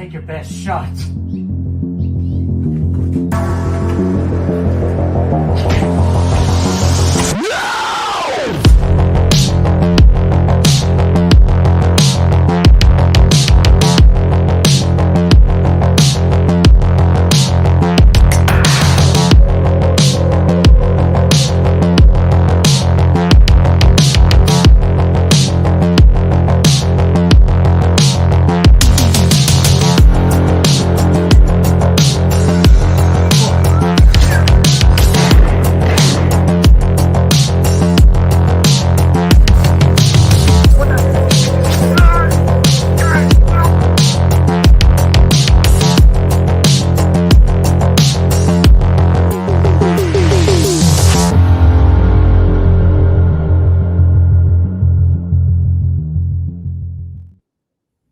Take your best shot.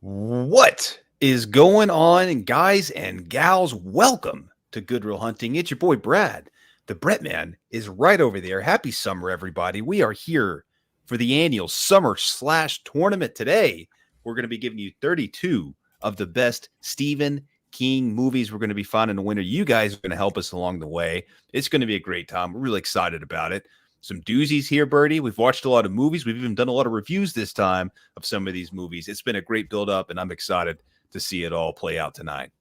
What is going on, guys and gals? Welcome to Good Real Hunting. It's your boy Brad. The BrettMan is right over there. Happy summer, everybody. We are here for the annual summer / tournament today. We're going to be giving you 32 of the best Stephen King movies we're going to be finding the winner. You guys are going to help us along the way. It's going to be a great time. We're really excited about it. Some doozies here, Birdie. We've watched a lot of movies. We've even done a lot of reviews this time of some of these movies. It's been a great build-up, and I'm excited to see it all play out tonight.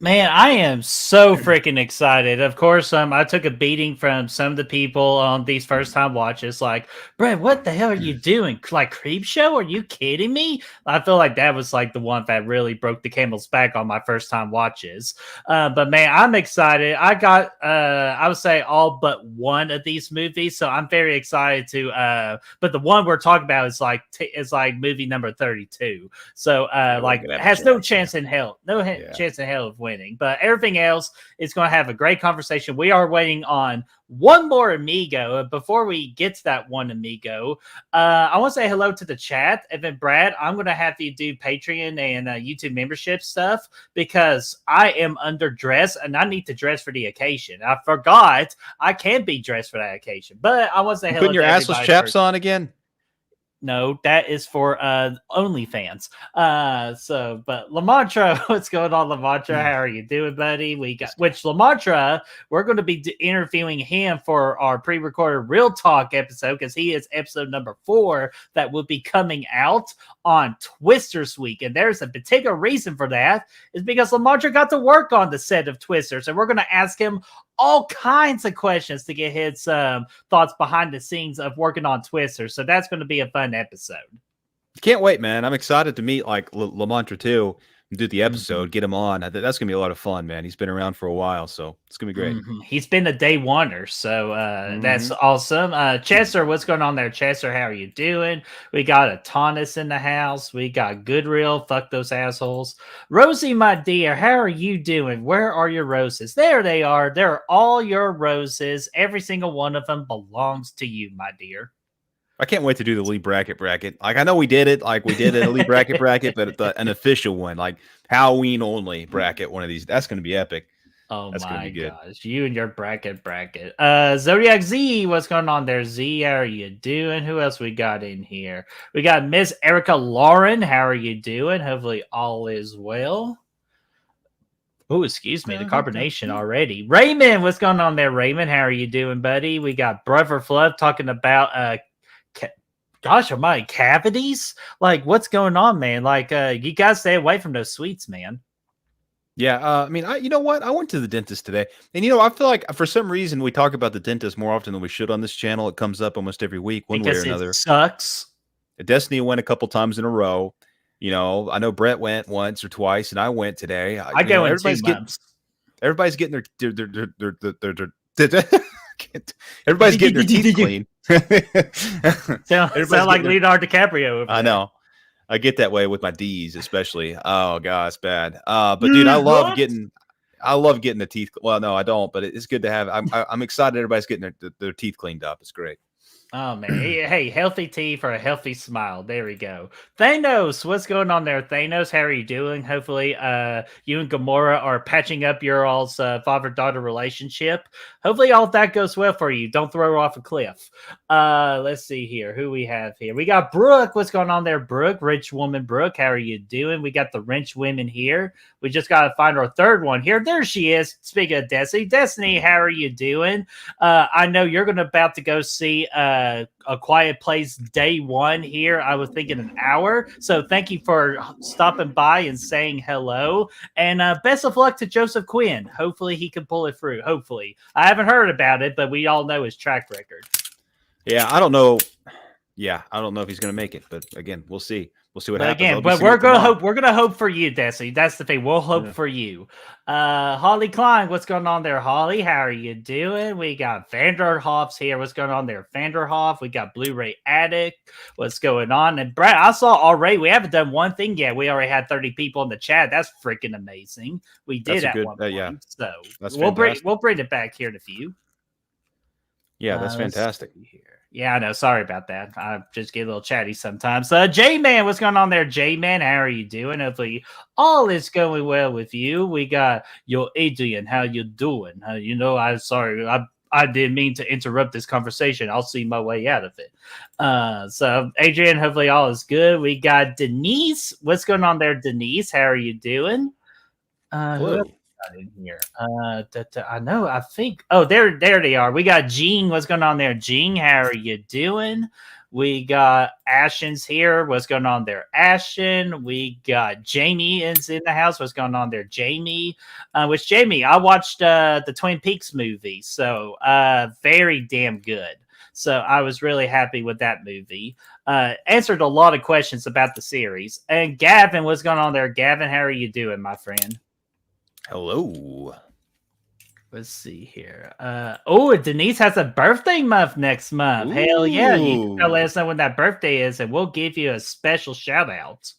Man, I am so freaking excited. Of course, I took a beating from some of the people on these first-time watches. Like, Brett, what the hell are you doing? Like, creep show? Are you kidding me? I feel like that was like the one that really broke the camel's back on my first-time watches. But man, I'm excited. I got, I would say, all but one of these movies, so I'm very excited to. But the one we're talking about is like movie number 32. So, it has no chance in hell, chance in hell of winning. But everything else is going to have a great conversation. We are waiting on one more amigo. Before we get to that one amigo, I want to say hello to the chat. And then Brad, I'm going to have you do Patreon and YouTube membership stuff because I am underdressed and I need to dress for the occasion. I forgot I can't be dressed for that occasion, but I want to say hello. Putting your assless chaps on again? No, that is for OnlyFans. But Lamantra, what's going on, Lamantra? How are you doing, buddy? Lamantra, we're going to be interviewing him for our pre-recorded Real Talk episode because he is episode number 4 that will be coming out on Twisters Week. And there's a particular reason for that is because Lamantra got to work on the set of Twisters, and we're going to ask him all kinds of questions to get his thoughts behind the scenes of working on Twister. So that's going to be a fun episode. Can't wait, man. I'm excited to meet like Lamantra too and do the episode, get him on. That's going to be a lot of fun, man. He's been around for a while, so it's going to be great. He's been a day oneer, so that's awesome. Chester, what's going on there? Chester, how are you doing? We got a Taunus in the house. We got Goodreal. Fuck those assholes. Rosie, my dear, how are you doing? Where are your roses? There they are. They're all your roses. Every single one of them belongs to you, my dear. I can't wait to do the Elite Bracket. Like, I know we did it. Like, we did an Elite Bracket, but an official one, like Halloween only bracket, one of these. That's going to be epic. Oh, that's my gosh. You and your bracket. Zodiac Z, what's going on there? Z, how are you doing? Who else we got in here? We got Miss Erica Lauren. How are you doing? Hopefully all is well. Oh, excuse me, the carbonation already. Raymond, what's going on there, Raymond? How are you doing, buddy? We got Brother Fluff talking about gosh almighty, cavities? Like, what's going on, man? Like, you guys stay away from those sweets, man. Yeah, I mean, you know what? I went to the dentist today, and I feel like for some reason we talk about the dentist more often than we should on this channel. It comes up almost every week, one way or another. It sucks. Destiny went a couple times in a row. I know Brett went once or twice, and I went today. I go in 2 months. Everybody's getting everybody's getting their teeth clean. Sound like Leonardo DiCaprio. I know. I get that way with my D's, especially. Oh god, it's bad. But dude, I love getting the teeth. Well, no, I don't. But it's good to have. I'm excited. Everybody's getting their teeth cleaned up. It's great. Oh man, hey, healthy tea for a healthy smile. There we go. Thanos, what's going on there? Thanos, how are you doing? Hopefully, you and Gamora are patching up your all's father-daughter relationship. Hopefully, all of that goes well for you. Don't throw her off a cliff. Let's see here. Who we have here? We got Brooke. What's going on there, Brooke? Rich woman, Brooke. How are you doing? We got the wrench women here. We just got to find our third one here. There she is. Speaking of Destiny, Destiny, how are you doing? I know you're going to about to go see A Quiet Place day one here. I was thinking an hour. So thank you for stopping by and saying hello. And best of luck to Joseph Quinn. Hopefully he can pull it through. Hopefully. I haven't heard about it, but we all know his track record. Yeah, I don't know. Yeah, I don't know if he's going to make it, but again, we'll see. We'll see what happens. Again, but we're gonna hope. We're gonna hope for you, Desi. That's the thing. We'll hope for you. Holly Klein, what's going on there, Holly? How are you doing? We got Vanderhoff's here. What's going on there, Vanderhoff? We got Blu-ray Addict. What's going on? And Brad, I saw already. We haven't done one thing yet. We already had 30 people in the chat. That's freaking amazing. We did at one point. Yeah, so that's we'll bring it back here in a few. Yeah, that's fantastic. Yeah, I know. Sorry about that. I just get a little chatty sometimes. J-Man, what's going on there? J-Man, how are you doing? Hopefully all is going well with you. We got your Adrian. How you doing? I'm sorry. I didn't mean to interrupt this conversation. I'll see my way out of it. So Adrian, hopefully all is good. We got Denise. What's going on there, Denise? How are you doing? Hello. In here. I know. I think. Oh, there they are. We got Gene. What's going on there, Gene? How are you doing? We got Ashton's here. What's going on there, Ashton? We got Jamie is in the house. What's going on there, Jamie? Which Jamie? I watched the Twin Peaks movie, so very damn good. So I was really happy with that movie. Answered a lot of questions about the series. And Gavin, what's going on there, Gavin? How are you doing, my friend? Hello. Let's see here. Denise has a birthday month next month. Ooh. Hell yeah. You can let us know when that birthday is, and we'll give you a special shout out.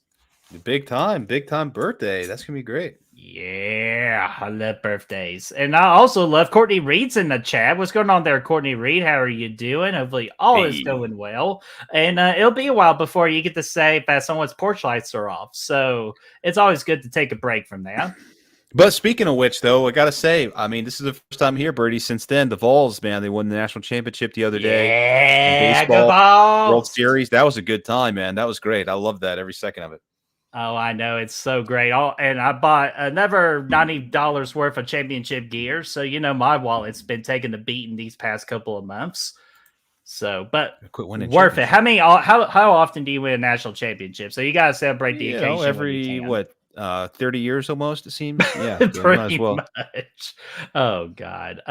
Big time birthday. That's gonna be great. Yeah, I love birthdays. And I also love Courtney Reed's in the chat. What's going on there, Courtney Reed? How are you doing? Hopefully all is going well. And it'll be a while before you get to say if someone's porch lights are off. So it's always good to take a break from that. But speaking of which, though, I got to say, I mean, this is the first time here, Birdie, since then. The Vols, man, they won the national championship the other day. Yeah, baseball, World Series. That was a good time, man. That was great. I love that, every second of it. Oh, I know. It's so great. And I bought another $90 worth of championship gear. So, my wallet's been taking a beating these past couple of months. So, but worth it. How often do you win a national championship? So you got to celebrate the occasion. Every, 30 years almost, it seems. Yeah, pretty much. Oh God.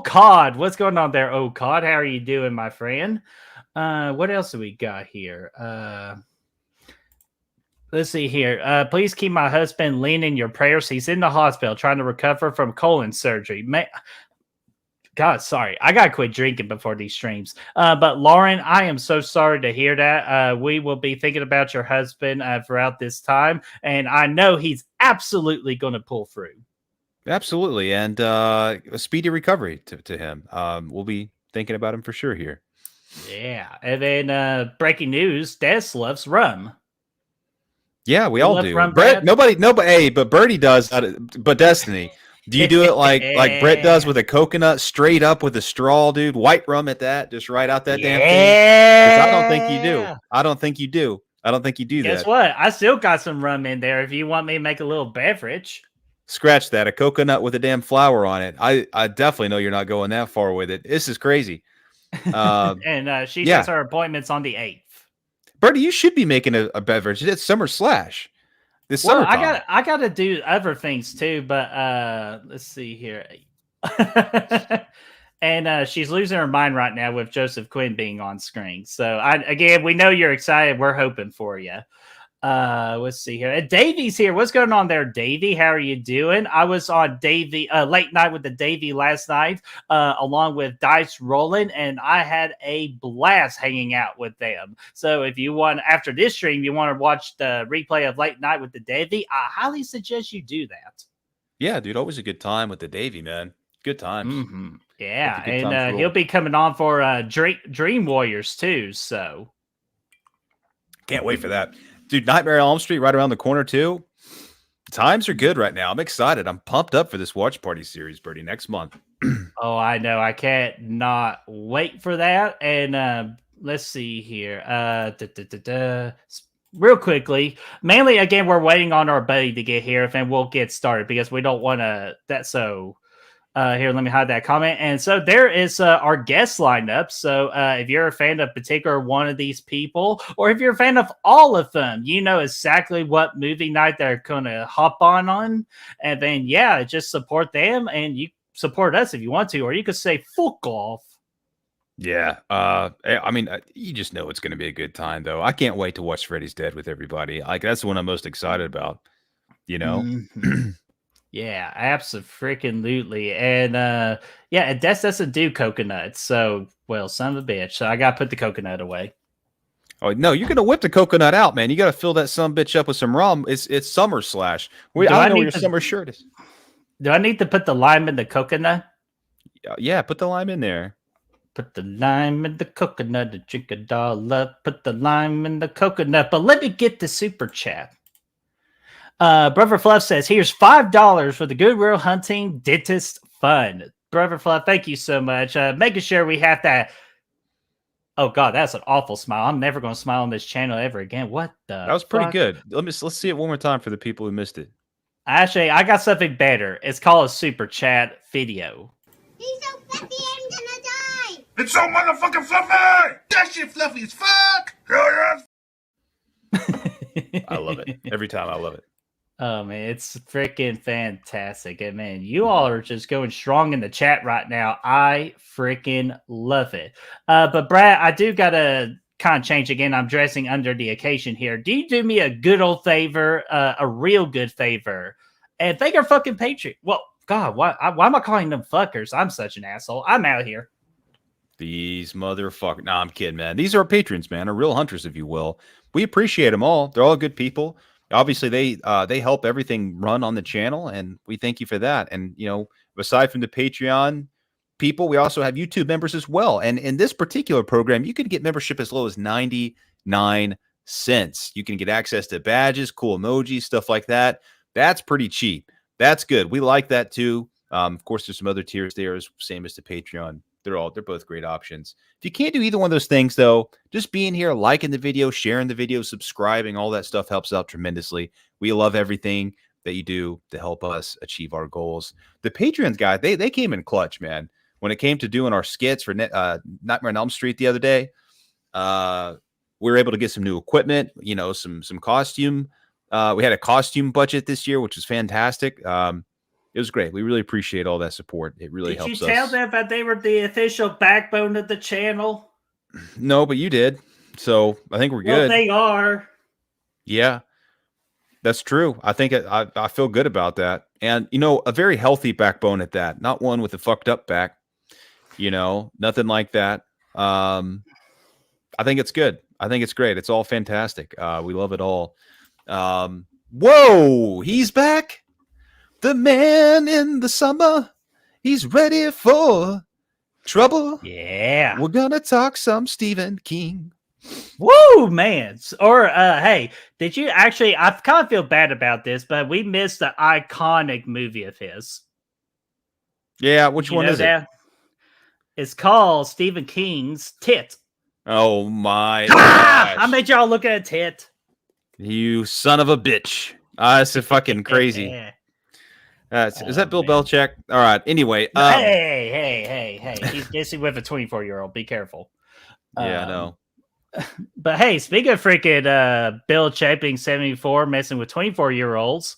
Cod, what's going on there? Cod, how are you doing, my friend? What else do we got here? Let's see here. Please keep my husband Lynn in your prayers. He's in the hospital trying to recover from colon surgery. God, sorry. I got to quit drinking before these streams. But Lauren, I am so sorry to hear that. We will be thinking about your husband throughout this time. And I know he's absolutely going to pull through. Absolutely. And a speedy recovery to him. We'll be thinking about him for sure here. Yeah. And then breaking news, Des loves rum. Yeah, we all do. Brett, nobody, hey, but Birdie does. But Destiny. Do you do it like Brett does with a coconut, straight up with a straw, dude? White rum at that, just right out that damn thing. I don't think you do. I don't think you do that. Guess what? I still got some rum in there. If you want me to make a little beverage, scratch that. A coconut with a damn flower on it. I definitely know you're not going that far with it. This is crazy. And she has her appointments on the 8th. Birdie, you should be making a beverage. It's Summer Slash. I gotta do other things too, but let's see here. And she's losing her mind right now with Joseph Quinn being on screen. So again, we know you're excited. We're hoping for you. Let's see here. Davey's here. What's going on there, Davey? How are you doing? I was on Davey late night with the Davey last night, along with Dice Rolling, and I had a blast hanging out with them. So if you want, after this stream, you want to watch the replay of late night with the Davey, I highly suggest you do that. Yeah, dude, always a good time with the Davey, man. Good times. Mm-hmm. Yeah, good times and roll. he'll be coming on for Dream Warriors too. So Can't wait for that. Dude, Nightmare on Elm Street right around the corner too. Times are good right now. I'm excited. I'm pumped up for this watch party series, Birdie, next month. oh, I know. I can't not wait for that. And let's see here. Real quickly, mainly again, we're waiting on our buddy to get here, and we'll get started because we don't want to. Here, let me hide that comment. And so there is our guest lineup. So if you're a fan of particular one of these people, or if you're a fan of all of them, you know exactly what movie night they're going to hop on. And then, yeah, just support them and you support us if you want to, or you could say fuck off. Yeah. I mean, you just know it's going to be a good time, though. I can't wait to watch Freddy's Dead with everybody. Like, that's the one I'm most excited about, you know? Mhm. Yeah, absolutely. And yeah, and Des doesn't do coconuts. So, well, son of a bitch. So I got to put the coconut away. Oh, no, you're going to whip the coconut out, man. You got to fill that some bitch up with some rum. It's summer slash. I don't know where your summer shirt is. Do I need to put the lime in the coconut? Yeah, put the lime in there. Put the lime in the coconut and drink it all up. Put the lime in the coconut. But let me get the super chat. Brother Fluff says, here's $5 for the Goodwill Hunting Dentist Fund. Brother Fluff, thank you so much. Making sure we have that. Oh God, that's an awful smile. I'm never going to smile on this channel ever again. What the? That was pretty good. Let's see it one more time for the people who missed it. Actually, I got something better. It's called a super chat video. He's so fluffy, I'm gonna die! It's so motherfucking fluffy! That shit fluffy as fuck! Hell yeah! I love it. Every time I love it. Oh man, it's freaking fantastic. And man, you all are just going strong in the chat right now. I freaking love it. But Brad, I do gotta kind of change again. I'm dressing under the occasion here. Do you do me a good old favor, a real good favor, and thank our fucking Patreon? Well, God, why am I calling them fuckers? I'm such an asshole. I'm out here. These motherfuckers. Nah, I'm kidding, man. These are our patrons, man, our real hunters, if you will. We appreciate them all. They're all good people. Obviously, they help everything run on the channel, and we thank you for that. And you know, aside from the Patreon people, we also have YouTube members as well. And in this particular program, you can get membership as low as 99 cents. You can get access to badges, cool emojis, stuff like that. That's pretty cheap. That's good. We like that too. Of course, there's some other tiers there, same as the Patreon. They're both great options. If you can't do either one of those things, though, just being here, liking the video, sharing the video, subscribing, all that stuff helps out tremendously. We love everything that you do to help us achieve our goals. The Patreons, guy, they came in clutch, man. When it came to doing our skits for Nightmare on Elm Street the other day, we were able to get some new equipment, you know, some costume. We had a costume budget this year, which was fantastic. It was great. We really appreciate all that support. It really helps us. Did you tell them that they were the official backbone of the channel? No, but you did. So I think we're good. Well, they are. Yeah, that's true. I think I feel good about that. And, you know, a very healthy backbone at that, not one with a fucked up back, you know, nothing like that. I think it's good. I think it's great. It's all fantastic. We love it all. Whoa, he's back. The man in the summer, he's ready for trouble. Yeah. We're going to talk some Stephen King. Woo, man. Or, hey, did you actually, I kind of feel bad about this, but we missed the iconic movie of his. Yeah, which one is it? It's called Stephen King's Tit. Oh, my gosh. I made y'all look at a tit. You son of a bitch. That's fucking crazy. Yeah. Is that Bill Belichick? All right. Anyway. Hey. He's guessing with a 24-year-old. Be careful. Yeah, I know. But hey, speaking of freaking Bill being 74, messing with 24-year-olds,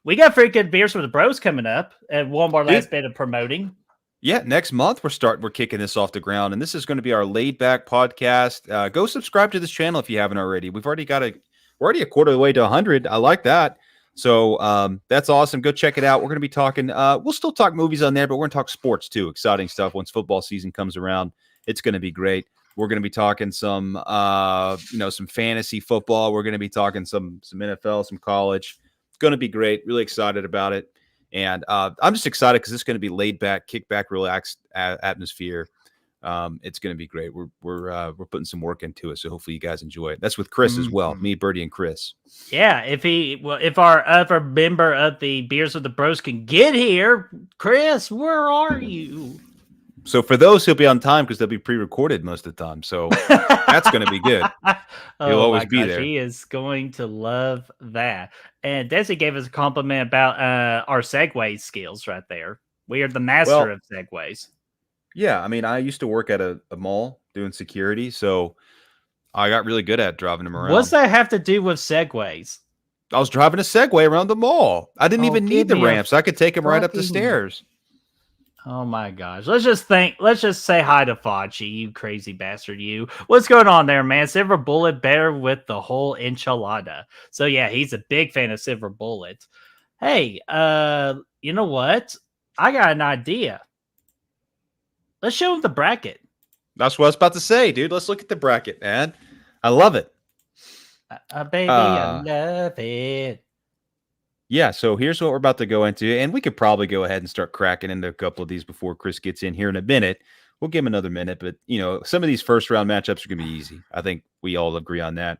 we got freaking Beers for the Bros coming up. And one more last bit of promoting. Yeah, next month we're kicking this off the ground, and this is going to be our laid back podcast. Go subscribe to this channel if you haven't already. We're already a quarter of the way to 100. I like that. So that's awesome. Go check it out. We're going to be talking. We'll still talk movies on there, but we're going to talk sports too. Exciting stuff. Once football season comes around, it's going to be great. We're going to be talking some fantasy football. We're going to be talking some NFL, some college. It's going to be great. Really excited about it. And I'm just excited because it's going to be laid back, kick back, relaxed atmosphere. It's going to be great. We're putting some work into it, so hopefully you guys enjoy it. That's with Chris as well, me, Bertie, and Chris. Yeah, if our other member of the Beers with the Bros can get here, Chris, where are you? So for those, he'll be on time because they'll be pre-recorded most of the time. So that's going to be good. He'll always be there. He is going to love that. And Desi gave us a compliment about our segue skills right there. We are the master of segues. Yeah, I mean, I used to work at a mall doing security, so I got really good at driving them around. What's that have to do with segues? I was driving a Segway around the mall. I didn't even need the ramps. I could take them right up the stairs. Oh my gosh. Let's just say hi to Fauci, you crazy bastard, you. What's going on there, man? Silver Bullet better with the whole enchilada. So yeah, he's a big fan of Silver Bullet. Hey, you know what? I got an idea. Let's show him the bracket. That's what I was about to say, dude. Let's look at the bracket, man. I love it. Baby, I love it. Yeah, so here's what we're about to go into, and we could probably go ahead and start cracking into a couple of these before Chris gets in here in a minute. We'll give him another minute, but some of these first round matchups are going to be easy. I think we all agree on that.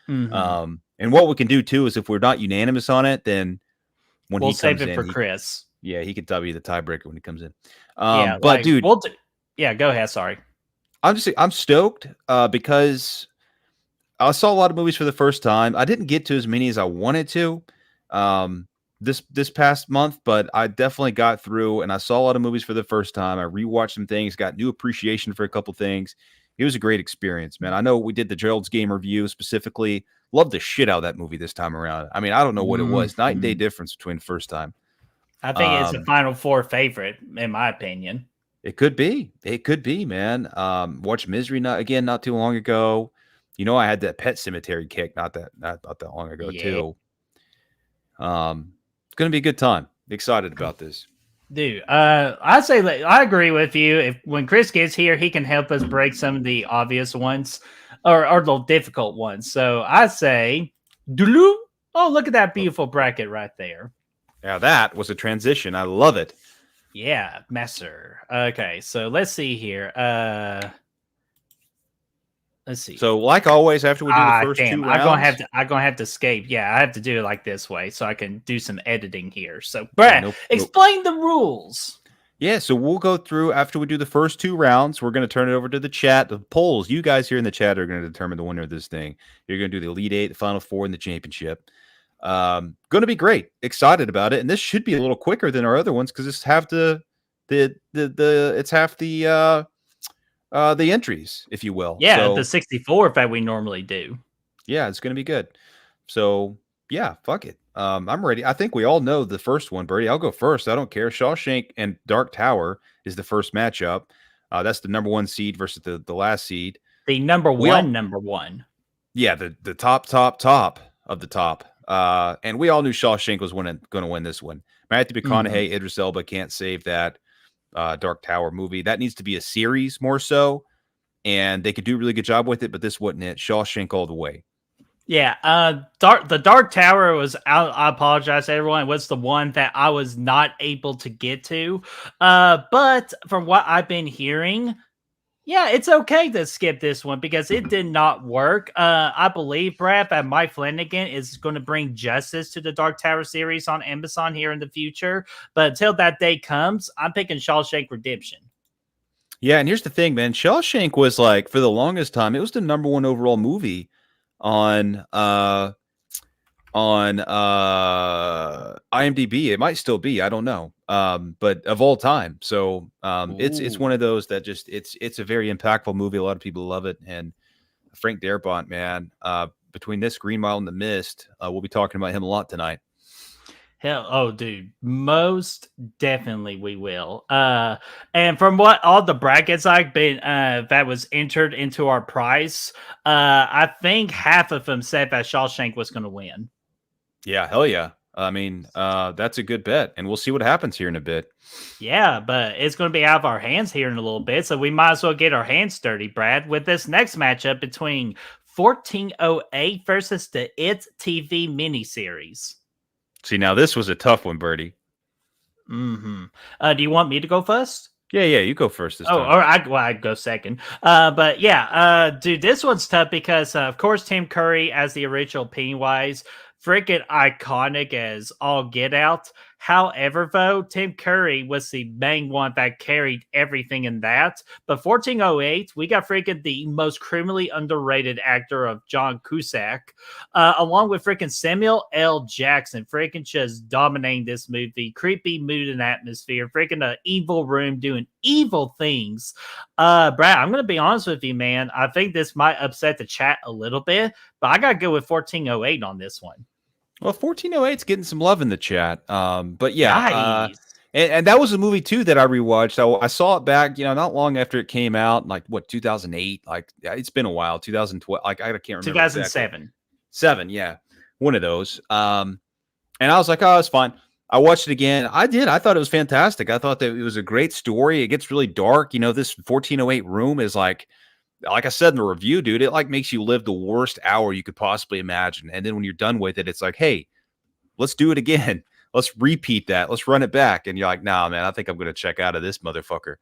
Mm-hmm. And what we can do too is if we're not unanimous on it, then when we'll he save comes it in, for Chris. Yeah, he could W the tiebreaker when he comes in. Yeah, but dude, go ahead. Sorry, I'm stoked because I saw a lot of movies for the first time. I didn't get to as many as I wanted to this past month, but I definitely got through and I saw a lot of movies for the first time. I rewatched some things, got new appreciation for a couple things. It was a great experience, man. I know we did the Gerald's Game review specifically. Loved the shit out of that movie this time around. I mean, I don't know what it was. Night and day difference between the first time. I think it's a Final Four favorite, in my opinion. It could be. It could be, man. Watched Misery not too long ago. I had that Pet Cemetery kick not that long ago too. It's gonna be a good time. Excited about this, dude. I say I agree with you. When Chris gets here, he can help us break some of the obvious ones or the difficult ones. So I say, Dulu. Oh, look at that beautiful bracket right there. Yeah, that was a transition. I love it. Yeah, Messer. Okay, so let's see here. Let's see. So, like always, after we do the first 2 rounds, I'm gonna have to escape. Yeah, I have to do it like this way so I can do some editing here. So, Brett, explain the rules. Yeah, so we'll go through after we do the first 2 rounds. We're going to turn it over to the chat, the polls. You guys here in the chat are going to determine the winner of this thing. You're going to do the Elite Eight, the Final Four, and the championship. Going to be great. Excited about it, and this should be a little quicker than our other ones because it's half the entries, if you will. Yeah, so, the 64 that we normally do. Yeah, it's going to be good. So yeah, fuck it. I'm ready. I think we all know the first one, Bertie. I'll go first. I don't care. Shawshank and Dark Tower is the first matchup. That's the number 1 seed versus the last seed. The number one. Yeah, the top of the top. And we all knew Shawshank was going to win this one. Matthew McConaughey, Idris Elba can't save that Dark Tower movie. That needs to be a series more so, and they could do a really good job with it, but this wasn't it. Shawshank all the way. Yeah, the Dark Tower was out. I apologize to everyone. It was the one that I was not able to get to. But from what I've been hearing, yeah, it's okay to skip this one because it did not work. I believe, Brad, that Mike Flanagan is going to bring justice to the Dark Tower series on Amazon here in the future. But until that day comes, I'm picking Shawshank Redemption. Yeah, and here's the thing, man. Shawshank was like, for the longest time, it was the number 1 overall movie on IMDb. It might still be, I don't know. But of all time. So it's one of those that just it's a very impactful movie. A lot of people love it. And Frank Darabont, man, between this, Green Mile, and The Mist, we'll be talking about him a lot tonight. Hell, oh, dude, most definitely we will. And from what all the brackets I've been that was entered into our prize, I think half of them said that Shawshank was going to win. Yeah, hell yeah. I mean, that's a good bet, and we'll see what happens here in a bit. Yeah, but it's going to be out of our hands here in a little bit, so we might as well get our hands dirty, Brad, with this next matchup between 1408 versus the It TV miniseries. See, now this was a tough one, Bertie. Mm-hmm. Do you want me to go first? Yeah, you go first this Oh, time. or I'd go second. But yeah, dude, this one's tough because, of course, Tim Curry as the original Pennywise, freaking iconic as all get out. However, though, Tim Curry was the main one that carried everything in that. But 1408, we got freaking the most criminally underrated actor of John Cusack, along with freaking Samuel L. Jackson, freaking just dominating this movie. Creepy mood and atmosphere, freaking an evil room doing evil things. Brad, I'm gonna be honest with you, man. I think this might upset the chat a little bit, but I gotta go with 1408 on this one. Well, 1408's getting some love in the chat. But yeah, Nice. and that was a movie too that I rewatched. I saw it back, not long after it came out, like what 2008. Like it's been a while. 2012. Like I can't remember. 2007. Exactly. 7, yeah, one of those. And I was like, oh, it's fine. I watched it again. I did. I thought it was fantastic. I thought that it was a great story. It gets really dark. This 1408 room is like I said in the review, dude, it like makes you live the worst hour you could possibly imagine. And then when you're done with it, it's like, hey, let's do it again. Let's repeat that. Let's run it back. And you're like, nah, man, I think I'm going to check out of this motherfucker.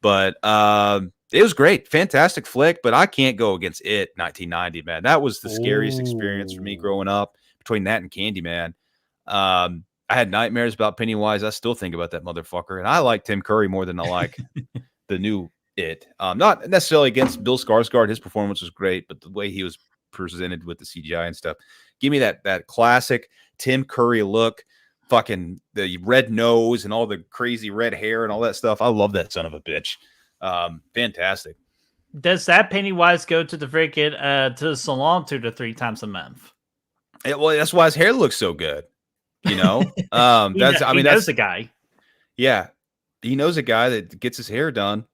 But it was great. Fantastic flick. But I can't go against it, 1990, man. That was the scariest experience for me growing up between that and Candyman. I had nightmares about Pennywise. I still think about that motherfucker. And I like Tim Curry more than I like the new It. Not necessarily against Bill Skarsgård. His performance was great, but the way he was presented with the CGI and stuff. Give me that classic Tim Curry look, fucking the red nose and all the crazy red hair and all that stuff. I love that son of a bitch. Fantastic. Does that Pennywise go to the freaking to the salon 2 to 3 times a month? Well, that's why his hair looks so good. He knows that's the guy. Yeah, he knows a guy that gets his hair done.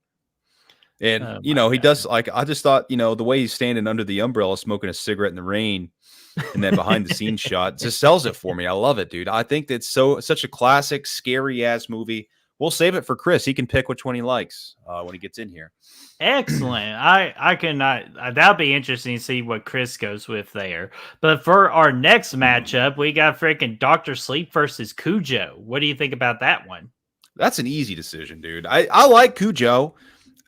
And, he God. does, like, I just thought, the way he's standing under the umbrella smoking a cigarette in the rain and then behind the scenes shot just sells it for me. I love it, dude. I think that's such a classic, scary ass movie. We'll save it for Chris. He can pick which one he likes when he gets in here. Excellent. I cannot. That'll be interesting to see what Chris goes with there. But for our next matchup, we got freaking Dr. Sleep versus Cujo. What do you think about that one? That's an easy decision, dude. I like Cujo.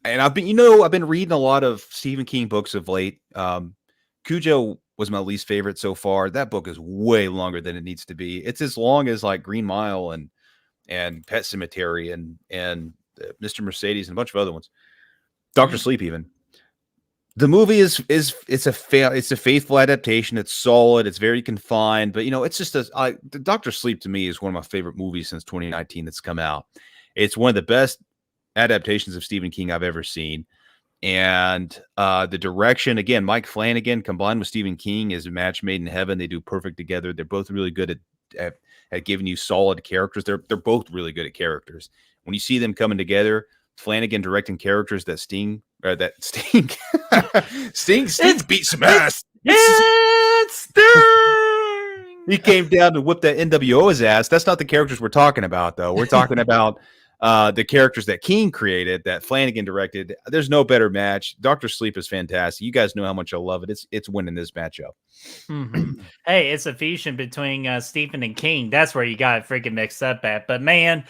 And I've been reading a lot of Stephen King books of late. Cujo was my least favorite so far. That book is way longer than it needs to be. It's as long as like Green Mile and Pet Cemetery and Mr. Mercedes and a bunch of other ones. Dr. Sleep even. The movie it's a faithful adaptation. It's solid. It's very confined, but it's just Dr. Sleep to me is one of my favorite movies since 2019 that's come out. It's one of the best adaptations of Stephen King I've ever seen. And the direction, again, Mike Flanagan combined with Stephen King is a match made in heaven. They do perfect together. They're both really good at giving you solid characters. They're both really good at characters. When you see them coming together, Flanagan directing characters that Sting beat some ass. It's Sting! He came down to whip that NWO's ass. That's not the characters we're talking about, though. We're talking about the characters that King created, that Flanagan directed. There's no better match. Dr. Sleep is fantastic. You guys know how much I love it. It's winning this matchup. Mm-hmm. Hey, it's a fusion between Stephen and King. That's where you got it freaking mixed up at. But man,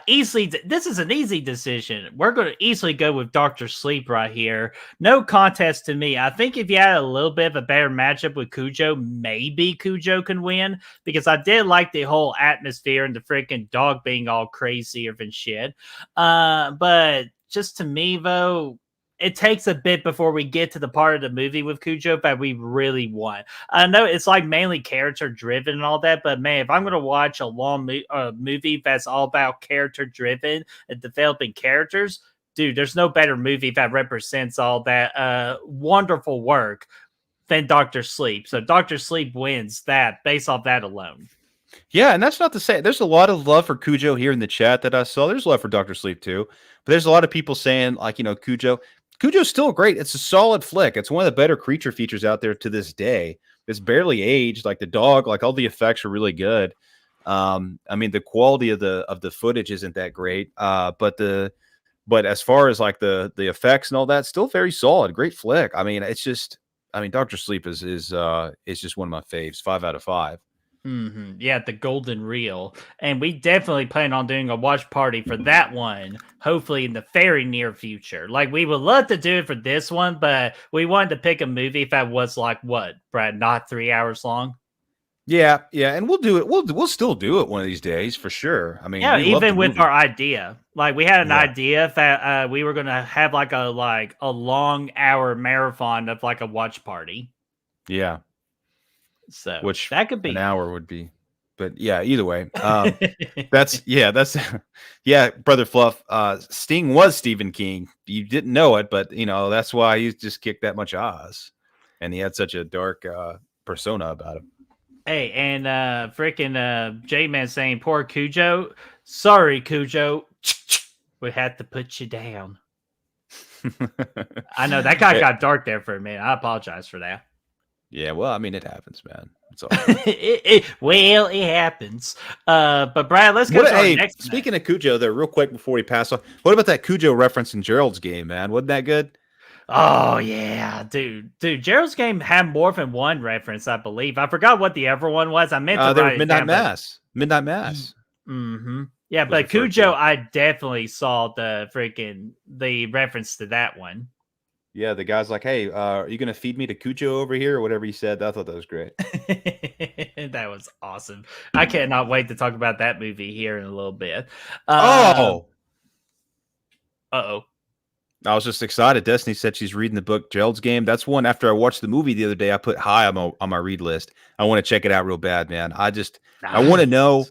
easily, this is an easy decision. We're going to easily go with Dr. Sleep right here. No contest to me. I think if you had a little bit of a better matchup with Cujo, maybe Cujo can win, because I did like the whole atmosphere and the freaking dog being all crazy and shit. But just to me, though, it takes a bit before we get to the part of the movie with Cujo that we really want. I know it's like mainly character driven and all that, but man, if I'm going to watch a long movie that's all about character driven and developing characters, dude, there's no better movie that represents all that wonderful work than Dr. Sleep. So Dr. Sleep wins that based off that alone. Yeah, and that's not to say there's a lot of love for Cujo here in the chat that I saw. There's love for Dr. Sleep too, but there's a lot of people saying like, Cujo's still great. It's a solid flick. It's one of the better creature features out there to this day. It's barely aged. Like the dog, like all the effects are really good. I mean, the quality of the footage isn't that great. But as far as like the effects and all that, still very solid. Great flick. I mean, Dr. Sleep is just one of my faves. 5 out of 5. Yeah, the golden reel. And we definitely plan on doing a watch party for that one, hopefully in the very near future. Like, we would love to do it for this one, but we wanted to pick a movie that was like, what, Brad, not 3 hours long? Yeah, and we'll do it. We'll still do it one of these days for sure. I mean, Yeah, we love the even with movie. our idea. Like, we had an Yeah. idea that we were going to have like a long hour marathon of like a watch party. Yeah, So which that could be an hour would be. But yeah, either way, that's yeah, brother Fluff. Sting was Stephen King. You didn't know it, but that's why he just kicked that much ass, and he had such a dark persona about him. Hey, and freaking J-Man saying, poor Cujo. Sorry, Cujo. We had to put you down. I know that guy got dark there for a minute. I apologize for that. Yeah, well, I mean, it happens, man. It's all it happens. But Brad, let's go to our next. Speaking of Cujo, though, real quick before we pass on, what about that Cujo reference in Gerald's Game, man? Wasn't that good? Oh yeah, dude. Gerald's Game had more than one reference, I believe. I forgot what the other one was. I meant to there write was it Midnight down, Mass. Midnight Mass. Mm-hmm. Yeah, Was but referred Cujo, to. I definitely saw the reference to that one. Yeah, the guy's like, "Hey, are you gonna feed me to Cujo over here?" or whatever he said. I thought that was great. That was awesome. I cannot wait to talk about that movie here in a little bit. Uh-oh. I was just excited. Destiny said she's reading the book Gerald's Game. That's one after I watched the movie the other day. I put high on my read list. I want to check it out real bad, man. I want to know.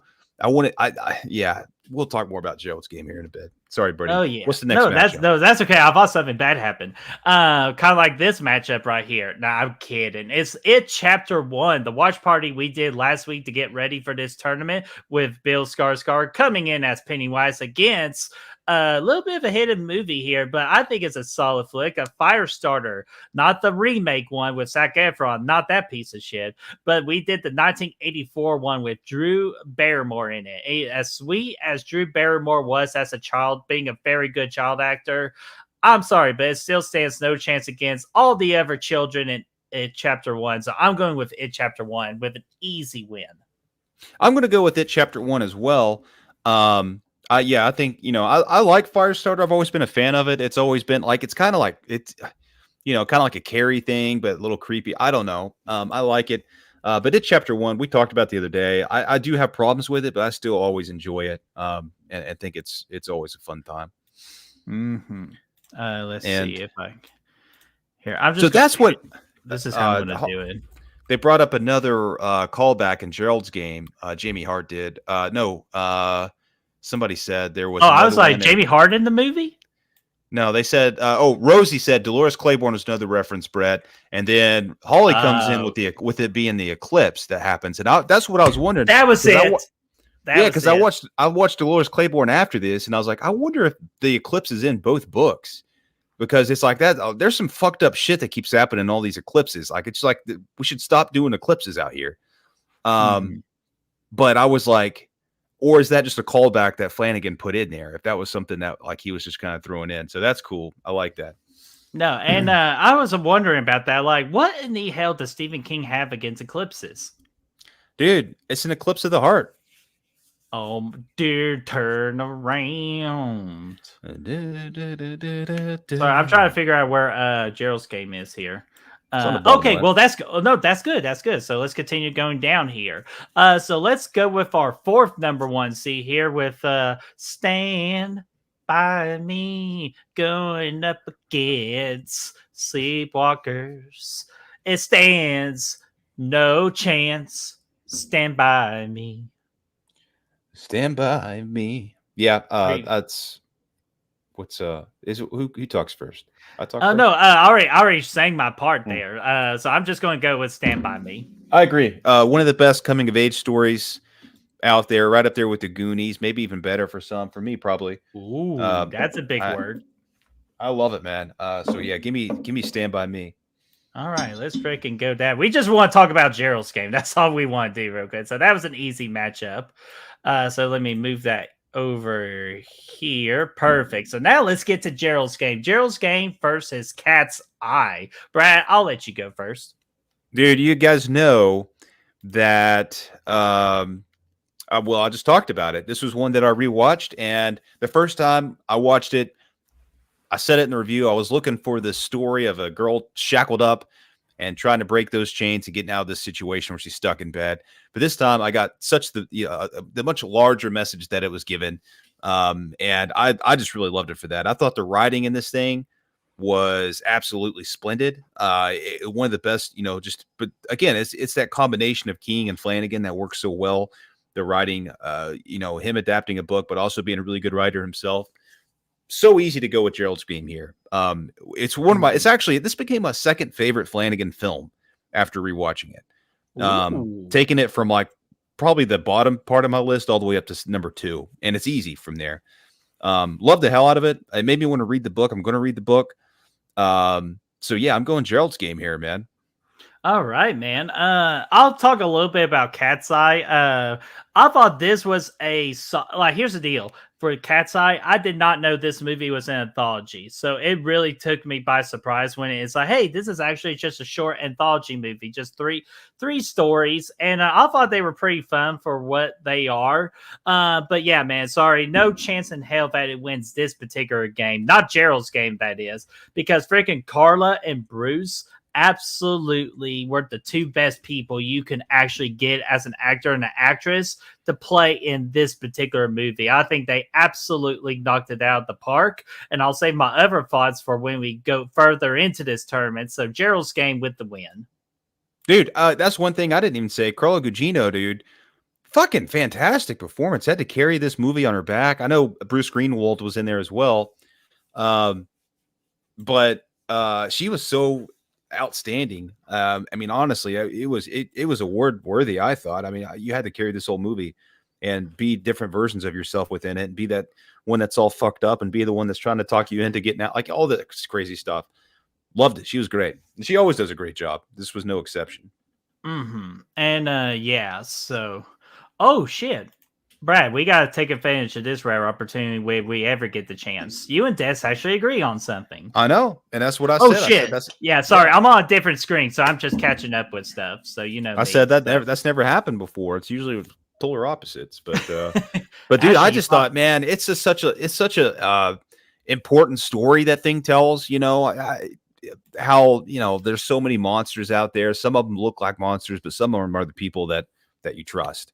Yeah. We'll talk more about Gerald's Game here in a bit. Sorry, Brady. Oh yeah. What's the next matchup? That's okay. I thought something bad happened. Kind of like this matchup right here. Nah, I'm kidding. It's Chapter 1, the watch party we did last week to get ready for this tournament with Bill Skarsgård coming in as Pennywise against a little bit of a hidden movie here, but I think it's a solid flick, a Firestarter, not the remake one with Zac Efron, not that piece of shit, but we did the 1984 one with Drew Barrymore in it. As sweet as Drew Barrymore was as a child, being a very good child actor, I'm sorry, but it still stands no chance against all the other children in It Chapter 1. So I'm going with It Chapter 1 with an easy win. I'm going to go with It Chapter 1 as well. I think, I like Firestarter. I've always been a fan of it. It's always been like, it's kind of like a Carrie thing, but a little creepy. I don't know. I like it. But It Chapter 1, we talked about the other day. I do have problems with it, but I still always enjoy it. And think it's always a fun time. Mm-hmm. Let's see if I here. I'm just so that's what this is how I'm going to do it. They brought up another callback in Gerald's Game. Jamie Hart did. Somebody said there was. Oh, I was like, Jamie Hart in the movie? No, they said. Rosie said Dolores Claiborne was another reference, Brett, and then Holly comes in with it being the eclipse that happens, and that's what I was wondering. That was it. Because I watched Dolores Claiborne after this, and I was like, I wonder if the eclipse is in both books, because it's like that. There's some fucked up shit that keeps happening in all these eclipses. Like, it's like we should stop doing eclipses out here. But I was like, or is that just a callback that Flanagan put in there? If that was something that like he was just kind of throwing in, so that's cool. I like that. No, and I was wondering about that. Like, what in the hell does Stephen King have against eclipses? Dude, it's an eclipse of the heart. Oh, dear, turn around. Sorry, I'm trying to figure out where Gerald's Game is here. Okay, well, that's good. No, that's good. That's good. So let's continue going down here. So let's go with our fourth number one seed here with Stand By Me, going up against Sleepwalkers. It stands no chance. Stand by me. Stand by me. Yeah, that's what's is it, who talks first? I talk first? No, I already sang my part there. So I'm just going to go with Stand By Me. I agree. One of the best coming of age stories out there, right up there with the Goonies, maybe even better for some. For me, probably. Ooh, that's a big word. I love it, man. So yeah, give me Stand By Me. All right, let's freaking go down. We just want to talk about Gerald's Game. That's all we want to do real good. So that was an easy matchup. So let me move that over here. Perfect. So now let's get to Gerald's Game. Gerald's Game versus Cat's Eye. Brad, I'll let you go first. Dude, you guys know that well, I just talked about it. This was one that I rewatched, and the first time I watched it, I said it in the review. I was looking for the story of a girl shackled up and trying to break those chains and getting out of this situation where she's stuck in bed. But this time, I got such the much larger message that it was given, and I just really loved it for that. I thought the writing in this thing was absolutely splendid. One of the best, but again, it's that combination of King and Flanagan that works so well. The writing, him adapting a book, but also being a really good writer himself. So easy to go with Gerald's Game here. It's one of my. It's actually this became my second favorite Flanagan film after rewatching it. Taking it from like probably the bottom part of my list all the way up to number 2, and it's easy from there. Love the hell out of it. It made me want to read the book. I'm going to read the book. So yeah, I'm going Gerald's Game here, man. All right, man. I'll talk a little bit about Cat's Eye. I thought this was here's the deal. For Cat's Eye, I did not know this movie was an anthology. So it really took me by surprise when it's like, hey, this is actually just a short anthology movie, just three stories. And I thought they were pretty fun for what they are. But yeah, man, sorry. No chance in hell that it wins this particular game. Not Gerald's Game, that is. Because freaking Carla and Bruce absolutely were the two best people you can actually get as an actor and an actress to play in this particular movie. I think they absolutely knocked it out of the park, and I'll save my other thoughts for when we go further into this tournament. So Gerald's Game with the win. Dude, that's one thing I didn't even say. Carla Gugino, dude, fucking fantastic performance. Had to carry this movie on her back. I know Bruce Greenwald was in there as well, but she was so outstanding. I mean, honestly, it was award worthy. I thought. I mean, you had to carry this whole movie and be different versions of yourself within it, and be that one that's all fucked up, and be the one that's trying to talk you into getting out, like all the crazy stuff. Loved it. She was great. She always does a great job. This was no exception. And yeah. So, oh shit. Brad, we got to take advantage of this rare opportunity when we ever get the chance. You and Des actually agree on something. I know, and that's what I said. Oh shit! Yeah, sorry, I'm on a different screen, so I'm just catching up with stuff. So I said that that's never happened before. It's usually polar opposites, but but dude, I just thought, man, it's such a important story that thing tells. How there's so many monsters out there. Some of them look like monsters, but some of them are the people that you trust.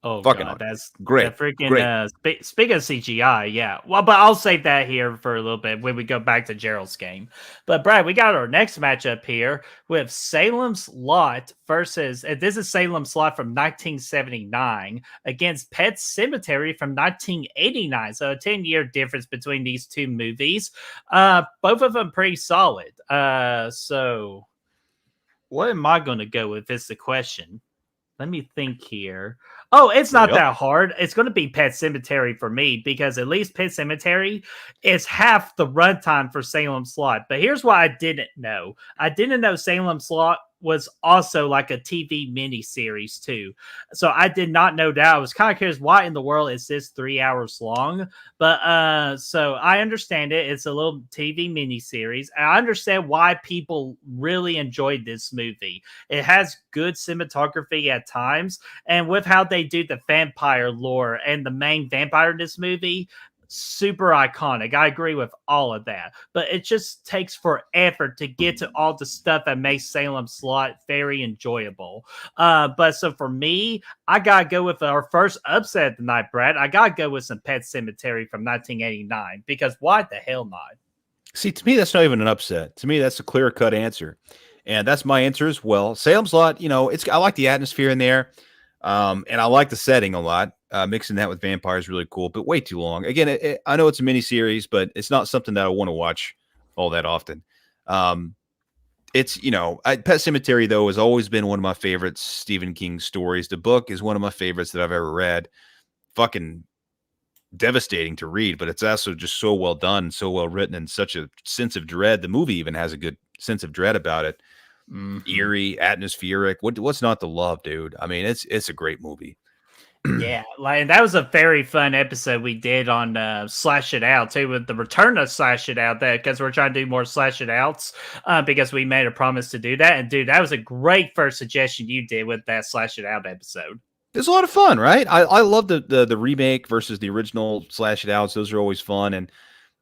Oh, fucking God, that's great. Freaking great. Speaking of CGI, yeah. Well, but I'll save that here for a little bit when we go back to Gerald's Game. But Brad, we got our next matchup here with Salem's Lot versus this is Salem's Lot from 1979 against Pet Cemetery from 1989. So a 10-year difference between these two movies. Both of them pretty solid. So what am I going to go with? Is the question. Let me think here. Oh, it's not that hard. It's going to be Pet Cemetery for me because at least Pet Cemetery is half the runtime for Salem's Lot. But here's what I didn't know. I didn't know Salem's Lot was also like a TV miniseries too. So I did not know that. I was kind of curious, why in the world is this 3 hours long? But so I understand it. It's a little TV miniseries. I understand why people really enjoyed this movie. It has good cinematography at times, and with how they do the vampire lore and the main vampire in this movie, super iconic. I agree with all of that, but it just takes forever to get to all the stuff that makes Salem's Lot very enjoyable. But so for me, I gotta go with our first upset tonight, Brad. I gotta go with some Pet Cemetery from 1989 because why the hell not? See, to me, that's not even an upset. To me, that's a clear-cut answer, and that's my answer as well. Salem's Lot, I like the atmosphere in there, and I like the setting a lot. Mixing that with vampires is really cool, but way too long. Again, I know it's a miniseries, but it's not something that I want to watch all that often. It's, Pet Cemetery, though, has always been one of my favorite Stephen King stories. The book is one of my favorites that I've ever read. Fucking devastating to read, but it's also just so well done, so well written, and such a sense of dread. The movie even has a good sense of dread about it. Eerie, atmospheric. What's not to love, dude? I mean, it's a great movie. Yeah, like that was a very fun episode we did on Slash It Out too, with the return of Slash It Out. That because we're trying to do more Slash It Outs, because we made a promise to do that. And dude, that was a great first suggestion you did with that Slash It Out episode. It's a lot of fun, right? I love the remake versus the original Slash It Outs. Those are always fun. And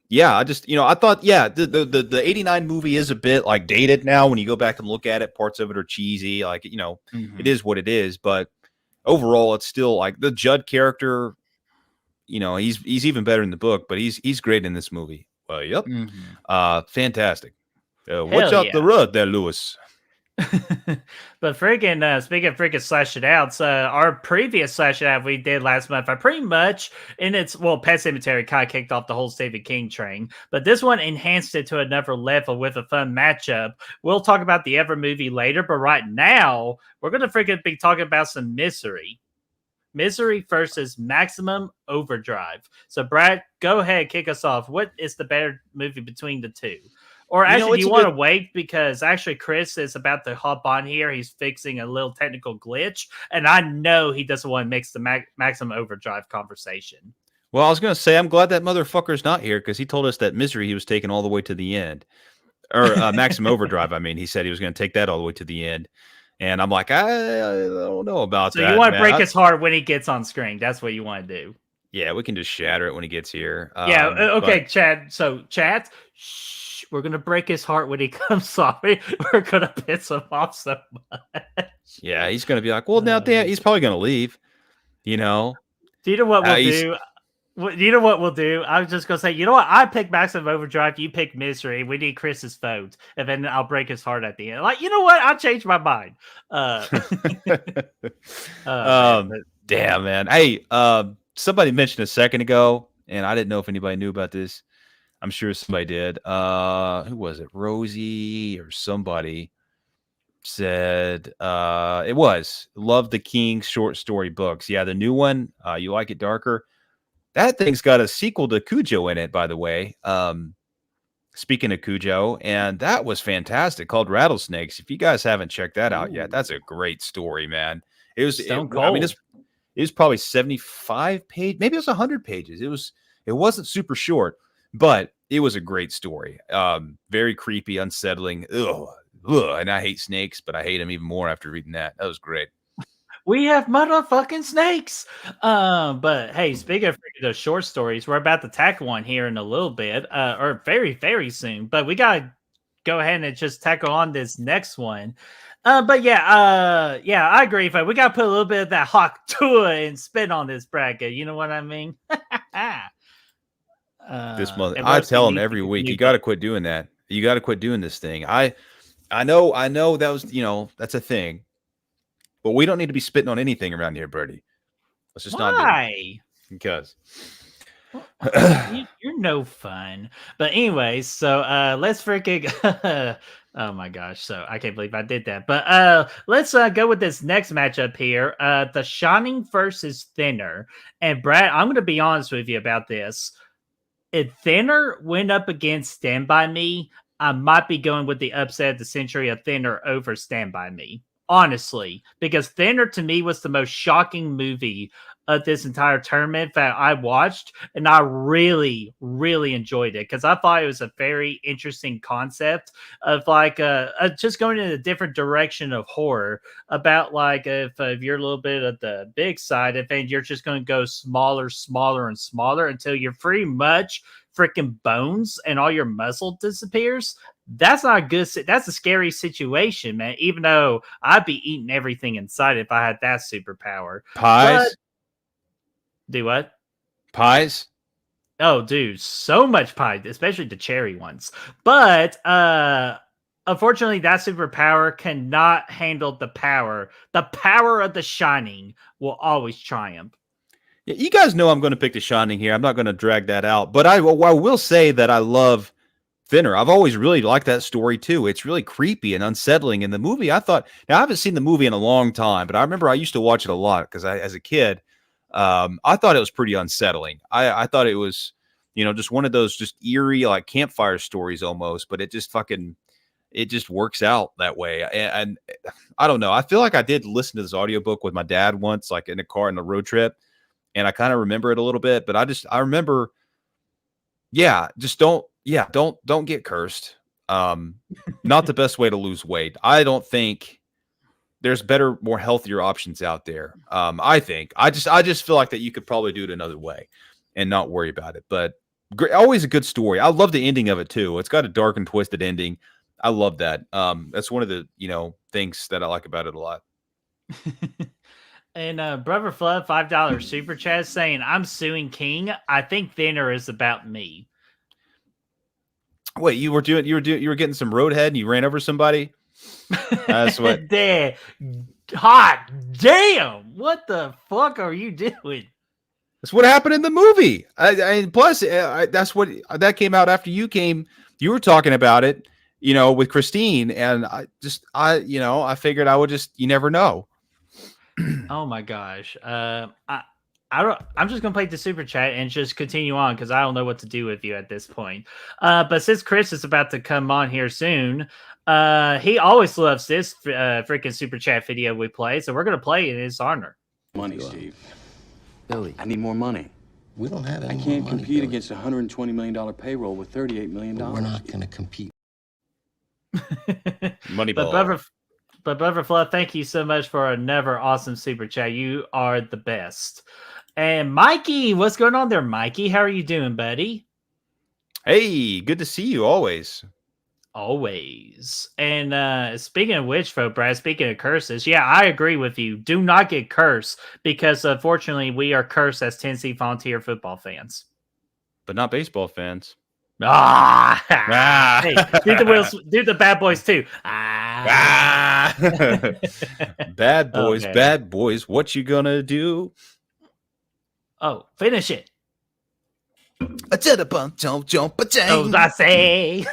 yeah, I just, I thought, the 89 movie is a bit like dated now when you go back and look at it. Parts of it are cheesy. Like, it is what it is. But overall, it's still like the Judd character, he's even better in the book, but he's great in this movie. Yep. Fantastic. Watch out the road there, Lewis. But freaking speaking of freaking Slash It Outs, our previous Slash It Out we did last month, I pretty much Pet Cemetery kind of kicked off the whole Stephen King train, but this one enhanced it to another level with a fun matchup. We'll talk about the Ever movie later, but right now we're gonna freaking be talking about some Misery versus Maximum Overdrive. So Brad, go ahead, kick us off. What is the better movie between the two? Or actually, do you want to wait? Because actually, Chris is about to hop on here. He's fixing a little technical glitch. And I know he doesn't want to mix the Maximum Overdrive conversation. Well, I was going to say, I'm glad that motherfucker's not here because he told us that Misery he was taking all the way to the end. Or Maximum Overdrive, I mean. He said he was going to take that all the way to the end. And I'm like, I don't know about that. So you want to break his heart when he gets on screen. That's what you want to do. Yeah, we can just shatter it when he gets here. Okay, Chad. So, Chad, we're going to break his heart when he comes off. We're going to piss him off so much. Yeah, he's going to be like, well, now, Dan, he's probably going to leave, Do you know what we'll do? You know what we'll do? I was just going to say, you know what? I pick Maximum Overdrive. You pick Misery. We need Chris's vote. And then I'll break his heart at the end. Like, you know what? I'll change my mind. Damn, man. Hey, somebody mentioned a second ago, and I didn't know if anybody knew about this. I'm sure somebody did. Who was it? Rosie or somebody said it was Love the King short story books. Yeah, the new one. You Like It Darker. That thing's got a sequel to Cujo in it, by the way. Speaking of Cujo, and that was fantastic, called Rattlesnakes. If you guys haven't checked that out yet, that's a great story, man. It was Stone Cold. I mean, it was probably 75 pages, maybe it was 100 pages. It wasn't super short, but it was a great story. Very creepy, unsettling. Ugh, and I hate snakes, but I hate them even more after reading that. That was great. We have motherfucking snakes. But hey, speaking of those short stories, we're about to tackle one here in a little bit, or very, very soon. But we gotta go ahead and just tackle on this next one. But I agree. But we gotta put a little bit of that hot tour and spin on this bracket. You know what I mean? This month, I tell him every week, you got to quit doing that. You got to quit doing this thing. I know that was, that's a thing, but we don't need to be spitting on anything around here, Birdie. Let's just not do it. Because you're no fun. But anyways, so let's freaking oh my gosh, so I can't believe I did that. But let's go with this next matchup here. The Shining versus Thinner. And Brad, I'm gonna be honest with you about this. If Thinner went up against Stand By Me, I might be going with the upset of the century of Thinner over Stand By Me. Honestly, because Thinner to me was the most shocking movie of this entire tournament that I watched, and I really, really enjoyed it because I thought it was a very interesting concept of like just going in a different direction of horror about like if you're a little bit of the big side, if and you're just going to go smaller, and smaller until you're pretty much freaking bones and all your muscle disappears. That's not a good. That's a scary situation, man. Even though I'd be eating everything inside if I had that superpower. Pies. Do what? Pies. Oh, dude, so much pie, especially the cherry ones. But unfortunately, that superpower cannot handle the power. The power of the Shining will always triumph. Yeah, you guys know I'm going to pick the Shining here. I'm not going to drag that out, but I will say that I love Thinner. I've always really liked that story too. It's really creepy and unsettling. In the movie, I haven't seen the movie in a long time, but I remember I used to watch it a lot because as a kid, I thought it was pretty unsettling. I thought it was, just one of those just eerie, like campfire stories almost, but it just fucking, it just works out that way. And I don't know. I feel like I did listen to this audiobook with my dad once, like in a car in a road trip, and I kind of remember it a little bit. But I remember, just don't get cursed. Not the best way to lose weight. I don't think there's better, more healthier options out there. I think I just feel like that you could probably do it another way and not worry about it. But always a good story. I love the ending of it too. It's got a dark and twisted ending. I love that. That's one of the things that I like about it a lot. And Brother Flood, $5 super chat saying, "I'm suing King. I think dinner is about me." Wait, you were getting some roadhead and you ran over somebody? That's what. Damn. Hot damn! What the fuck are you doing? That's what happened in the movie. Plus, that's what that came out after you came. You were talking about it, with Christine, and I figured I would you never know. Oh my gosh. I'm just gonna play the super chat and just continue on because I don't know what to do with you at this point. But since Chris is about to come on here soon, he always loves this freaking super chat video we play, so we're gonna play it in his honor. Money, Steve. Billy, I need more money. we don't have any I more can't money, compete Billy. against a $120 million payroll with $38 million. We're not going to compete. Moneyball. But Brother Fluff, thank you so much for another awesome super chat. You are the best. And Mikey, what's going on there, Mikey? How are you doing, buddy? Hey, good to see you always. Always. And speaking of which, Brad, speaking of curses, yeah, I agree with you. Do not get cursed because unfortunately we are cursed as Tennessee Volunteer football fans. But not baseball fans. Hey, do the Bad Boys too. Bad boys, Okay. bad boys. What you gonna do? Oh, finish it. Oh, I say.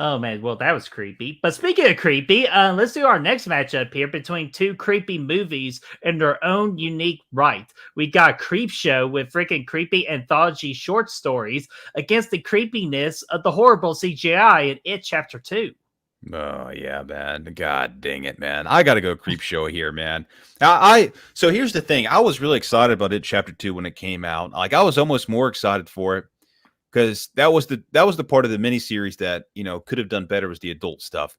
Oh man, well that was creepy. But speaking of creepy, let's do our next matchup here between two creepy movies in their own unique right. We got Creep Show with freaking creepy anthology short stories against the creepiness of the horrible CGI in It Chapter 2. Oh yeah, man. God dang it, man. I gotta go Creep Show here, man. So here's the thing. I was really excited about It Chapter 2 when it came out. Like I was almost more excited for it because that was the part of the miniseries that could have done better was the adult stuff.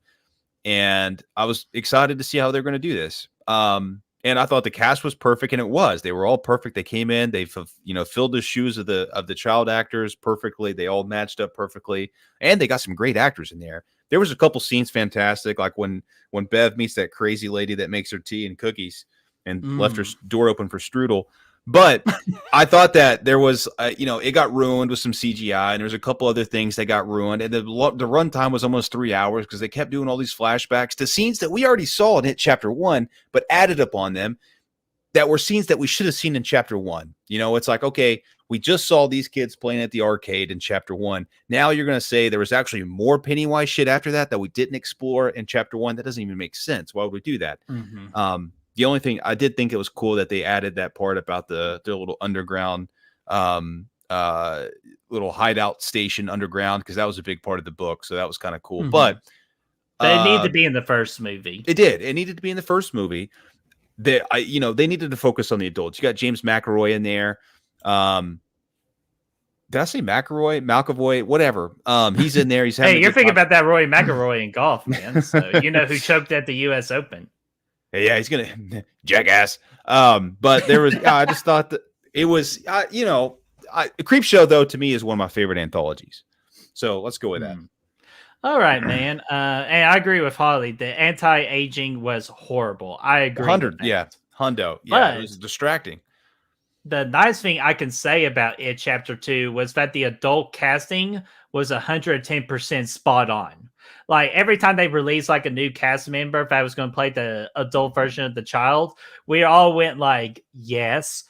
And I was excited to see how they're going to do this. And I thought the cast was perfect, and it was. They were all perfect. They came in, they filled the shoes of the child actors perfectly. They all matched up perfectly, and they got some great actors in there. There was a couple scenes fantastic, like when Bev meets that crazy lady that makes her tea and cookies and left her door open for strudel. But I thought that there was, it got ruined with some CGI, and there was a couple other things that got ruined. And the runtime was almost 3 hours because they kept doing all these flashbacks to scenes that we already saw in It Chapter 1, but added up on them that were scenes that we should have seen in Chapter 1. It's like, okay, we just saw these kids playing at the arcade in Chapter 1. Now you're going to say there was actually more Pennywise shit after that we didn't explore in Chapter 1. That doesn't even make sense. Why would we do that? Mm-hmm. The only thing I did think it was cool that they added that part about their little underground, little hideout station underground, because that was a big part of the book. So that was kind of cool. Mm-hmm. But they need to be in the first movie. It did. It needed to be in the first movie. They needed to focus on the adults. You got James McAvoy in there. Did I say McAvoy? Malcavoy? Whatever. He's in there. He's having hey, you're thinking about that Roy McIlroy in golf, man. So you know who choked at the U.S. Open. Yeah, he's gonna jackass. But there was, I just thought that it was, Creep Show though to me is one of my favorite anthologies. So let's go with that. All right, man. And I agree with Holly. The anti-aging was horrible. I agree. 100, yeah, hundo. Yeah, But it was distracting. the nice thing I can say about It Chapter 2 was that the adult casting was 110% spot on. Like every time they released like a new cast member, if I was going to play the adult version of the child, we all went like, yes.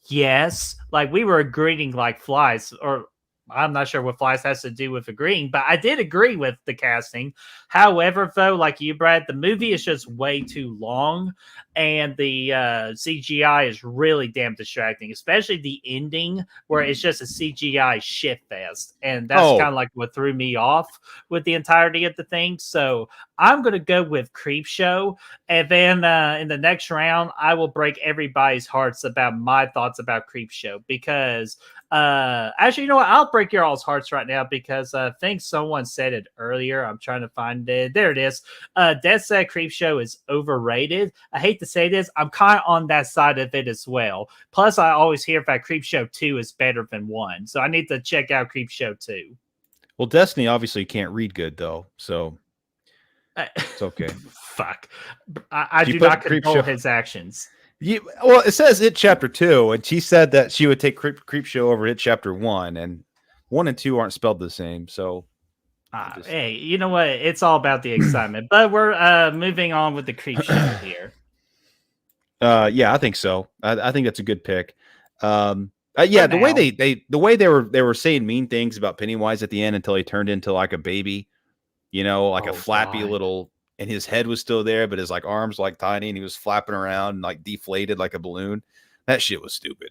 Like we were greeting like flies, or I'm not sure what Flies has to do with agreeing, but I did agree with the casting. However, though, like you, Brad, the movie is just way too long, and the CGI is really damn distracting, especially the ending where it's just a CGI shit fest, and that's Oh. kind of like what threw me off with the entirety of the thing. So I'm gonna go with Creepshow, and then in the next round, I will break everybody's hearts about my thoughts about Creepshow because actually, you know what? I'll break your all's hearts right now because I think someone said it earlier. I'm trying to find it. There it is. Death said Creepshow is overrated. I hate to say this. I'm kind of on that side of it as well. Plus, I always hear that Creepshow 2 is better than 1. So I need to check out Creepshow 2. Well, Destiny obviously can't read good though, so it's okay. Fuck. I You do put not control Creepshow- his actions. Well, it says it chapter 2, and she said that she would take Creepshow over it chapter 1, and 1 and 2 aren't spelled the same. So, Hey, you know what? It's all about the excitement. But we're moving on with the Creepshow here. yeah, I think so. I think that's a good pick. Yeah, the way now. they were saying mean things about Pennywise at the end until he turned into like a baby, like a flappy little. And his head was still there, but his like arms like tiny, and he was flapping around and like deflated like a balloon. That shit was stupid.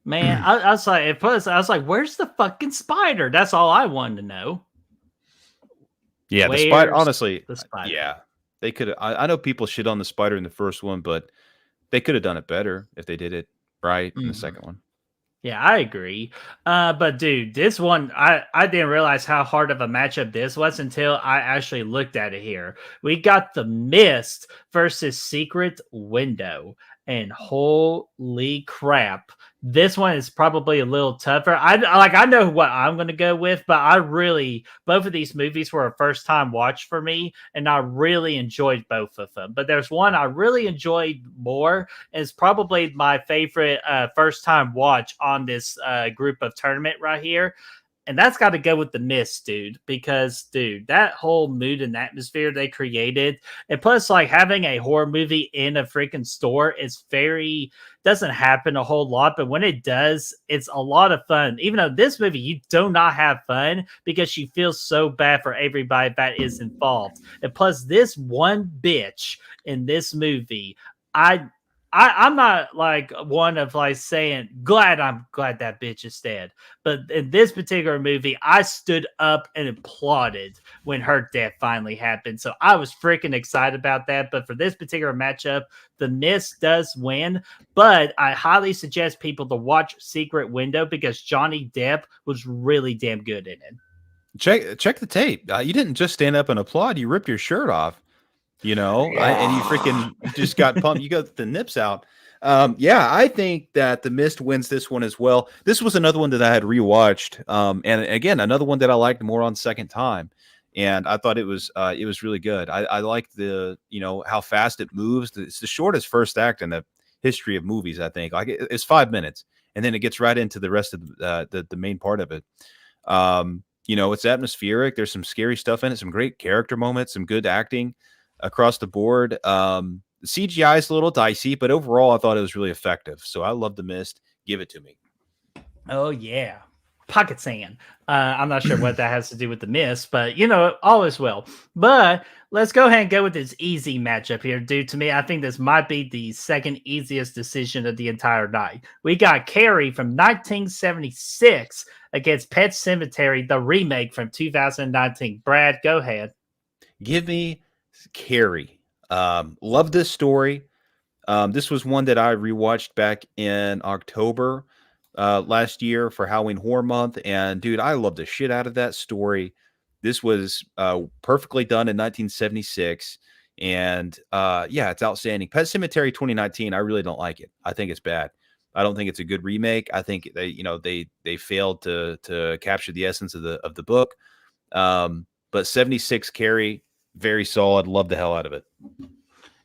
Man, I was like, I was like, where's the fucking spider? That's all I wanted to know. Yeah, Where's the spider. Honestly, the spider? yeah, they could. I know people shit on the spider in the first one, but they could have done it better if they did it right in the second one. Yeah, I agree. But dude, this one, I didn't realize how hard of a matchup this was until I actually looked at it here. We got The Mist versus Secret Window. And holy crap, this one is probably a little tougher. I know what I'm going to go with, but both of these movies were a first time watch for me, and I really enjoyed both of them. But there's one I really enjoyed more, and it's probably my favorite first time watch on this group of tournament right here. And that's got to go with The Mist, dude, because, dude, that whole mood and atmosphere they created, and plus, like, having a horror movie in a freaking store is doesn't happen a whole lot, but when it does, it's a lot of fun. Even though this movie, you do not have fun because you feel so bad for everybody that is involved. And plus, this one bitch in this movie, I'm not like one of like saying I'm glad that bitch is dead. But in this particular movie, I stood up and applauded when her death finally happened. So I was freaking excited about that. But for this particular matchup, The Mist does win. But I highly suggest people to watch Secret Window because Johnny Depp was really damn good in it. Check the tape. You didn't just stand up and applaud. You ripped your shirt off. And you just got pumped. You got the nips out. Yeah, I think that The Mist wins this one as well. This was another one that I had rewatched. And again, another one that I liked more on second time. And I thought it was really good. I liked the, how fast it moves. It's the shortest first act in the history of movies, I think. Like it's 5 minutes, and then it gets right into the rest of the main part of it. It's atmospheric. There's some scary stuff in it, some great character moments, some good acting across the board. The CGI is a little dicey, but overall I thought it was really effective. So I love The Mist. Give it to me. Oh yeah. Pocket sand. I'm not sure what that has to do with The Mist, but all is well. But let's go ahead and go with this easy matchup here. Dude, to me, I think this might be the second easiest decision of the entire night. We got Carrie from 1976 against Pet Sematary, the remake from 2019. Brad, go ahead. Give me Carrie. Love this story. This was one that I rewatched back in October last year for Halloween Horror Month, and dude, I love the shit out of that story. This was perfectly done in 1976, and yeah, it's outstanding. Pet Sematary 2019, I really don't like it. I think it's bad. I don't think it's a good remake. I think they failed to capture the essence of the book. But 76 Carrie, very solid. Love the hell out of it.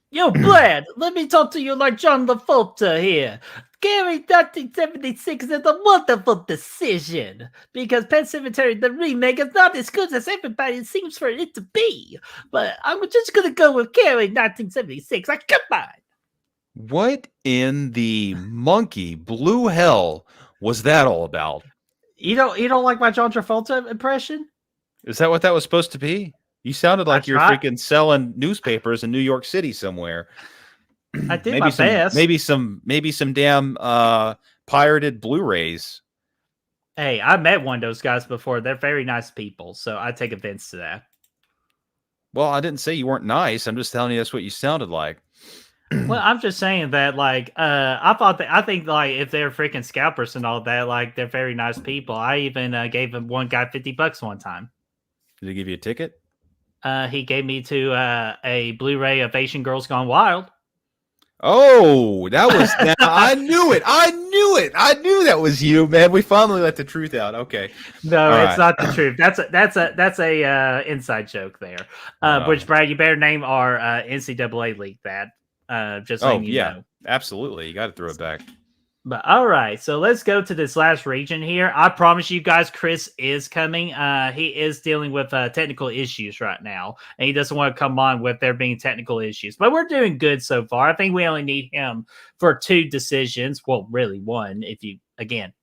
Yo, Brad, let me talk to you like John LaFolta here. Carrie 1976 is a wonderful decision because Pet Sematary, the remake, is not as good as everybody seems for it to be. But I'm just going to go with Carrie 1976. Like, come on. What in the monkey blue hell was that all about? You don't like my John Travolta impression? Is that what that was supposed to be? You sounded like you're tried. freaking selling newspapers in New York City somewhere. I did my best. Maybe some damn pirated Blu-rays. Hey, I met one of those guys before. They're very nice people, so I take offense to that. Well, I didn't say you weren't nice. I'm just telling you that's what you sounded like. Well, I'm just saying that, like, I think, like, if they're freaking scalpers and all that, like, they're very nice people. I even gave him one guy $50 one time. Did he give you a ticket? He gave me to a Blu-ray of Asian Girls Gone Wild. Oh, that was now, I knew it. I knew that was you, man. We finally let the truth out. Okay. No, All it's not the truth. That's a inside joke there. Which, Brad, you better name our NCAA league that. Just letting you know. Absolutely. You got to throw it back. But all right, so let's go to this last region here. I promise you guys, Chris is coming. He is dealing with technical issues right now, and he doesn't want to come on with there being technical issues. But we're doing good so far. I think we only need him for 2 decisions. Well, really 1, if you, again,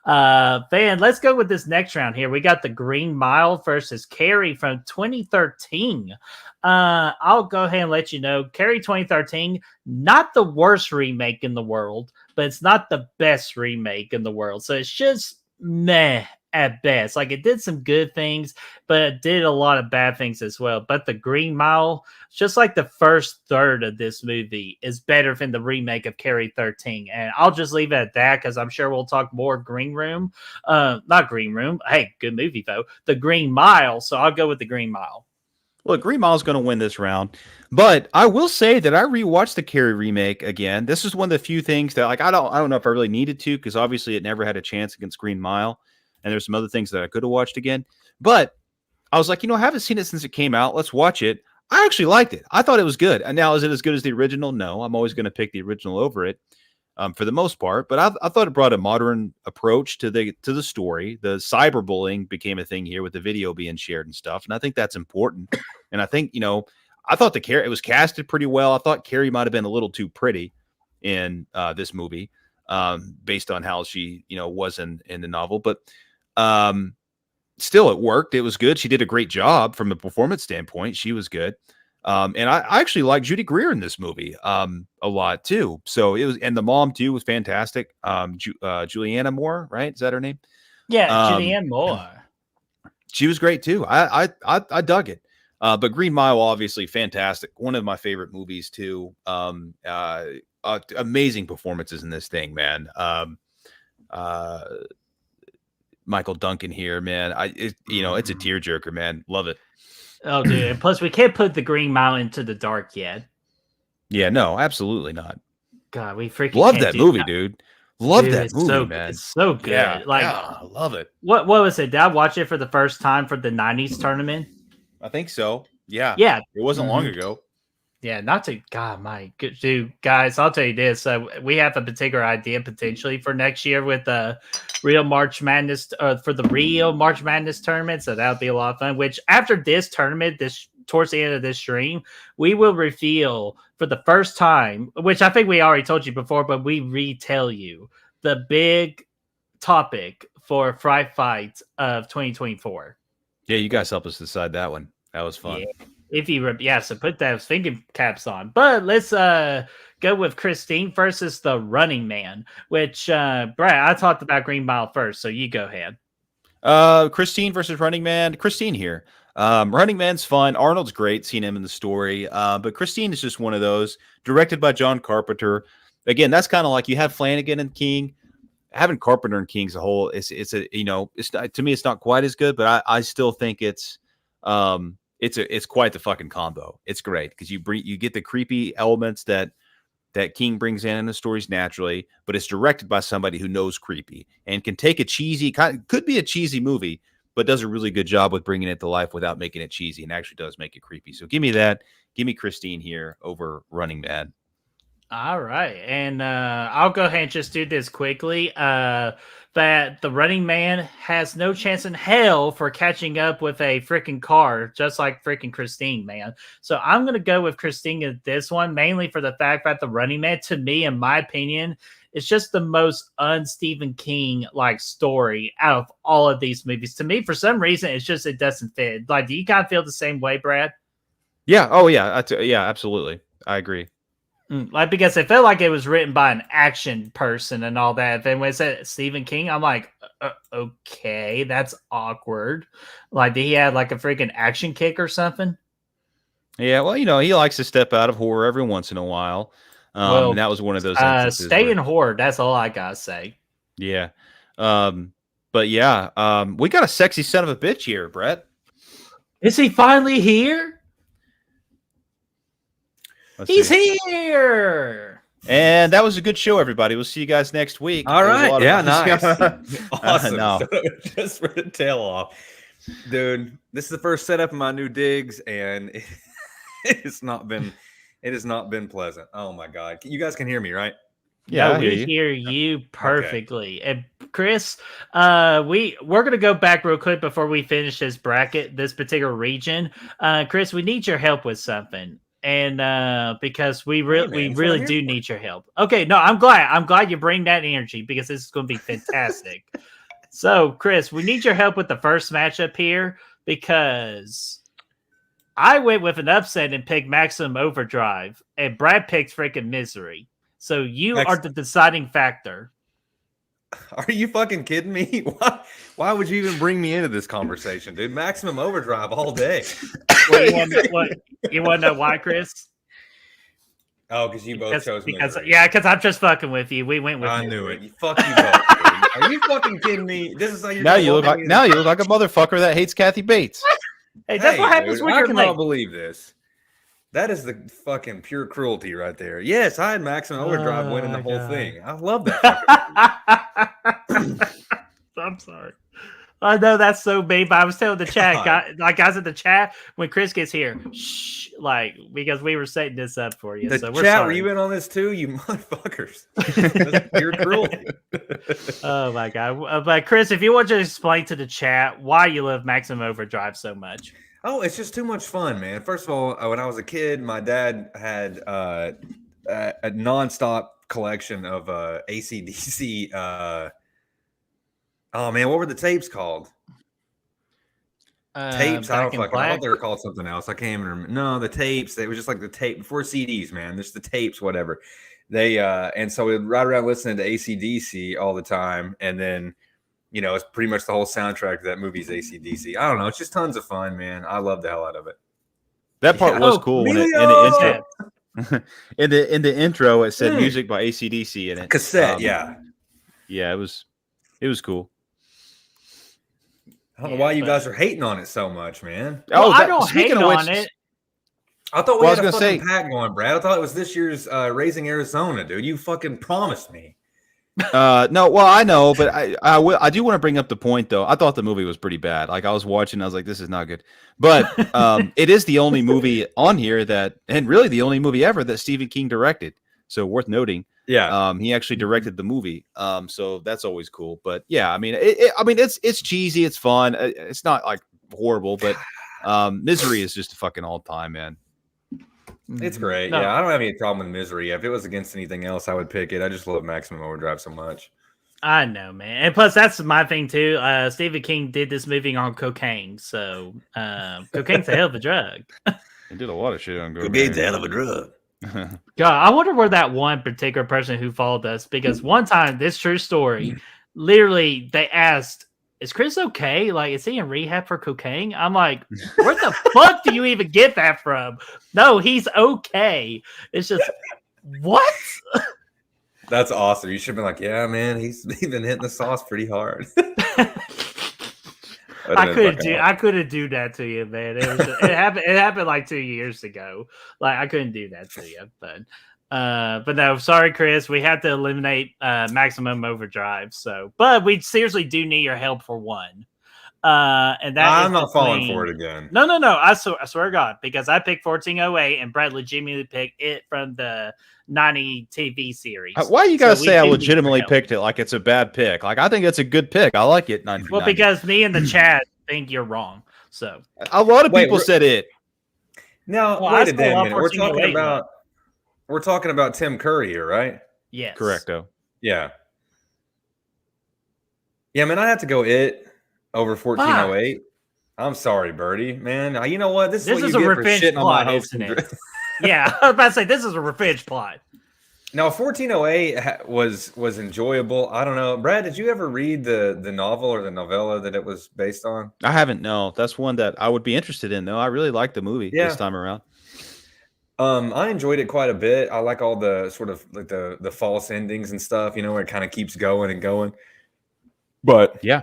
Van, let's go with this next round here. We got the Green Mile versus Carrie from 2013. I'll go ahead and let you know, Carrie 2013, not the worst remake in the world, but it's not the best remake in the world. So it's just meh at best. Like, it did some good things, but it did a lot of bad things as well. But the Green Mile, just like the first third of this movie, is better than the remake of Carrie 13. And I'll just leave it at that, because I'm sure we'll talk more Green Room. Not Green Room. Hey, good movie, though. The Green Mile. So I'll go with the Green Mile. Well, Green Mile's going to win this round, but I will say that I rewatched the Carrie remake again. This is one of the few things that, like, I don't know if I really needed to, because obviously it never had a chance against Green Mile, and there's some other things that I could have watched again. But I was like, I haven't seen it since it came out. Let's watch it. I actually liked it. I thought it was good. And now, is it as good as the original? No, I'm always going to pick the original over it. For the most part, but I thought it brought a modern approach to the story. The cyberbullying became a thing here with the video being shared and stuff, and I think that's important. And I think I thought it was casted pretty well. I thought Carrie might have been a little too pretty in this movie, based on how she was in the novel, but still it worked. It was good. She did a great job from a performance standpoint. She was good. And I actually like Judy Greer in this movie a lot too. So it was, and the mom too was fantastic. Julianne Moore, right? Is that her name? Yeah, Julianne Moore. She was great too. I dug it. But Green Mile, obviously fantastic. One of my favorite movies too. Amazing performances in this thing, man. Michael Duncan here, man. It's a tearjerker, man. Love it. Oh, dude. And plus, we can't put the Green Mile into the dark yet. Yeah, no, absolutely not. God, we freaking love that movie, dude. Love that movie, man. It's so good. Yeah, like, I love it. What was it? Did I watch it for the first time for the 90s tournament? I think so. Yeah. Yeah. It wasn't long ago. Yeah, not to God, my good dude, guys. I'll tell you this: we have a particular idea potentially for next year with the Real March Madness, for the Rio March Madness tournament. So that'll be a lot of fun. Which after this tournament, towards the end of this stream, we will reveal for the first time, which I think we already told you before, but we retell you the big topic for Fright Fight of 2024. Yeah, you guys help us decide that one. That was fun. Yeah. So put those thinking caps on. But let's go with Christine versus the Running Man, which, Brad, I talked about Green Mile first, so you go ahead. Christine versus Running Man. Christine here. Running Man's fun. Arnold's great, seeing him in the story. But Christine is just one of those, directed by John Carpenter. Again, that's kind of like you have Flanagan and King. Having Carpenter and King as a whole, it's to me, it's not quite as good, but I still think it's quite the fucking combo. It's great because you get the creepy elements that King brings in the stories naturally, but it's directed by somebody who knows creepy and can take a cheesy, could be a cheesy movie, but does a really good job with bringing it to life without making it cheesy, and actually does make it creepy. So give me that. Give me Christine here over Running Man. All right, and I'll go ahead and just do this quickly. That the Running Man has no chance in hell for catching up with a freaking car, just like freaking Christine, man. So I'm going to go with Christine in this one, mainly for the fact that the Running Man, to me, in my opinion, it's just the most un-Stephen King like story out of all of these movies. To me, for some reason, it doesn't fit. Like, do you kind of feel the same way, Brad? Yeah. Oh, yeah. Yeah, absolutely. I agree. Like, because it felt like it was written by an action person and all that. Then when it said Stephen King, I'm like, okay, that's awkward. Like, did he have like a freaking action kick or something? Yeah, well, he likes to step out of horror every once in a while. Well, And that was one of those instances. stay in horror. That's all I gotta say. Yeah. But yeah, we got a sexy son of a bitch here, Brett. Is he finally here? He's see. here. And that was a good show, everybody. We'll see you guys next week. All right. Yeah, nice. Awesome. No. So, just for the tail off. Dude, this is the first setup of my new digs, and it has not been pleasant. Oh my God. You guys can hear me, right? Yeah, No, we hear you perfectly. And Chris, we're gonna go back real quick before we finish this bracket, this particular region. Chris, we need your help with something. And because we really do need your help. Okay, no, I'm glad you bring that energy because this is going to be fantastic. So, Chris, we need your help with the first matchup here because I went with an upset and picked Maximum Overdrive, and Brad picked freaking Misery. So you are the deciding factor. Are you fucking kidding me? Why would you even bring me into this conversation, dude? Maximum Overdrive all day. Well, you want to know why, Chris? Oh, because you both chose Misery. Because I'm just fucking with you. We went with I Misery. knew it. You fuck you both. Dude. Are you fucking kidding me? This is how you're now you look like a motherfucker that hates Kathy Bates. Hey, that's what happens dude, when I you're cannot late. believe this. That is the fucking pure cruelty right there. Yes, I had Maximum Overdrive winning the whole thing. I love that. I'm sorry. I know that's so mean, but I was telling the chat, guys in the chat, when Chris gets here, shh, like, because we were setting this up for you. The so we're chat, sorry. were you in on this too, you motherfuckers? That's pure cruelty. Oh my God. But Chris, if you want to explain to the chat why you love Maximum Overdrive so much. Oh, it's just too much fun, man. First of all, when I was a kid, my dad had a nonstop collection of AC/DC. Oh man, what were the tapes called? Tapes. I don't fucking. I thought they were called something else. I can't even remember. No, the tapes. They were just like the tape before CDs, man. There's the tapes, whatever. They and so we'd ride around listening to AC/DC all the time, and then. It's pretty much the whole soundtrack of that movie's AC/DC. I don't know. It's just tons of fun, man. I love the hell out of it. That part was cool when in the intro it said music by AC/DC in it. Cassette, yeah. Yeah, it was cool. I don't know why you guys are hating on it so much, man. Well, I don't hate on it. I thought we had a fucking pack going, Brad. I thought it was this year's Raising Arizona, dude. You fucking promised me. No, well, I know, but I do want to bring up the point though. I thought the movie was pretty bad. Like I was watching, I was like, this is not good. But it is the only movie on here and really the only movie ever that Stephen King directed. So worth noting. Yeah. He actually directed the movie. So that's always cool. But yeah, I mean, it's cheesy, it's fun. It's not like horrible, but Misery is just a fucking all time, man. It's great. No. Yeah, I don't have any problem with Misery. If it was against anything else, I would pick it. I just love Maximum Overdrive so much. I know, man. And plus, that's my thing, too. Stephen King did this movie on cocaine. So, cocaine's a hell of a drug. He did a lot of shit on cocaine. Cocaine's a hell of a drug. God, I wonder where that one particular person who followed us, because one time, this true story, literally, they asked, is Chris okay? Like, is he in rehab for cocaine? I'm like, where the fuck do you even get that from? No, he's okay. It's just, what? That's awesome. You should have been like, yeah, man, he's been hitting the sauce pretty hard. I couldn't do that to you, man. It happened like 2 years ago. Like, I couldn't do that to you, but no, sorry, Chris. We have to eliminate Maximum Overdrive. So, but we seriously do need your help for one. And that I'm not falling for it again. No. I swear to God, because I picked 1408 and Brett legitimately picked it from the 90 TV series. Why you gotta say I legitimately picked it like it's a bad pick? Like I think it's a good pick. I like it. Well, because me and the chat think you're wrong. So a lot of people said it. Now wait a minute. We're talking about Tim Curry here, right? Yes. Correcto. Yeah. Yeah, man, I have to go it over 1408. I'm sorry, Birdie, man. You know what? This is This what is you a get for revenge shitting on my plot, hopes isn't and it? dreams. Yeah, I was about to say this is a revenge plot. No, 1408 was enjoyable. I don't know. Brad, did you ever read the novel or the novella that it was based on? I haven't. No, that's one that I would be interested in, though. I really liked the movie this Yeah. time around. I enjoyed it quite a bit. I like all the sort of like the false endings and stuff, where it kind of keeps going and going. But Yeah,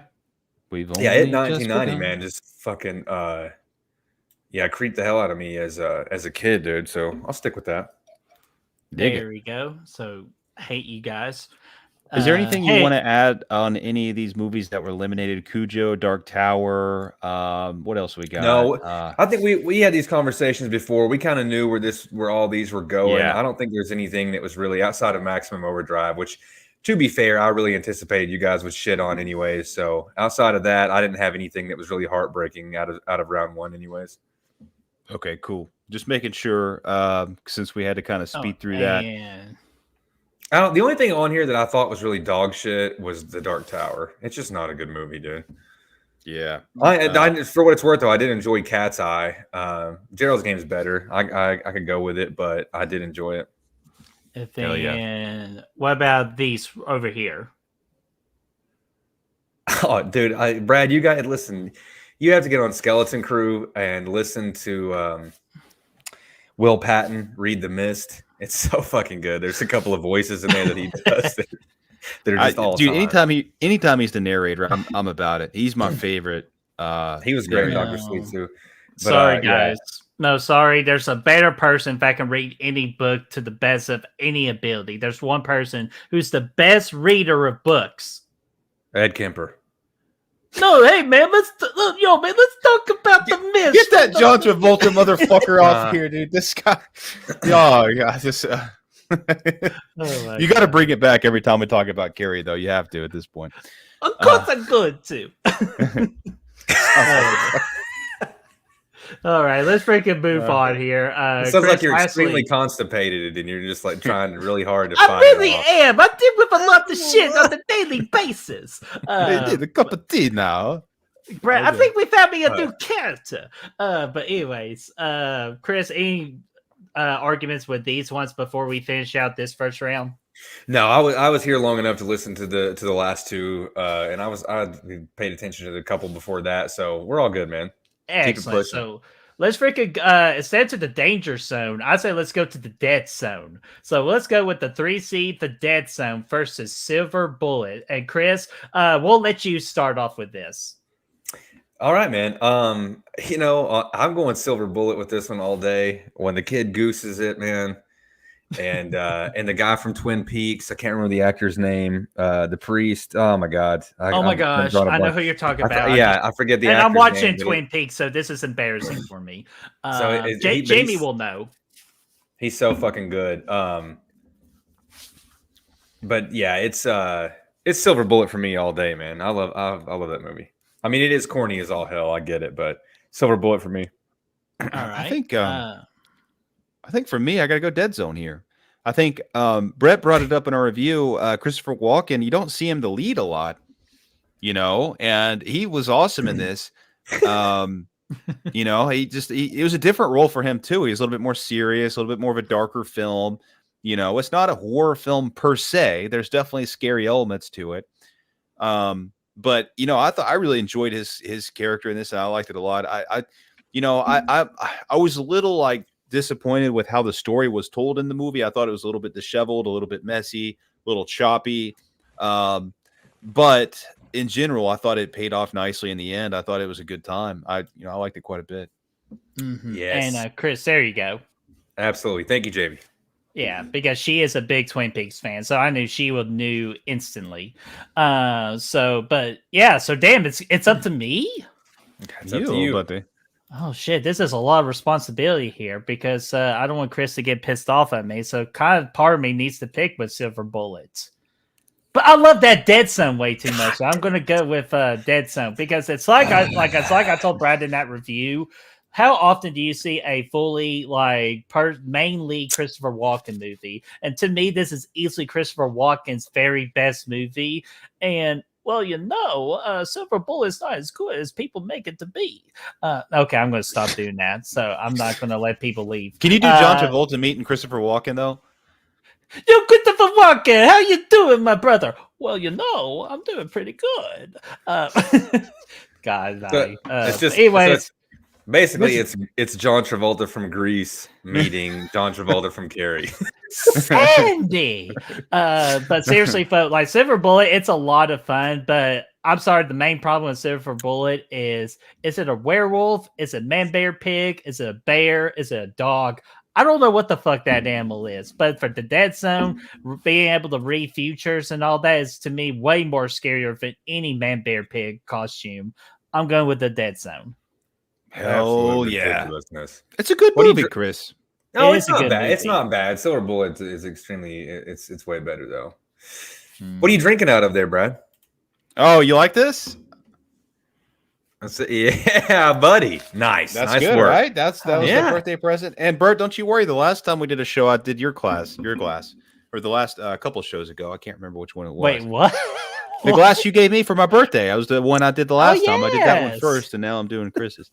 we've only yeah, it just 1990, begun. man, just fucking yeah, creeped the hell out of me as a kid, dude. So I'll stick with that. Dig it. There we go. So hate you guys. Is there anything you hey, want to add on any of these movies that were eliminated? Cujo, Dark Tower. What else we got? No, I think we had these conversations before. We kind of knew where all these were going. Yeah. I don't think there's anything that was really outside of Maximum Overdrive, which, to be fair, I really anticipated you guys would shit on anyways. So outside of that, I didn't have anything that was really heartbreaking out of round one, anyways. Okay, cool. Just making sure, since we had to kind of speed through that. The only thing on here that I thought was really dog shit was the Dark Tower. It's just not a good movie, dude. Yeah. I for what it's worth, though, I did enjoy Cat's Eye. Gerald's Game is better. I could go with it, but I did enjoy it. Hell yeah. What about these over here? Oh, dude, Brad, you got listen. You have to get on Skeleton Crew and listen to Will Patton read The Mist. It's so fucking good. There's a couple of voices in there that he does that are just all dude. time. Anytime he's the narrator, I'm about it. He's my favorite. He was great in Dr. Sweet too. But, Sorry, guys. Yeah. No, sorry. There's a better person that can read any book to the best of any ability. There's one person who's the best reader of books. Ed Kemper. No, hey man, let's talk about The Mist. Get that John Travolta motherfucker off here, dude. This guy. Oh yeah, just. You got to bring it back every time we talk about Carrie, though. You have to at this point. Of course, I'm good too. All right, let's freaking move on here. It sounds Chris, like you're lastly, extremely constipated and you're just like trying really hard to I find really it off. am. I deal with a lot of shit on a daily basis. They did a cup of tea now. Brett, I Okay. think we found me a new character. But anyways, Chris, any arguments with these ones before we finish out this first round? No, I was here long enough to listen to the last two, and I paid attention to the couple before that, so we're all good, man. Excellent. So let's freaking instead of the danger zone, I say let's go to the dead zone. So let's go with the 3 seed, the dead zone versus Silver Bullet. And Chris, we'll let you start off with this. All right, man. I'm going Silver Bullet with this one all day. When the kid gooses it, man, and the guy from Twin Peaks, I can't remember the actor's name, the priest. Oh my god! I know who you're talking about. I forget the. And I'm actor's watching name, Twin Peaks, so this is embarrassing for me. Jamie Jamie will know. He's so fucking good. But yeah, it's Silver Bullet for me all day, man. I love that movie. I mean, it is corny as all hell. I get it, but Silver Bullet for me. All right. I think for me, I got to go Dead Zone here. I think Brett brought it up in our review. Christopher Walken, you don't see him the lead a lot, and he was awesome in this. It was a different role for him too. He was a little bit more serious, a little bit more of a darker film. It's not a horror film per se. There's definitely scary elements to it. But I really enjoyed his character in this, and I liked it a lot. I was a little like disappointed with how the story was told in the movie. I thought it was a little bit disheveled, a little bit messy, a little choppy. But in general, I thought it paid off nicely in the end. I thought it was a good time. I liked it quite a bit. Mm-hmm. Yes. And Chris, there you go. Absolutely. Thank you, Jamie. Yeah, because she is a big Twin Peaks fan, so I knew she would knew instantly. So damn, it's up to me. It's up to you, buddy. Oh shit, this is a lot of responsibility here because I don't want Chris to get pissed off at me. So kind of part of me needs to pick with Silver Bullets. But I love that Dead Zone way too much. So I'm gonna go with Dead Zone because it's like I told Brad in that review. how often do you see a fully like mainly Christopher Walken movie? And to me, this is easily Christopher Walken's very best movie. And well, Silver Bullet's not as good as people make it to be. Okay, I'm going to stop doing that. So I'm not going to let people leave. Can you do John Travolta meeting Christopher Walken though? Yo, Christopher Walken, how you doing, my brother? Well, I'm doing pretty good. God, it's just anyways. So basically, it's John Travolta from Grease meeting John Travolta from Carrie. Sandy. But seriously, folks, like Silver Bullet, it's a lot of fun. But I'm sorry, the main problem with Silver Bullet is it a werewolf? Is it man, bear, pig? Is it a bear? Is it a dog? I don't know what the fuck that animal is, but for the Dead Zone, being able to read futures and all that is to me way more scarier than any man, bear, pig costume. I'm going with the Dead Zone. Hell yeah. Ridiculousness. It's a good movie, Chris. No, It it's is a not good bad. movie. It's not bad. Silver Bullet is extremely. It's way better though. What are you drinking out of there, Brad? Oh, you like this? Yeah, buddy. Nice. That's nice good, work. right? That was Yeah. the birthday present. And Bert, don't you worry. The last time we did a show, I did your glass, or the last couple shows ago. I can't remember which one it was. Wait, what? The glass you gave me for my birthday. I was the one I did the last time. I did that one yes. first, and now I'm doing Chris's.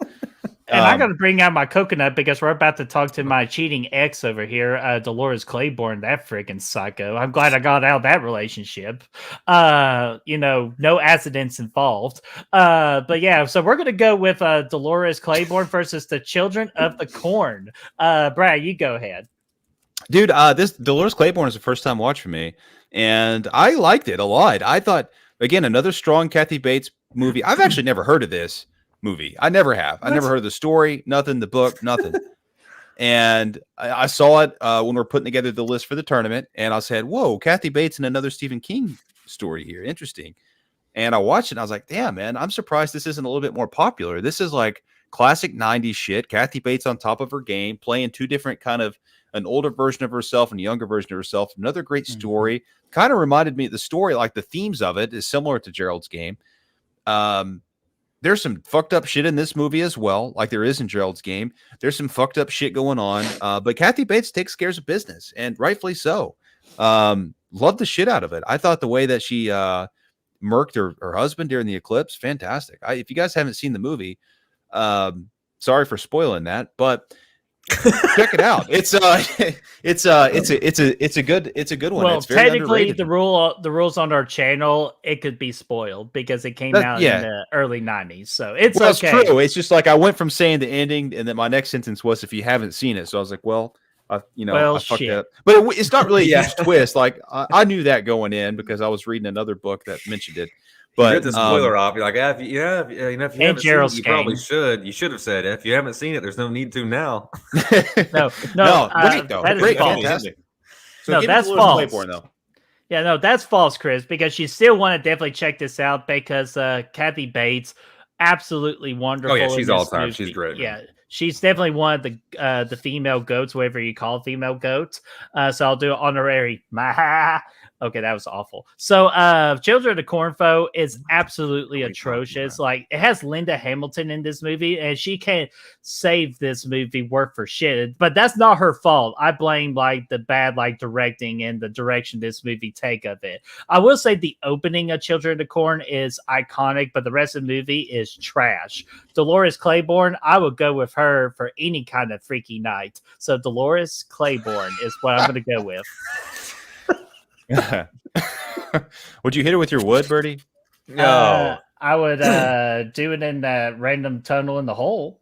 And I got to bring out my coconut because we're about to talk to my cheating ex over here, Dolores Claiborne, that freaking psycho. I'm glad I got out of that relationship. No accidents involved. But yeah, so we're going to go with Dolores Claiborne versus the Children of the Corn. Brad, you go ahead. Dude, this Dolores Claiborne is a first-time watch for me, and I liked it a lot. I thought, again, another strong Kathy Bates movie. I've actually never heard of this movie. I never have. I never heard of the story, nothing, the book, nothing. And I saw it when we were putting together the list for the tournament, and I said, whoa, Kathy Bates and another Stephen King story here. Interesting. And I watched it, and I was like, damn, man, I'm surprised this isn't a little bit more popular. This is like classic 90s shit. Kathy Bates on top of her game, playing two different kind of an older version of herself and a younger version of herself. Another great story. Kind of reminded me of the story, like the themes of it is similar to Gerald's Game. There's some fucked up shit in this movie as well, like there is in Gerald's Game. There's some fucked up shit going on, but Kathy Bates takes care of business, and rightfully so. Loved the shit out of it. I thought the way that she murked her husband during the eclipse, fantastic. If you guys haven't seen the movie, sorry for spoiling that, but check it out. It's a good one. Well, it's very technically, underrated. the rules on our channel, it could be spoiled because it came out in the early 90s. So it's okay. That's true. It's just like I went from saying the ending, and then my next sentence was, "If you haven't seen it," so I was like, "Well, I fucked shit. up." But it's not really a huge twist. Like I knew that going in because I was reading another book that mentioned it. But you get the spoiler off. You're like, if you haven't seen it, you probably should. You should have said, if you haven't seen it, there's no need to now. No, great though. That is Great, false. fantastic. So No, give me that's Dolores false. Claiborne, though. Yeah, no, that's false, Chris, because you still want to definitely check this out because Kathy Bates, absolutely wonderful. Oh yeah, she's in all this time. movie. She's great. Yeah, she's definitely one of the female goats, whatever you call female goats. So I'll do an honorary. Okay, that was awful. So, Children of the Cornfoe is absolutely atrocious. Like, it has Linda Hamilton in this movie, and she can't save this movie worth for shit. But that's not her fault. I blame like the bad directing and the direction this movie take of it. I will say the opening of Children of the Corn is iconic, but the rest of the movie is trash. Dolores Claiborne, I would go with her for any kind of freaky night. So Dolores Claiborne is what I'm going to go with. Would you hit it with your wood, Birdie? No. I would do it in that random tunnel in the hole.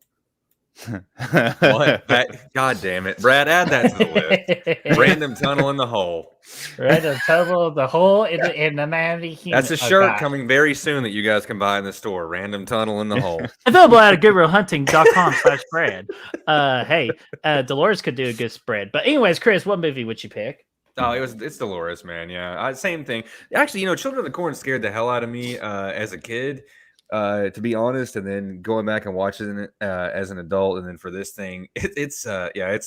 What? God damn it. Brad, add that to the list. Random tunnel in the hole. Random tunnel in the hole in the man. That's a shirt coming very soon that you guys can buy in the store. Random tunnel in the hole. Available at goodrealhunting.com/spread. Hey, Dolores could do a good spread. But anyways, Chris, what movie would you pick? Oh, it's Dolores, man. Yeah, same thing. Actually, Children of the Corn scared the hell out of me as a kid, to be honest. And then going back and watching it as an adult, and then for this thing, it's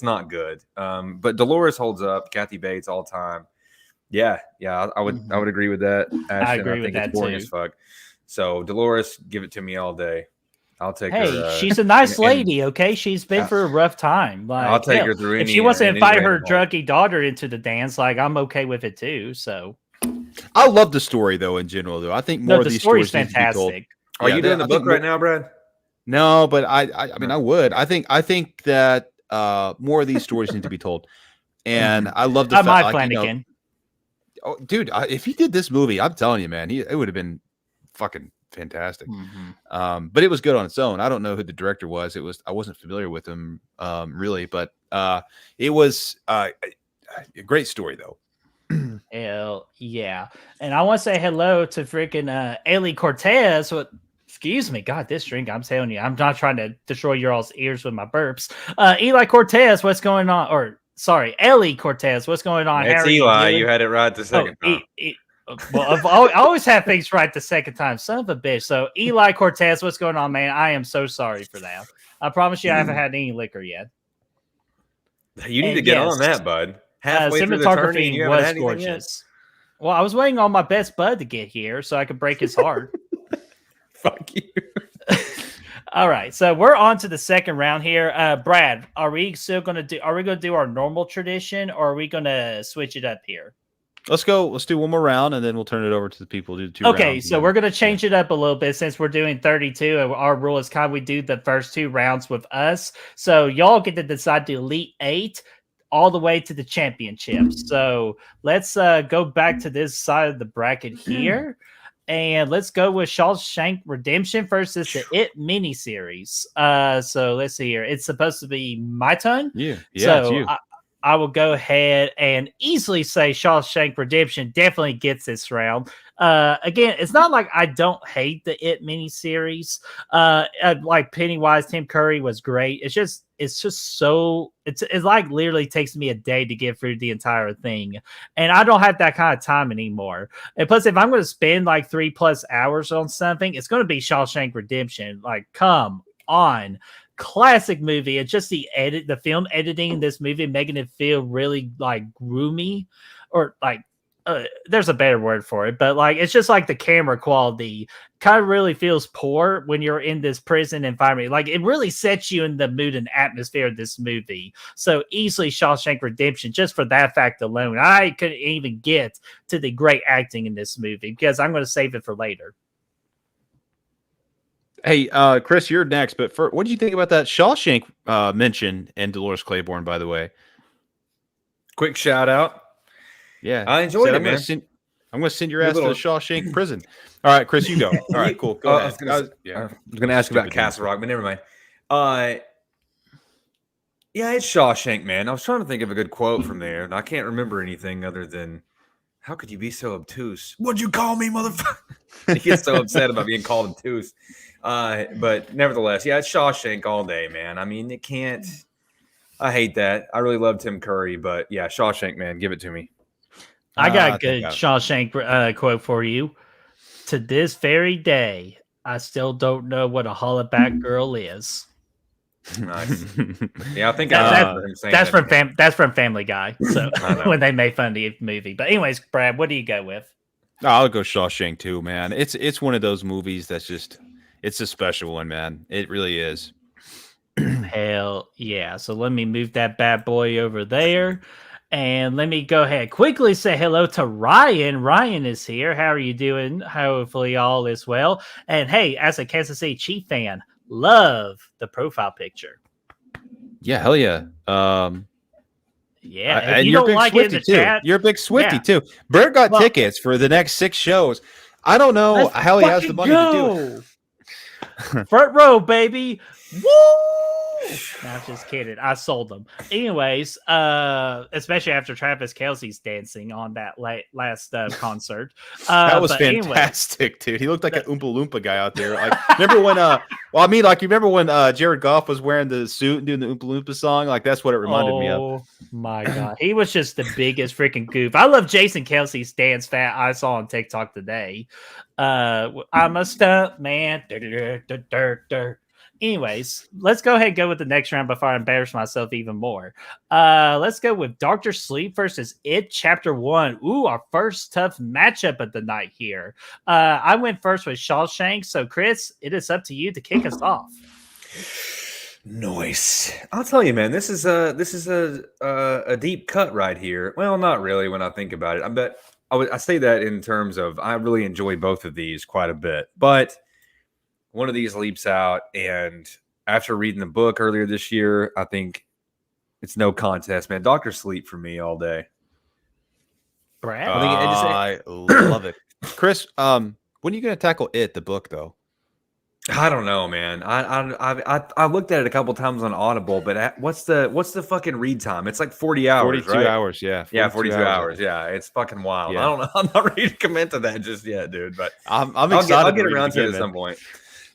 not good. But Dolores holds up. Kathy Bates all time. Yeah, I would agree with that. Ashton, I agree with think that it's boring too. as fuck. So Dolores, give it to me all day. I'll take Hey, her. she's a nice and lady, okay? She's been through a rough time. Like, I'll take hell, her through if any. she wants to in any invite way her involved. druggy daughter into the dance, like I'm okay with it too. So I love the story though. In general, though, I think more no, of the these story's stories need to be told. fantastic. Are Yeah, you doing the I think book right now, Brad? No, but I mean, I would. I think that more of these stories need to be told, and I love the fact, My like, Flanagan. oh, dude, if he did this movie, I'm telling you, man, it would have been fucking fantastic. But it was good on its own. I don't know who the director was. I wasn't familiar with him really, but it was a great story though. Hell yeah. And I want to say hello to freaking Ailey Cortez. Excuse me. God, this drink, I'm telling you, I'm not trying to destroy your all's ears with my burps. Eli Cortez, what's going on? Or, sorry, Ailey Cortez, what's going on? It's How are you Eli. doing? You had it right the second time. Well, I always have things right the second time. Son of a bitch. So, Eli Cortez, what's going on, man? I am so sorry for that. I promise you, I haven't had any liquor yet. You need And to get yes, on that, bud. Halfway through the tourney, and you cinematography haven't was had anything yet? gorgeous. Well, I was waiting on my best bud to get here so I could break his heart. Fuck you. All right, so we're on to the second round here. Brad, are we still going to do? Are we going to do our normal tradition, or are we going to switch it up here? Let's go. Let's do one more round, and then we'll turn it over to the people to do 2 Okay, rounds, so we're going to change it up a little bit since we're doing 32. And our rule is kind of we do the first 2 rounds with us, so y'all get to decide the Elite 8 all the way to the championships. So let's go back to this side of the bracket here. And let's go with Shawshank Redemption versus the It miniseries. So let's see here. It's supposed to be my turn. Yeah. So it's you. I will go ahead and easily say Shawshank Redemption definitely gets this round. Again, it's not like I don't hate the It miniseries. Like Pennywise, Tim Curry was great. It's just so it's like literally takes me a day to get through the entire thing, and I don't have that kind of time anymore. And plus, if I'm going to spend like 3+ hours on something, it's going to be Shawshank Redemption. Like, come on. Classic movie. It's just the film editing in this movie making it feel really like groomy, or like there's a better word for it, but like it's just like the camera quality kind of really feels poor when you're in this prison environment. Like it really sets you in the mood and atmosphere of this movie. So easily Shawshank Redemption, just for that fact alone. I couldn't even get to the great acting in this movie because I'm going to save it for later. Hey, Chris, you're next. But what did you think about that Shawshank mention and Dolores Claiborne? By the way, Quick shout out. yeah, I enjoyed it, I'm man. I'm going to send your Your ass little- to the Shawshank prison. All right, Chris, you go. All right, cool. Go ahead. I was going to ask you about Stupid Castle Rock, but never mind. Yeah, it's Shawshank, man. I was trying to think of a good quote from there, and I can't remember anything other than, "How could you be so obtuse? What'd you call me, motherfucker?" He gets so upset about being called obtuse. But nevertheless, yeah, it's Shawshank all day, man. I mean, it can't. I hate that. I really love Tim Curry, but yeah, Shawshank, man, give it to me. I got a I good think Shawshank quote for you. To this very day, I still don't know what a hollaback girl is. Nice. Yeah, I think That- I remember him saying That's from Family Guy. So I know. when they made fun of the movie. But anyways, Brad, what do you go with? I'll go Shawshank too, man. It's one of those movies that's just it's a special one, man. It really is. Hell yeah. So let me move that bad boy over there. And let me go ahead quickly say hello to Ryan. Ryan is here. How are you doing? Hopefully all is well. And hey, as a Kansas City Chief fan, love the profile picture. Yeah, hell yeah. Yeah. If And you you're a don't big like it in Swiftie the too. chat, You're a big Swifty yeah. too. Bert got Well, tickets for the next 6 shows. I don't know let's how he has the fucking money to do it. go. Front row, baby. Woo! No, I'm just kidding. I sold them. Anyways, especially after Travis Kelce's dancing on that last concert. That was but anyway, fantastic, dude. He looked like an Oompa Loompa guy out there. Like, remember when? You remember when Jared Goff was wearing the suit and doing the Oompa Loompa song? Like, that's what it reminded me of. Oh my god, he was just the biggest freaking goof. I love Jason Kelsey's dance fat I saw on TikTok today. I'm a stunt man. Anyways, let's go ahead and go with the next round before I embarrass myself even more. Let's go with Doctor Sleep versus It Chapter 1. Ooh, our first tough matchup of the night here. I went first with Shawshank, so Chris, it is up to you to kick us off. Nice. I'll tell you, man. This is a deep cut right here. Well, not really when I think about it. I say that in terms of I really enjoy both of these quite a bit, but one of these leaps out, and after reading the book earlier this year, I think it's no contest, man. Doctor Sleep for me all day. Brad, I love it, Chris. When are you going to tackle It, the book, though? I don't know, man. I looked at it a couple times on Audible, but what's the fucking read time? It's like 40 hours, 42 right? hours, yeah. 42 hours. Yeah, it's fucking wild. Yeah. I don't know. I'm not ready to commit to that just yet, dude. But I'm excited. I'll get around to it at some point.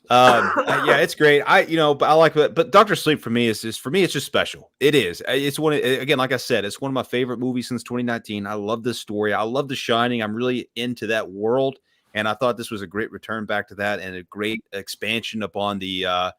Yeah, it's great. But I like it. But Doctor Sleep for me is it's just special. It is. It's one again, like I said, it's one of my favorite movies since 2019. I love this story. I love The Shining. I'm really into that world. And I thought this was a great return back to that and a great expansion upon the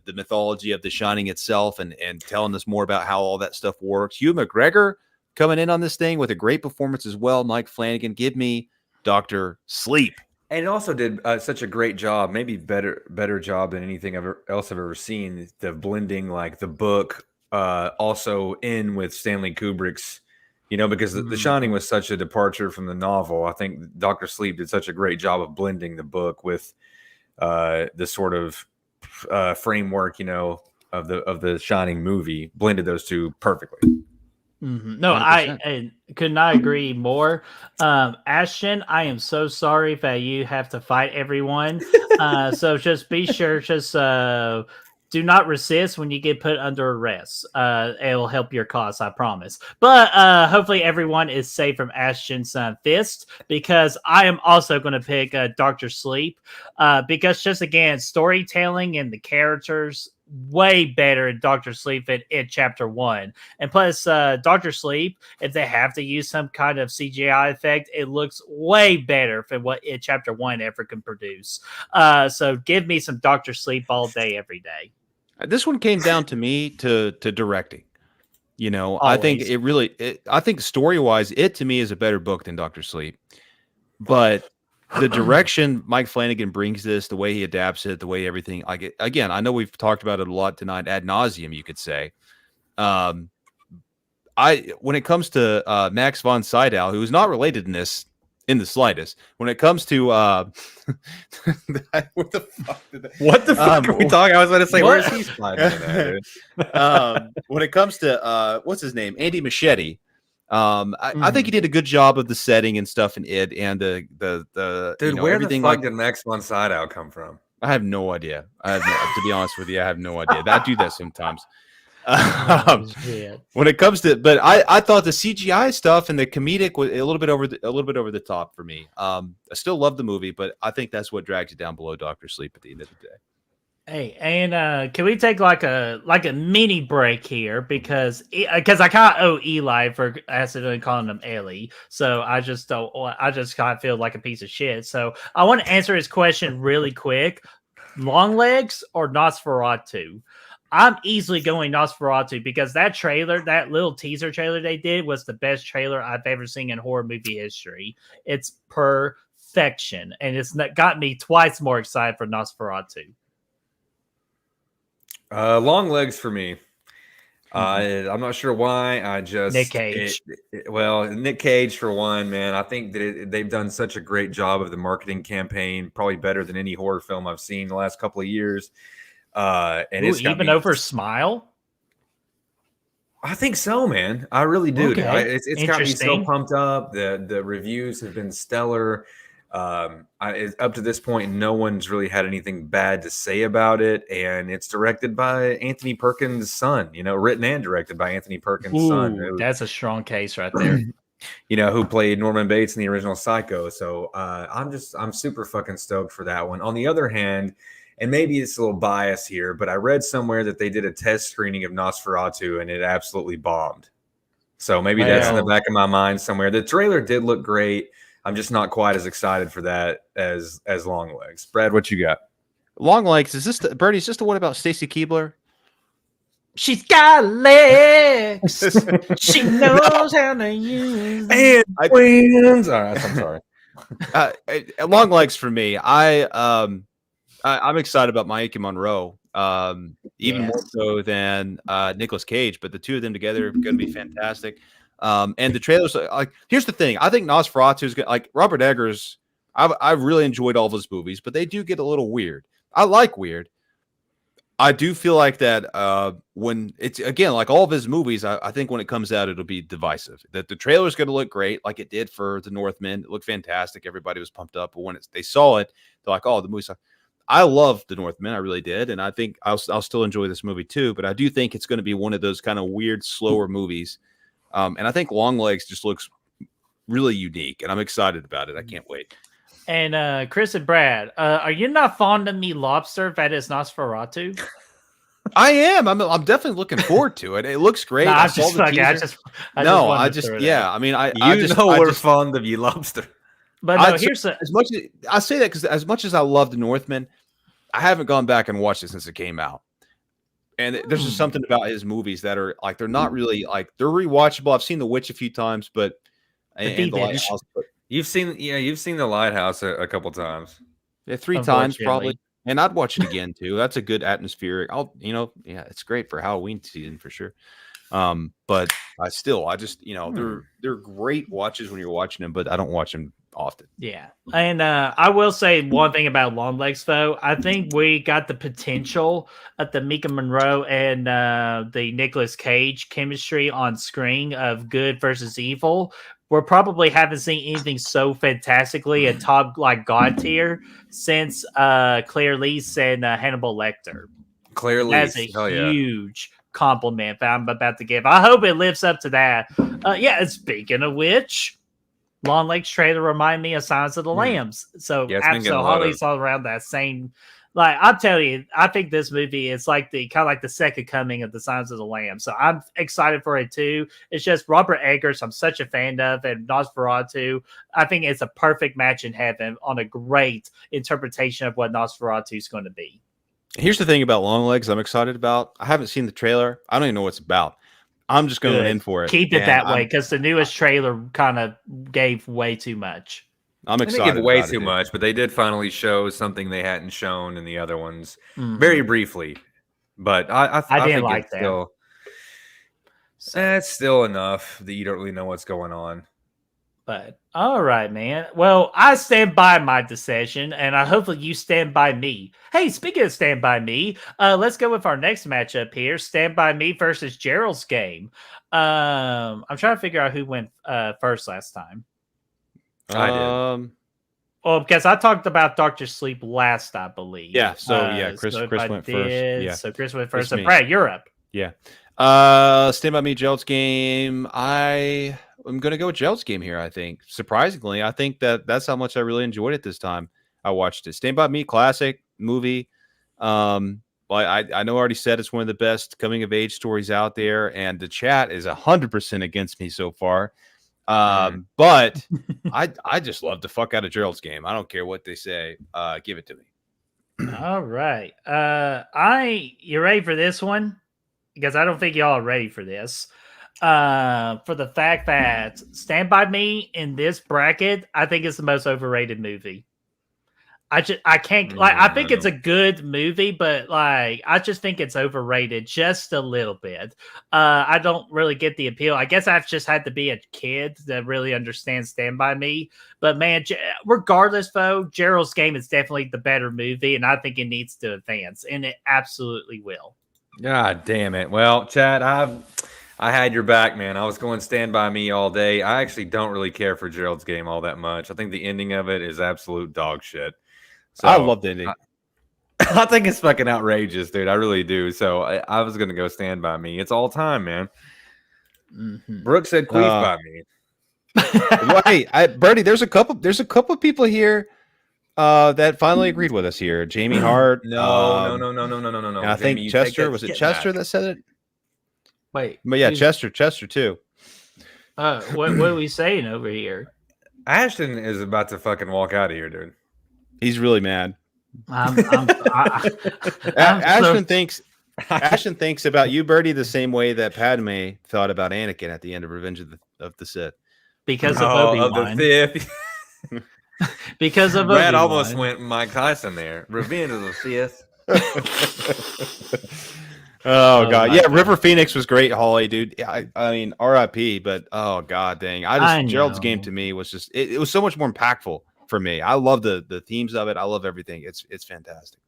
mythology of The Shining itself and telling us more about how all that stuff works. Hugh McGregor coming in on this thing with a great performance as well. Mike Flanagan, give me Dr. Sleep. And it also did such a great job, maybe better job than anything else I've ever seen, the blending like the book also in with Stanley Kubrick's, because The Shining was such a departure from the novel. I think Dr. Sleep did such a great job of blending the book with the sort of framework, of the Shining movie, blended those two perfectly. Mm-hmm. No, I could not agree more. Ashton, I am so sorry that you have to fight everyone. So just be sure, do not resist when you get put under arrest. It will help your cause, I promise. But hopefully everyone is safe from Ashton's fist, because I am also going to pick Dr. Sleep, because just again, storytelling and the characters way better in Doctor Sleep than It Chapter 1. And plus, Doctor Sleep, if they have to use some kind of CGI effect, it looks way better than what It Chapter 1 ever can produce. So give me some Doctor Sleep all day, every day. This one came down to me to directing. Always. I think I think story-wise, It to me is a better book than Doctor Sleep. But the direction Mike Flanagan brings this, the way he adapts it, the way everything, again, I know we've talked about it a lot tonight, ad nauseum, you could say. When it comes to Max von Sydow, who is not related in this in the slightest, when it comes to what the fuck are we talking? I was about to say, where's he sliding? When it comes to what's his name, Andy Machete. I think he did a good job of the setting and stuff in It and the dude. Where the fuck did Max von Sydow come from? I have no idea. To be honest with you, I have no idea. I do that sometimes. When it comes to, but I thought the CGI stuff and the comedic was a little bit over the top for me. I still love the movie, but I think that's what drags it down below Doctor Sleep at the end of the day. Hey, and can we take like a mini break here, because I kind of owe Eli for accidentally calling him Ellie, so I just kind of feel like a piece of shit. So I want to answer his question really quick: Long Legs or Nosferatu? I'm easily going Nosferatu, because that trailer, that little teaser trailer they did, was the best trailer I've ever seen in horror movie history. It's perfection, and it's got me twice more excited for Nosferatu. Long Legs for me. I'm not sure why. I just Nick Cage. Nick Cage for one, man. I think that they've done such a great job of the marketing campaign, probably better than any horror film I've seen the last couple of years. And it's even over Smile. I think so, man. I really do. Okay. It's got me so pumped up. The reviews have been stellar. Up to this point, no one's really had anything bad to say about it, and it's directed by Anthony Perkins' son. Written and directed by Anthony Perkins' son. That's a strong case right there. Who played Norman Bates in the original Psycho. So I'm super fucking stoked for that one. On the other hand, and maybe it's a little bias here, but I read somewhere that they did a test screening of Nosferatu and it absolutely bombed. So maybe that's in the back of my mind somewhere. The trailer did look great. I'm just not quite as excited for that as Long Legs. Brad, what you got? Long Legs, is this Bernie? Is this the one about Stacy Keebler? She's got legs. She knows how to use them. And twins. All right, I'm sorry. Long Legs for me. I'm excited about Mike and Monroe. Even more so than Nicolas Cage, but the two of them together are going to be fantastic. And the trailers, like, here's the thing: I think Nosferatu is like Robert Eggers. I've really enjoyed all of his movies, but they do get a little weird. I like weird. I do feel like that when it's again like all of his movies, I think when it comes out, it'll be divisive. That the trailer's going to look great, like it did for The Northman. It looked fantastic. Everybody was pumped up, but when they saw it, they're like, "Oh, the movie." I loved The Northman, I really did, and I think I'll still enjoy this movie too. But I do think it's going to be one of those kind of weird, slower movies, and I think Long Legs just looks really unique, and I'm excited about it. I can't wait. And Chris and Brad, are you not fond of Me Lobster? That is Nosferatu. I am. I'm definitely looking forward to it. It looks great. Nah, I I'm saw just the fucking. teaser. Yeah. I mean, I we're just fond of you, Lobster. But no, here's as much as I say that because as much as I love The Northman, I haven't gone back and watched it since it came out. And there's just something about his movies that are like they're not really like they're rewatchable. I've seen The Witch a few times, but and The Lighthouse, You've seen The Lighthouse a couple times. yeah, 3 times probably. And I'd watch it again too. That's a good atmospheric. It's great for Halloween season for sure. But I just they're great watches when you're watching them, but I don't watch them often. Yeah. And I will say one thing about Long Legs, though. I think we got the potential of the Mika Monroe and the Nicolas Cage chemistry on screen of good versus evil. We probably haven't seen anything so fantastically a top like God tier since Claire Lease and Hannibal Lecter. Claire Lease. That's a huge compliment that I'm about to give. I hope it lives up to that. And speaking of which, Long Legs trailer remind me of Silence of the Lambs. So absolutely all around that same. Like I'm telling you, I think this movie is like the kind of like the second coming of the Silence of the Lambs. So I'm excited for it too. It's just Robert Eggers, I'm such a fan of, and Nosferatu. I think it's a perfect match in heaven on a great interpretation of what Nosferatu is going to be. Here's the thing about Long Legs I'm excited about. I haven't seen the trailer. I don't even know what it's about. I'm just going in for it. Keep it that way because the newest trailer kind of gave way too much. I'm excited. They gave way too much, but they did finally show something they hadn't shown in the other ones very briefly. But I didn't think like that. It's still enough that you don't really know what's going on. But all right, man. Well, I stand by my decision, and I hopefully you stand by me. Hey, speaking of stand by me, let's go with our next matchup here: Stand by Me versus Gerald's Game. I'm trying to figure out who went first last time. I did. Well, because I talked about Dr. Sleep last, I believe. Yeah. So Chris went first. Yeah. So Chris went first. So Brad, you're up. Yeah. Stand by Me, Gerald's Game. I'm going to go with Gerald's Game here, I think. Surprisingly, I think that's how much I really enjoyed it this time. I watched it. Stand by Me, classic movie. I know I already said it's one of the best coming of age stories out there, and the chat is 100% against me so far. But I just love the fuck out of Gerald's Game. I don't care what they say. Give it to me. All right. You ready for this one? Because I don't think y'all are ready for this. For the fact that Stand By Me in this bracket, I think it's the most overrated movie. I can't like. I think it's a good movie, but like I just think it's overrated just a little bit. I don't really get the appeal. I guess I've just had to be a kid to really understand Stand By Me. But man, regardless, though, Gerald's Game is definitely the better movie, and I think it needs to advance, and it absolutely will. God damn it! Well, Chad, I had your back, man. I was going Stand By Me all day. I actually don't really care for Gerald's Game all that much. I think the ending of it is absolute dog shit. So, I love the ending. I think it's fucking outrageous, dude. I really do. So I was gonna go Stand By Me. It's all time, man. Brooke said Queef by me. Well, hey, Bertie, there's a couple people here that finally agreed with us here. Jamie Hart. No. I think Jamie, Chester. Was it Chester that said it? Wait. But yeah, Chester too. What are we saying over here? Ashton is about to fucking walk out of here, dude. He's really mad. Ashton thinks about you, Birdie, the same way that Padme thought about Anakin at the end of Revenge of the Sith. because of Of the Obi-Wan. fifth. Because of Brad Obi-Wan. almost went Mike Tyson there. Revenge of the fifth. Oh Oh, god, my yeah, God. River Phoenix was great, Holly, dude. I mean, R.I.P. But oh god, dang, I Gerald's know. game to me was just it was so much more impactful for me. I love the themes of it. I love everything. It's fantastic.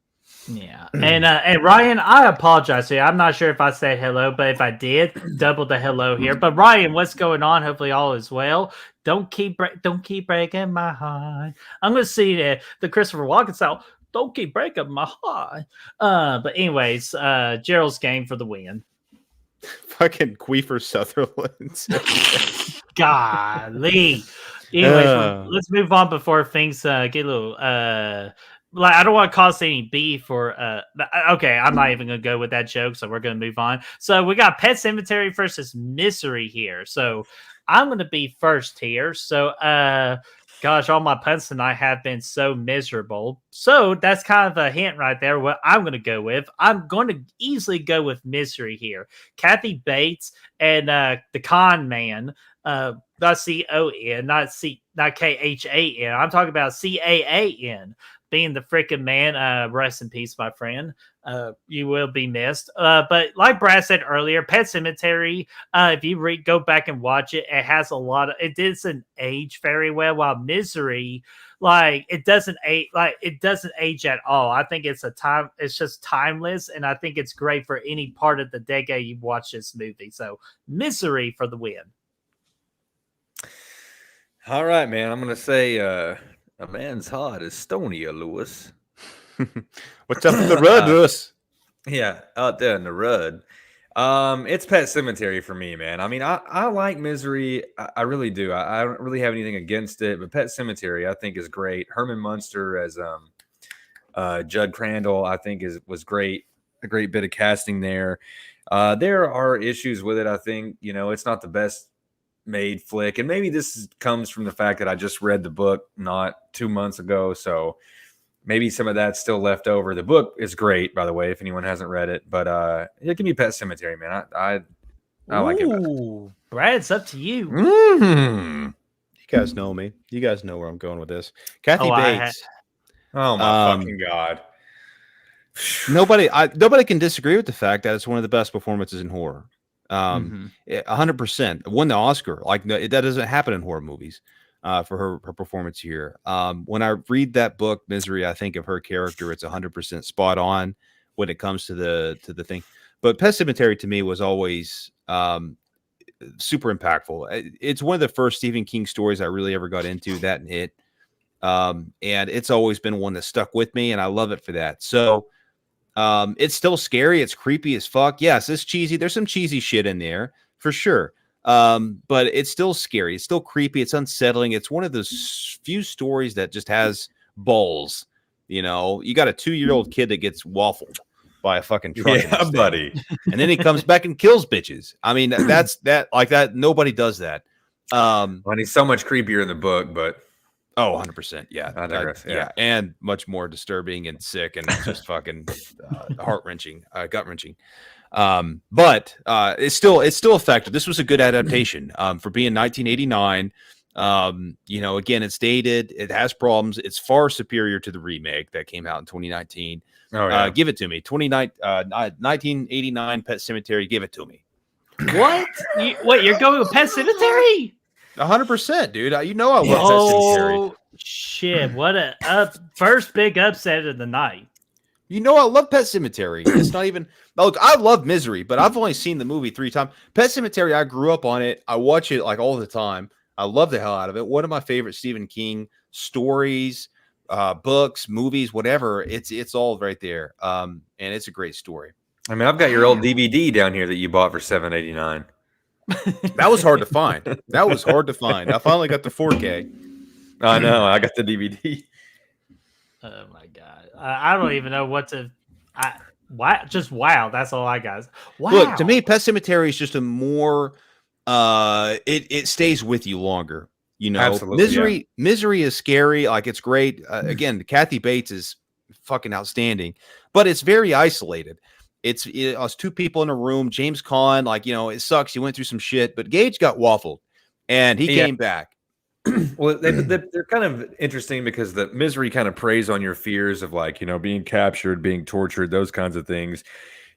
Yeah, and Ryan, I apologize to you. I'm not sure if I said hello, but if I did, double the hello here. But Ryan, what's going on? Hopefully all is well. Don't keep breaking my heart. I'm gonna see the Christopher Walken style. Don't keep breaking my heart. But anyways, Gerald's game for the win. Fucking Queefer Sutherland. Golly. Anyways, Uh. let's move on before things get a little like I don't want to cause any beef or okay, I'm not even gonna go with that joke, so we're gonna move on. So we got Pet Cemetery versus Misery here. So I'm gonna be first here. So gosh, all my puns tonight have been so miserable. So that's kind of a hint right there. What I'm going to go with. I'm going to easily go with Misery here. Kathy Bates and the Con Man, not C-O-N, not K-H-A-N. I'm talking about C-A-A-N, being the freaking man. Rest in peace, my friend. You will be missed. But like Brad said earlier, Pet Cemetery, if you go back and watch it, it has a lot of, it doesn't age very well, while Misery, it doesn't age at all. I think it's just timeless, and I think it's great for any part of the decade you watch this movie. So Misery for the win. All right, man. I'm gonna say a man's heart is stonier, Lewis. What's up with the road, Lewis? Yeah, out there in the road. It's Pet Cemetery for me, man. I mean, I like Misery. I really do. I don't really have anything against it, but Pet Cemetery I think is great. Herman Munster as Judd Crandall, I think was great. A great bit of casting there. There are issues with it. I think, it's not the best made flick, and maybe this comes from the fact that I just read the book not 2 months ago, so maybe some of that's still left over. The book is great, by the way, if anyone hasn't read it. But it can be Pet Cemetery, man. I like it better. Brad, it's up to you. Mm-hmm. You guys know me. You guys know where I'm going with this. Kathy Bates. Oh my fucking god! Nobody can disagree with the fact that it's one of the best performances in horror. 100% won the Oscar. That doesn't happen in horror movies. For her performance here. When I read that book, Misery, I think of her character. It's 100% spot on when it comes to the thing. But Pet Cemetery to me was always super impactful. It's one of the first Stephen King stories I really ever got into, that and it. And it's always been one that stuck with me, and I love it for that. So it's still scary. It's creepy as fuck. Yes, it's cheesy. There's some cheesy shit in there for sure. But it's still scary. It's still creepy. It's unsettling. It's one of those few stories that just has balls. You got a 2-year-old kid that gets waffled by a fucking truck. Yeah, buddy. And then he comes back and kills bitches. I mean, that's that. Nobody does that. Well, he's so much creepier in the book, but 100%. Yeah. I digress. Yeah. And much more disturbing and sick and just fucking heart-wrenching, gut-wrenching. But it's still effective. This was a good adaptation for being 1989. Again, it's dated. It has problems. It's far superior to the remake that came out in 2019. Oh, yeah. Give it to me. 1989 Pet Cemetery. Give it to me. What? You're going with Pet Cemetery? 100%, dude. I love Pet Cemetery. Oh shit! What a first big upset of the night. I love Pet Cemetery. It's not even look. I love Misery, but I've only seen the movie 3 times. Pet Cemetery, I grew up on it. I watch it all the time. I love the hell out of it. One of my favorite Stephen King stories, books, movies, whatever. It's all right there. And it's a great story. I mean, I've got your old DVD down here that you bought for $7.89. That was hard to find. I finally got the 4K. I know. I got the DVD. Oh my god! I don't even know what to. Wow! That's all I got. Wow. Look, to me, Pet Cemetery is just a more. It stays with you longer. Absolutely, Misery is scary. It's great. Again, Kathy Bates is fucking outstanding, but it's very isolated. It's two people in a room. James Caan, like, it sucks. He went through some shit, but Gage got waffled and he came back. Well, they're kind of interesting because the Misery kind of preys on your fears of, like, being captured, being tortured, those kinds of things.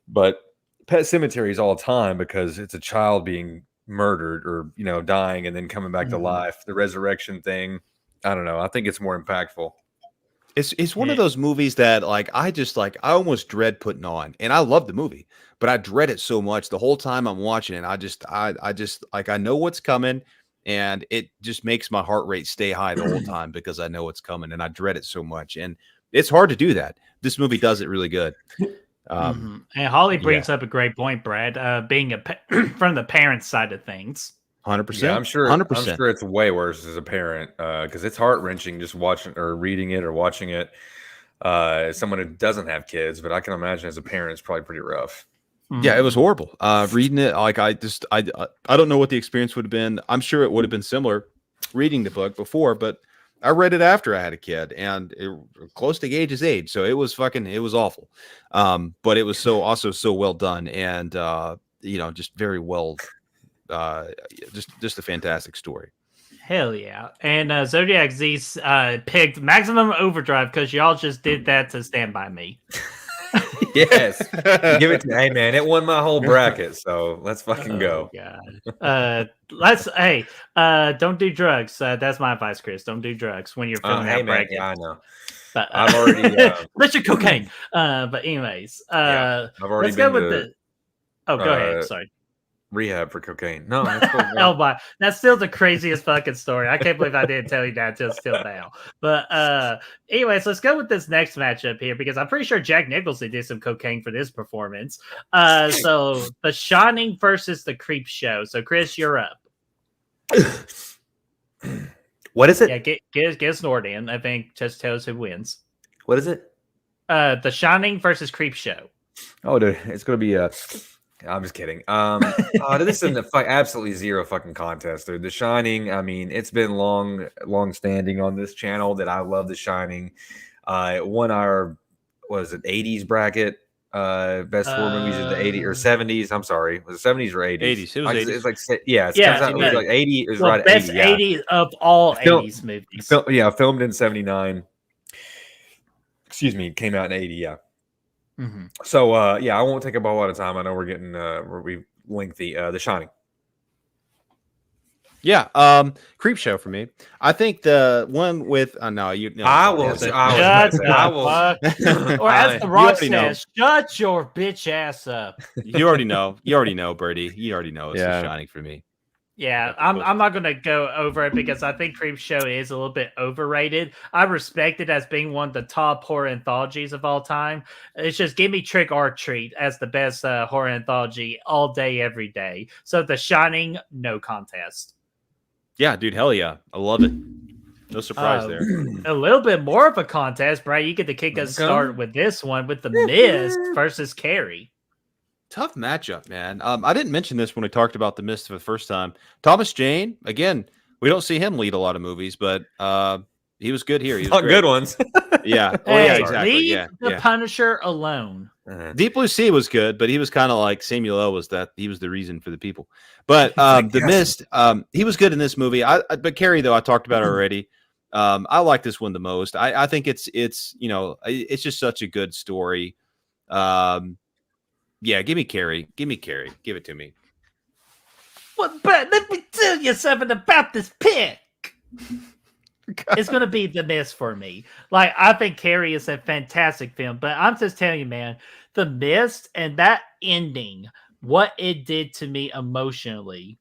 But Pet Sematary is all time because it's a child being murdered or, dying and then coming back to life. The resurrection thing, I don't know. I think it's more impactful. It's one of those movies that, like, I almost dread putting on, and I love the movie, but I dread it so much the whole time I'm watching it. I just like, I know what's coming, and it just makes my heart rate stay high the whole time because I know what's coming, and I dread it so much. And it's hard to do that. This movie does it really good. And Holly brings up a great point, Brad. Being from the parents' side of things. 100%. Yeah, I'm sure. 100%. I'm sure it's way worse as a parent because it's heart wrenching just watching or reading it or watching it. As someone who doesn't have kids, but I can imagine as a parent, it's probably pretty rough. Yeah, it was horrible. Reading it, like, I don't know what the experience would have been. I'm sure it would have been similar reading the book before, but I read it after I had a kid, and close to Gage's age, so it was awful. But it was also so well done, and just very well. Just a fantastic story. Hell yeah. And Zodiac Z picked Maximum Overdrive because y'all just did that to Stand By Me. Yes. Give it to me. Hey, man, it won my whole bracket, so let's fucking go. God. Don't do drugs. That's my advice, Chris. Don't do drugs when you're filling that bracket. Yeah, I know. But, I've already let's do cocaine. But anyways, I've already let's go been with to, go ahead. Sorry. Rehab for cocaine. No, that's still Oh my, that's still the craziest fucking story. I can't believe I didn't tell you that until still now. But anyways, let's go with this next matchup here because I'm pretty sure Jack Nicholson did some cocaine for this performance. So The Shining versus The Creep Show. So Chris, you're up. What is it? Yeah, get Snort in. I think just tells who wins. What is it? The Shining versus Creep Show. Oh, dude, it's gonna be I'm just kidding. This is absolutely zero fucking contest, dude. The Shining. I mean, it's been long standing on this channel that I love The Shining. It won our 80s bracket. Best horror movies in the 80s or 70s. I'm sorry, was it 70s or 80s? 80s. It was 80s. It's like it was like 80. It was right at best 80. Yeah. 80s of all 80s movies. Filmed in 79. Excuse me, came out in 80. Yeah. Mm-hmm. So I won't take up a lot of time. I know we're getting we lengthy. The Shining. Yeah, Creep Show for me. I think the one with no, you. No, I will. Or as the Rock says, shut your bitch ass up. You already know. You already know, Birdie. You already know it's The Shining for me. Yeah, I'm not going to go over it because I think Creep Show is a little bit overrated. I respect it as being one of the top horror anthologies of all time. It's just give me Trick or Treat as the best horror anthology all day, every day. So The Shining, no contest. Yeah, dude, hell yeah. I love it. No surprise there. A little bit more of a contest, Brian. You get to kick us started with this one with The Mist versus Carrie. Tough matchup, man. I didn't mention this when we talked about The Mist for the first time. Thomas Jane, again, we don't see him lead a lot of movies, but he was good here. He was not good ones. Yeah. Hey, exactly. Leave the Punisher alone. Deep Blue Sea was good, but he was kind of like Samuel L. was that he was the reason for the people. But The Mist, he was good in this movie. But Carrie, though, I talked about already. I like this one the most. I think it's just such a good story. Yeah, give me Carrie. Give it to me. Well, but let me tell you something about this pick. It's going to be The Mist for me. Like, I think Carrie is a fantastic film, but I'm just telling you, man, The Mist and that ending, what it did to me emotionally.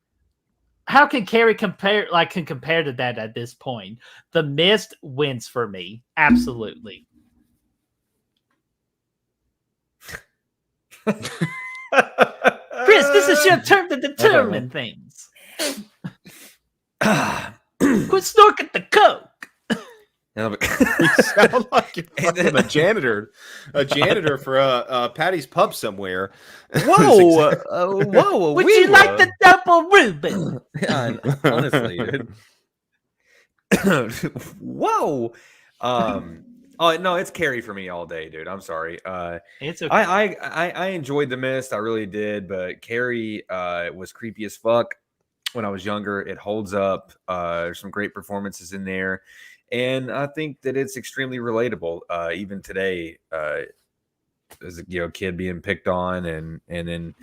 How can Carrie compare to that at this point? The Mist wins for me. Absolutely. Chris, this is your turn to determine things. Quit snorking the coke. You sound like you're fucking a janitor for Patty's Pub somewhere. Whoa, whoa! Would you like the double Reuben? Yeah, honestly, dude. Whoa. Oh no, it's Carrie for me all day, dude. I'm sorry. It's okay. I enjoyed The Mist, I really did, but Carrie was creepy as fuck when I was younger. It holds up. There's some great performances in there, and I think that it's extremely relatable, even today. As a kid being picked on, and then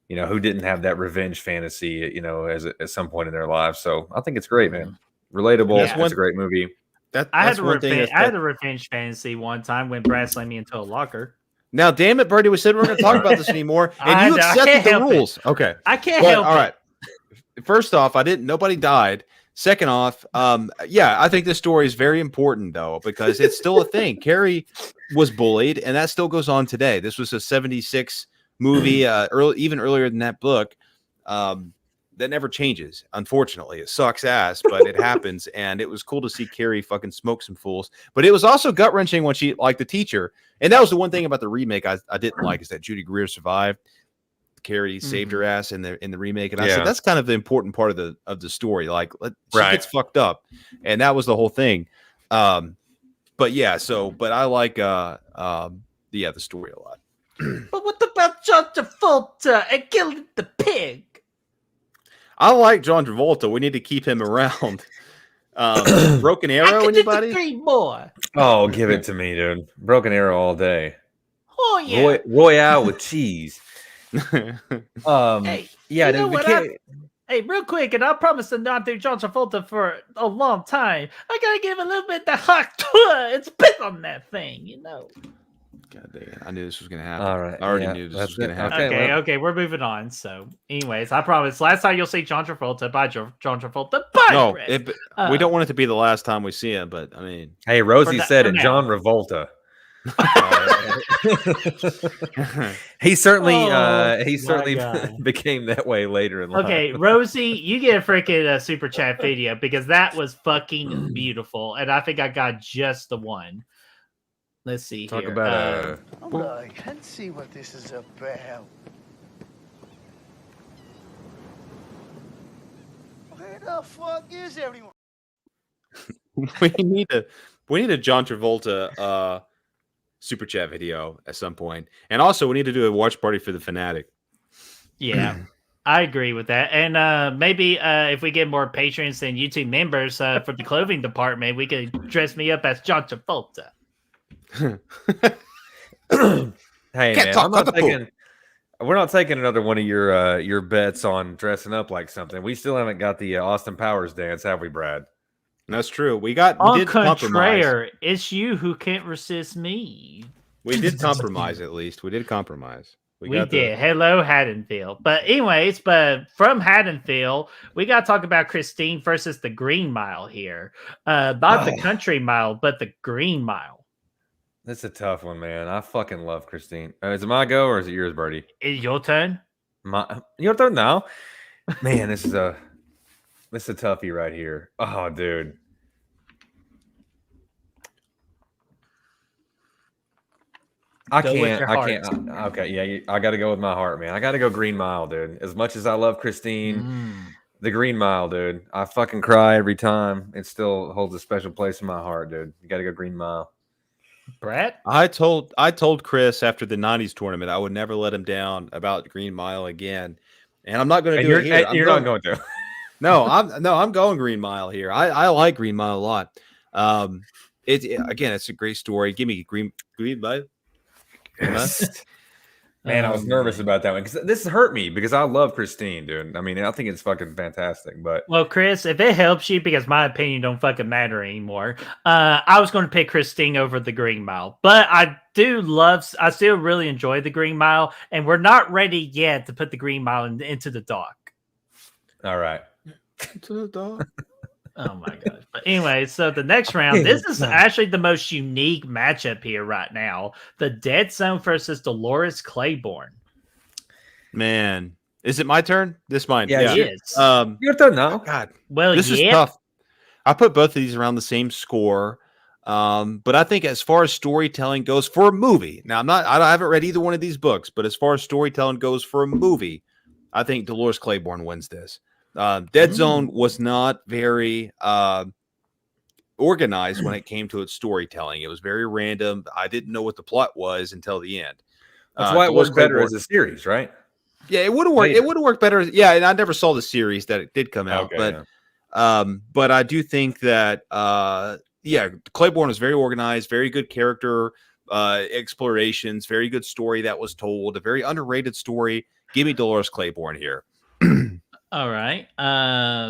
who didn't have that revenge fantasy, at some point in their lives. So I think it's great, man. Relatable. Yeah. It's a great movie. I had That's one thing. I had a revenge fantasy one time when Brad slammed me into a locker. Now, damn it, Birdie, we said we we're going to talk about this anymore, and you accepted the rules. Okay, I can't but, help all it. right. First off, nobody died. Second off, yeah, I think this story is very important though, because it's still a thing. Carrie was bullied, and that still goes on today. This was a 76 movie, even earlier than that book. That never changes. Unfortunately, it sucks ass, but it happens. And it was cool to see Carrie fucking smoke some fools. But it was also gut wrenching when she, like the teacher, and that was the one thing about the remake I didn't like, is that Judy Greer survived. Carrie saved her ass in the remake, and I said that's kind of the important part of the story. Like, she gets fucked up, and that was the whole thing. But yeah, but I like the story a lot. But what about John Travolta and killing the pig? I like John Travolta. We need to keep him around. Broken Arrow, anybody? Agree more. Oh, give it to me, dude. Broken Arrow all day. Oh yeah. Royale with cheese. Hey, yeah, dude. Hey, real quick, and I promise to not do John Travolta for a long time. I gotta give a little bit of the hot tour. It's spit on that thing, God damn, I knew this was gonna happen. All right, I already knew this was gonna happen. Okay, we're moving on. So, anyways, I promise. Last time you'll see John Travolta by John Travolta. No, we don't want it to be the last time we see him. But I mean, hey, Rosie said it. John Revolta. he certainly became that way later in life. Okay, Rosie, you get a freaking super chat video because that was fucking beautiful, and I think I got just the one. Let's see. Talk here. about I can't see what this is about. Where the fuck is everyone? we need a John Travolta super chat video at some point, and also we need to do a watch party for the Fanatic. Yeah, I agree with that, and maybe if we get more patrons and YouTube members for the clothing department, we could dress me up as John Travolta. Hey man, we're not taking another one of your bets on dressing up like something. We still haven't got the Austin Powers dance, have we, Brad? That's true. We On did compromise. contraire, it's you who can't resist me. We did compromise, at least. We did compromise. We did. Hello, Haddonfield. But anyways, from Haddonfield, we got to talk about Christine versus the Green Mile here. Not the Country Mile, but the Green Mile. That's a tough one, man. I fucking love Christine. Is it my go or is it yours, Birdie? Is your turn? Your turn now. Man, this is a toughie right here. Oh, dude. I can't. Okay, yeah, I got to go with my heart, man. I got to go Green Mile, dude. As much as I love Christine, the Green Mile, dude. I fucking cry every time. It still holds a special place in my heart, dude. You got to go Green Mile. Brett? I told Chris after the 90s tournament I would never let him down about Green Mile again. And I'm not going to do it here. You're not going to. I'm going Green Mile here. I like Green Mile a lot. It's a great story. Give me Green Mile. Man, I was nervous about that one because this hurt me because I love Christine, dude. I mean, I think it's fucking fantastic. But well, Chris, if it helps you, because my opinion don't fucking matter anymore, I was going to pick Christine over the Green Mile, but I still really enjoy the Green Mile, and we're not ready yet to put the Green Mile into the dock. All right. Into the dock. Oh my god! But anyway, so the next round, this is actually the most unique matchup here right now: the Dead Zone versus Dolores Claiborne. Man, is it my turn? This mine? Yeah. It is. Your turn now. God, well, this is tough. I put both of these around the same score, but I think as far as storytelling goes for a movie, now I haven't read either one of these books, but as far as storytelling goes for a movie, I think Dolores Claiborne wins this. Dead Zone was not very organized when it came to its storytelling. It was very random. I didn't know what the plot was until the end. That's why it Dolores worked better Claiborne- as a series, right? Yeah, it would have worked. Later. It would have worked better. Yeah, and I never saw the series that it did come out, Okay, but I do think that Claiborne was very organized, very good character explorations, very good story that was told, a very underrated story. Give me Dolores Claiborne here. All right.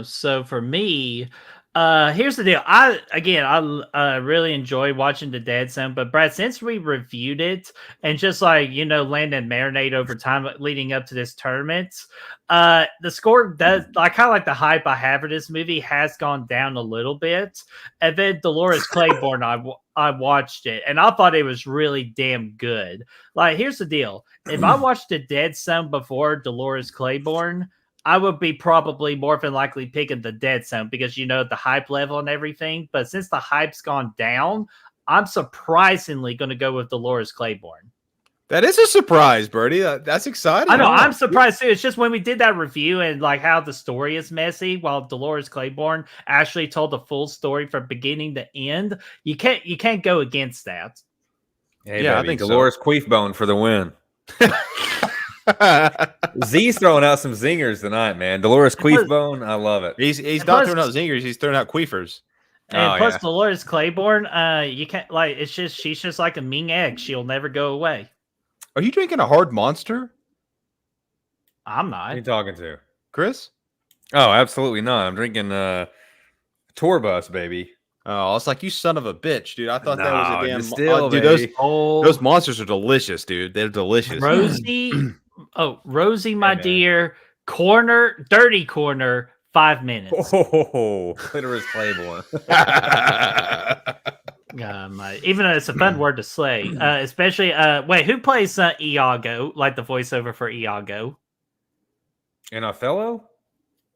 So for me, here's the deal. I really enjoy watching The Dead Zone, but Brad, since we reviewed it and just like land and marinate over time leading up to this tournament, the score does I kind of like the hype I have for this movie has gone down a little bit. And then Dolores Claiborne, I watched it and I thought it was really damn good. Like, here's the deal: if I watched The Dead Zone before Dolores Claiborne, I would be probably more than likely picking The Dead Zone because the hype level and everything. But since the hype's gone down, I'm surprisingly going to go with Dolores Claiborne. That is a surprise, Bertie. That's exciting. I know, I'm surprised too. It's just when we did that review and like how the story is messy, while Dolores Claiborne actually told the full story from beginning to end. You can't go against that. Hey, Yeah, I baby, think so. Dolores Queefbone for the win. Z's throwing out some zingers tonight, man. Dolores Queefbone, I love it. He's not plus- throwing out zingers. He's throwing out queefers. And plus yeah. Dolores Claiborne, you can't like she's just like a mean egg. She'll never go away. Are you drinking a hard monster, I'm Who are you not. talking to? Chris? Oh, absolutely not. I'm drinking Tour Bus, baby. Oh, it's like, you son of a bitch, dude. I thought that was a damn Distill, dude. baby. Those monsters are delicious, dude. They're delicious. Rosie, Rosie, my man. dear, dirty corner, 5 minutes. Oh, Clitoris Claiborne. Even though it's a fun word to say, especially wait, who plays Iago, like the voiceover for Iago? And Othello?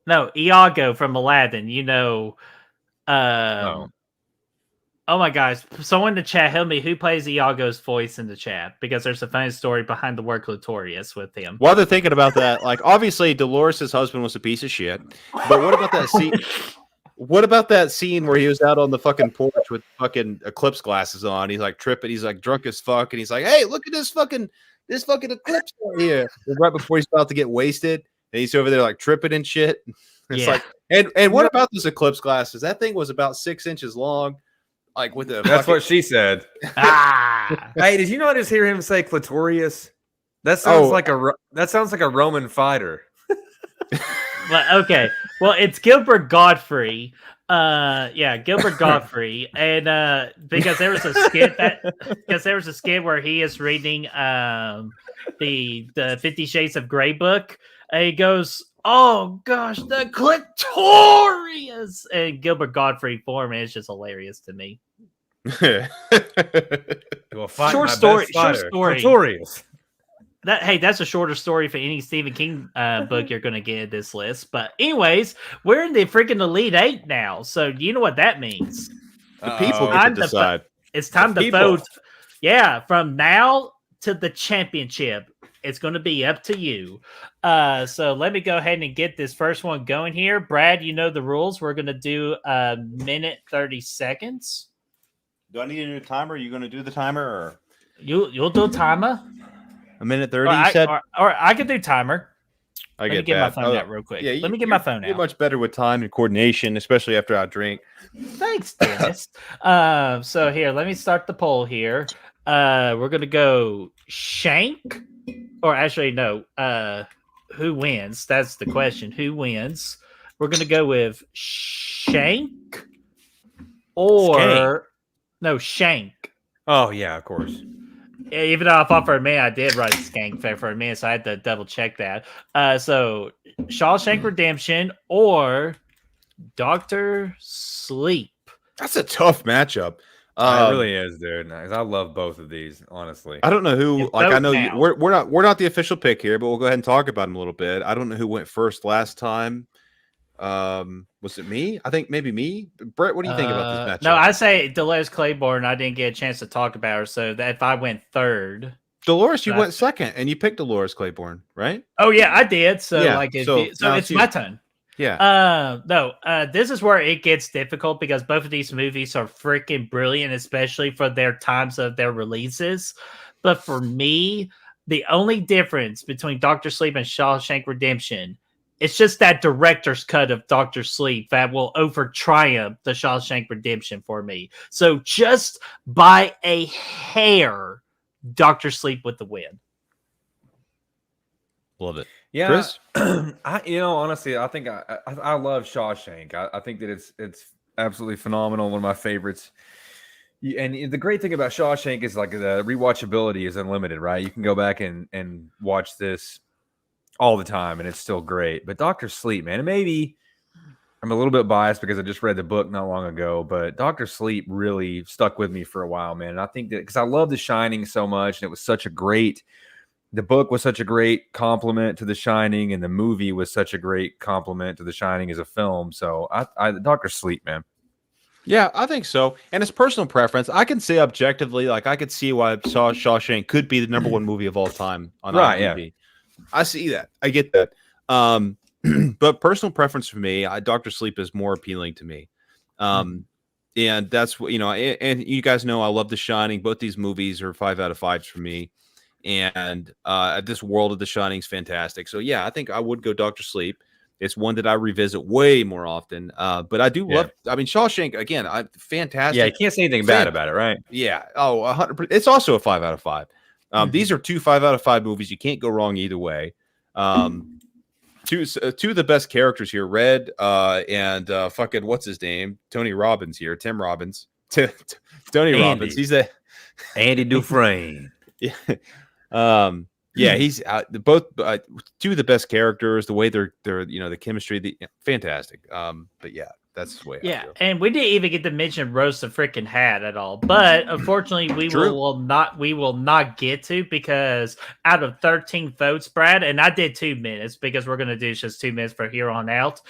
No, Iago from Aladdin. Oh my gosh, someone in the chat, help me. Who plays Iago's voice in the chat? Because there's a funny story behind the word clitorius with him. While they're thinking about that, like, obviously Dolores' husband was a piece of shit. But what about that scene? What about that scene where he was out on the fucking porch with fucking eclipse glasses on? He's like tripping. He's like drunk as fuck, and he's like, "Hey, look at this fucking eclipse right here!" And right before he's about to get wasted, and he's over there like tripping and shit. It's Yeah. like, and what about those eclipse glasses? That thing was about 6 inches long, like with the. That's what she said. Ah, Hey, did you not just hear him say clitorius? That sounds like a Roman fighter. but okay. Well, it's Gilbert Godfrey. Gilbert Godfrey, and because there was a skit where he is reading the 50 Shades of Grey book, and he goes, "Oh gosh, the clitorius," and Gilbert Godfrey form is just hilarious to me. Well, fight Short my story- best short fighter, story. Clitorius. That's a shorter story for any Stephen King book you're going to get in this list. But anyways, we're in the freaking Elite Eight now, so you know what that means. The people Uh-oh. get to I'm the- decide. It's time The to people. vote. Yeah, from now to the championship, it's going to be up to you. So let me go ahead and get this first one going here. Brad, you know the rules. We're going to do a minute 30 seconds. Do I need a new timer? Are you going to do the timer, or You'll do a timer. a minute 30? Or You said. or I can do timer. I Let me get get my that. phone out real quick. Yeah, Let me get my phone You're out. much better with time and coordination, especially after I drink. Thanks, Dennis. So here, let me start the poll here. We're gonna go Shank, or actually no. Who wins? That's the question. Who wins? We're gonna go with Shank or no Shank. Oh yeah, of course. Even though I thought for a minute I did write Skank for a minute, so I had to double check that. So Shawshank Redemption or Doctor Sleep. That's a tough matchup. It really is, dude. I love both of these, honestly. I don't know who. You Like, I vote know now. we're not the official pick here, but we'll go ahead and talk about them a little bit. I don't know who went first last time. Was it me? I think maybe me. Brett, what do you think about this matchup? No, I say Dolores Claiborne. I didn't get a chance to talk about her, so that if I went third. Dolores, you I- went second, and you picked Dolores Claiborne, right? Oh yeah, I did. So Yeah, like, so now it's it's you. my turn. No, this is where it gets difficult because both of these movies are freaking brilliant, especially for their times of their releases. But for me, the only difference between Doctor Sleep and Shawshank Redemption, it's just that director's cut of Doctor Sleep that will over triumph the Shawshank Redemption for me. So just by a hair, Doctor Sleep with the win. Love it. Yeah, Chris? Honestly, I think I love Shawshank. I think that it's absolutely phenomenal. One of my favorites. And the great thing about Shawshank is like the rewatchability is unlimited, right? You can go back and watch this all the time, and it's still great. But Doctor Sleep, man, and maybe I'm a little bit biased because I just read the book not long ago, but Doctor Sleep really stuck with me for a while, man. And I think that because I love The Shining so much, and it was such a great. The book was such a great compliment to The Shining, and the movie was such a great compliment to The Shining as a film. So, I Doctor Sleep, man. Yeah, I think so. And it's personal preference. I can say objectively, like I could see why Shawshank could be the number one movie of all time on IMDb. Yeah. I see that. I get that. But personal preference for me, Doctor Sleep is more appealing to me. And that's what, and you guys know I love The Shining. Both these movies are 5 out of 5s for me. And this world of The Shining is fantastic. So yeah, I think I would go Doctor Sleep. It's one that I revisit way more often. But I do love. I mean, Shawshank again. Fantastic. Yeah, you can't say anything bad about it, right? Yeah. Oh, 100%. It's also a 5 out of 5. These are 2 5 out of 5 movies. You can't go wrong either way. Two of the best characters here, Red and fucking what's his name, Tony Robbins here, Tim Robbins, Tony Robbins. He's Andy Dufresne. Yeah. Yeah, he's both 2 of the best characters. The way they're the chemistry, fantastic. But yeah, that's the way. Yeah, and we didn't even get to mention roast the freaking hat at all. But unfortunately, we will not get to because out of 13 votes, Brad, and I did 2 minutes because we're gonna do just 2 minutes from here on out.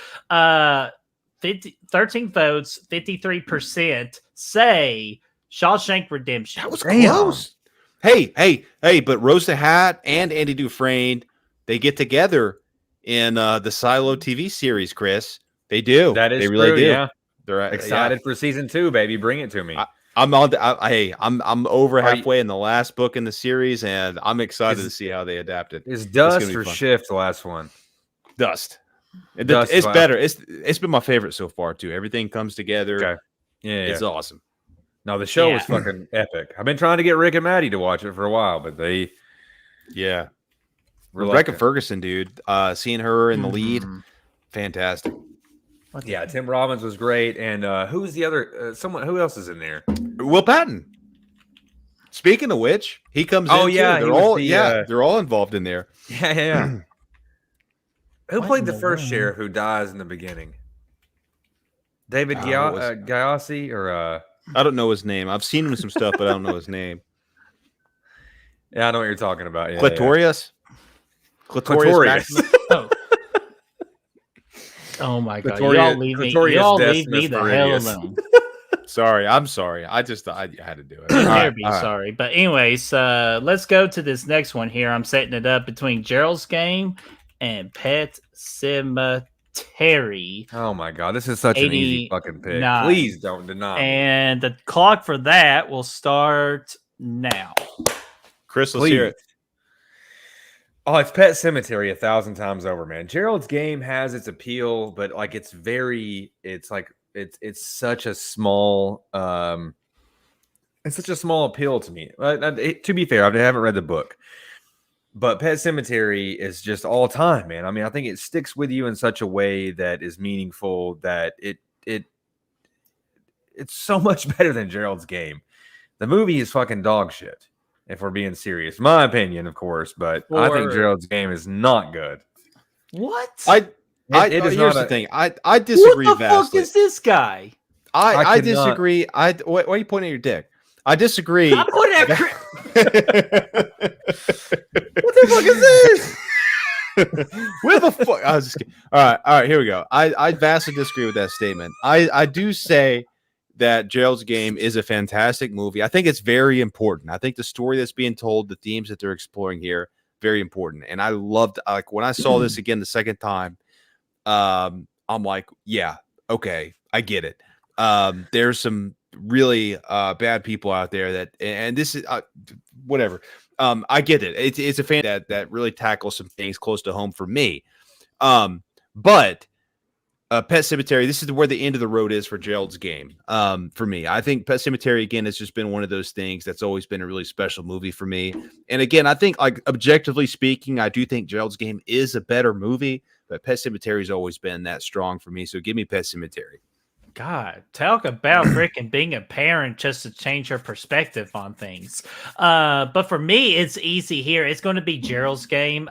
13 votes, 53% say Shawshank Redemption. That was close. Hey, but Rose the Hat and Andy Dufresne, they get together in the Silo TV series, Chris. They do. That is they really true, do. Yeah. They're excited for season 2, baby. Bring it to me. I'm over halfway in the last book in the series, and I'm excited to see how they adapt it. Is Dust or Shift the last one? Dust. It's better. It's been my favorite so far too. Everything comes together. Okay. Yeah, it's awesome. No, the show was fucking epic. I've been trying to get Rick and Maddie to watch it for a while, but they, Rebecca Ferguson, dude, seeing her in the lead, fantastic. Yeah, Tim Robbins was great, and who's the other? Who else is in there? Will Patton. Speaking of which, he comes. Oh in yeah, too. They're all involved in there. Yeah. Who played the first sheriff who dies in the beginning? David Gyasi or I don't know his name. I've seen him in some stuff, but I don't know his name. Yeah, I know what you're talking about. Yeah, Clitorius. Oh my god! Y'all leave me the hell alone. Sorry, I'm sorry. I had to do it. Sorry, but anyways, let's go to this next one here. I'm setting it up between Gerald's Game and Pet Cemetery. Oh my god, this is such an easy fucking pick. Please don't deny me. And the clock for that will start now. Chris, let's hear it. Oh, it's Pet Cemetery 1,000 times over, man. Gerald's Game has its appeal, but like it's such a small appeal to me. To be fair, I haven't read the book. But Pet Cemetery is just all time, man. I mean, I think it sticks with you in such a way that is meaningful that it's so much better than Gerald's Game. The movie is fucking dog shit, if we're being serious. My opinion, of course, but I think Gerald's Game is not good. What? Here's the thing. I disagree. What the fuck is this guy? I disagree. Why are you pointing at your dick? I disagree. I'm pointing at what the fuck is this? Where the fuck? I was just kidding. All right, here we go. I vastly disagree with that statement. I do say that Gerald's Game is a fantastic movie. I think it's very important. I think the story that's being told, the themes that they're exploring here, very important. And I loved, like when I saw this again the second time, I I'm like, yeah, okay, I get it. There's some really bad people out there that, and this is whatever. I get it. It's a fan that really tackles some things close to home for me. But Pet Cemetery, this is where the end of the road is for Gerald's Game. For me, I think Pet Cemetery again has just been one of those things that's always been a really special movie for me. And again, I think like objectively speaking, I do think Gerald's Game is a better movie, but Pet Cemetery has always been that strong for me. So give me Pet Cemetery. God, talk about freaking being a parent just to change your perspective on things. But for me, it's easy here. It's going to be Gerald's Game.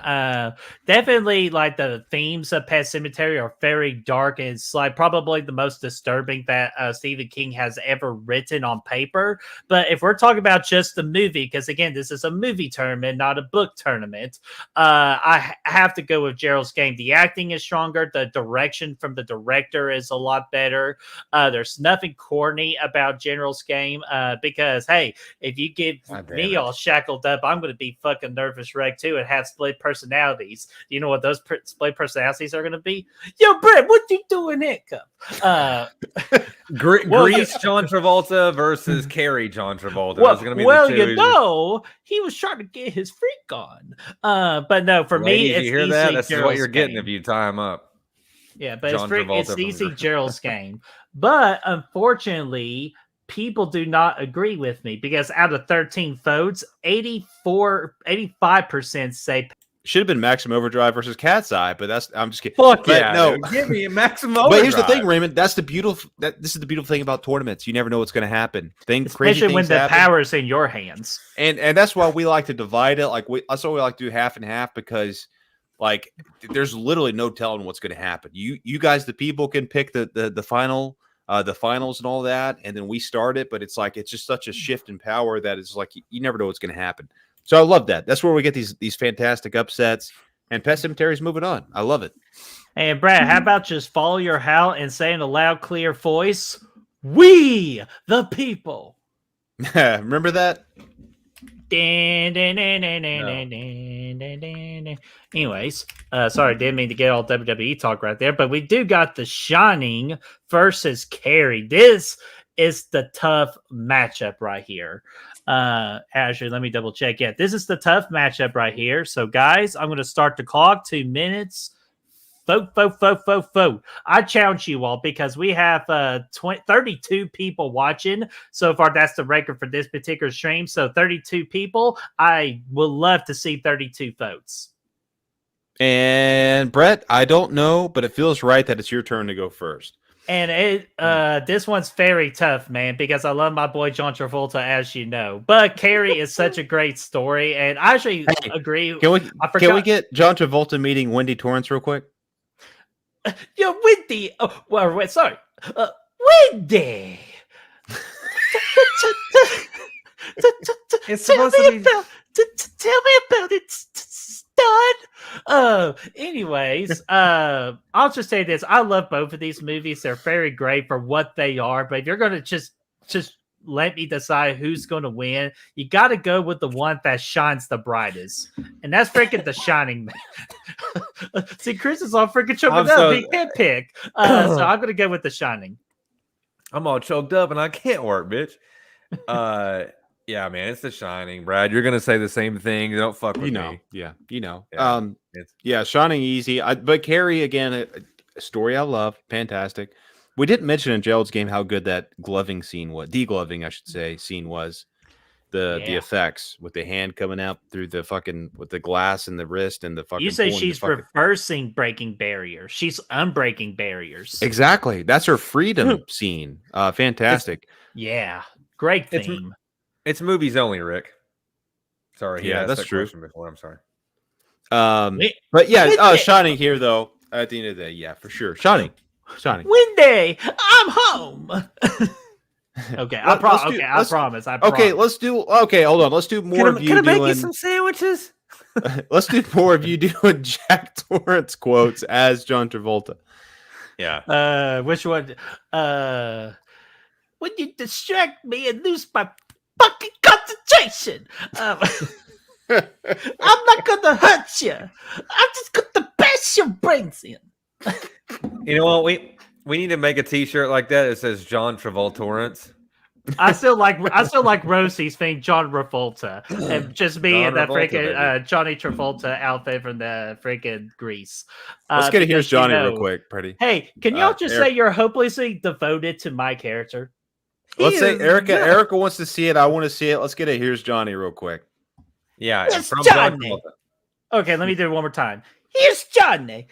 Definitely, like the themes of Pet Cemetery are very dark. It's like probably the most disturbing that Stephen King has ever written on paper. But if we're talking about just the movie, because again, this is a movie tournament, not a book tournament, I have to go with Gerald's Game. The acting is stronger. The direction from the director is a lot better. There's nothing corny about Gerald's Game because, hey, if you get me all shackled up, I'm going to be fucking nervous wreck too and have split personalities. You know what those split personalities are going to be? Yo, Brett, what you doing here? Grease John Travolta versus Carrie John Travolta. He was trying to get his freak on. But no, for me, it's you hear easy. that? That's Gerald's what you're getting Game. if you tie him up. Yeah, but John it's easy Gerald's Game. But unfortunately, people do not agree with me because out of 13 votes, 85% say Should have been Maximum Overdrive versus Cat's Eye, but I'm just kidding. Fuck but yeah, no, dude. Give me a Maximum Overdrive. But here's the thing, Raymond. This is the beautiful thing about tournaments. You never know what's going to happen. Especially when the power's in your hands. And that's why we like to divide it. That's why we like to do half and half because, like, there's literally no telling what's going to happen. You guys, the people, can pick the final, the finals and all that, and then we start it. But it's like it's just such a shift in power that it's like you never know what's going to happen. So I love that. That's where we get these fantastic upsets. And Pet Cemetery's moving on. I love it. And Brad, how about just follow your heart and say in a loud, clear voice, "We the people." Remember that? Anyways, sorry, didn't mean to get all WWE talk right there, but we do got The Shining versus Carrie. This is the tough matchup right here. Actually, let me double check. Yeah, this is the tough matchup right here. So, guys, I'm going to start the clock. 2 minutes. Vote. I challenge you all because we have 32 people watching so far. That's the record for this particular stream. So 32 people. I would love to see 32 votes. And Brett, I don't know, but it feels right that it's your turn to go first. And this one's very tough, man, because I love my boy John Travolta, as you know. But Carrie is such a great story, and I actually agree. Can we get John Travolta meeting Wendy Torrance real quick? Yo, Wendy. Oh, well, wait, sorry. Wendy. It's supposed to be. Tell me about it, stud. Anyways, I'll just say this. I love both of these movies. They're very great for what they are. But if you're going to just let me decide who's going to win, you got to go with the one that shines the brightest. And that's freaking The Shining. See, Chris is all freaking choking up. He can't pick. So I'm going to go with The Shining. I'm all choked up and I can't work, bitch. Yeah, man, it's The Shining, Brad. You're gonna say the same thing. Don't fuck with me. Yeah, you know. Yeah, Shining easy. But Carrie, again, a story I love. Fantastic. We didn't mention in Gerald's Game how good that gloving scene was. Degloving, I should say, scene was. The effects with the hand coming out through the fucking with the glass and the wrist and the fucking. You say she's reversing breaking barriers. She's unbreaking barriers. Exactly. That's her freedom scene. Fantastic. Great theme. It's movies only, Rick. Sorry. Yeah, that's true. Before, I'm sorry. But yeah, Shining here though. At the end of the day, yeah, for sure. Shining. Wendy, I'm home. Okay, I promise. Okay, hold on. Let's do more of you doing. Can I make you some sandwiches? Let's do more of you doing Jack Torrance quotes as John Travolta. Yeah. Which one? When you distract me and lose my fucking concentration. I'm not gonna hurt you. I'm just gonna bash your brains in. You know what? We need to make a T-shirt like that. It says John Travoltorance. I still like Rosie's thing, John Travolta, and just me John in that Travolta, freaking Johnny Travolta outfit from the freaking Grease. Let's get a Here's because, Johnny real quick, Pretty. Hey, can y'all just Eric. say you're hopelessly devoted to my character? Let's say is Erica. good. Erica wants to see it. I want to see it. Let's get a Here's Johnny real quick. Yeah, It's from John Johnny. Travolta. Okay, let me do it one more time. Here's Johnny.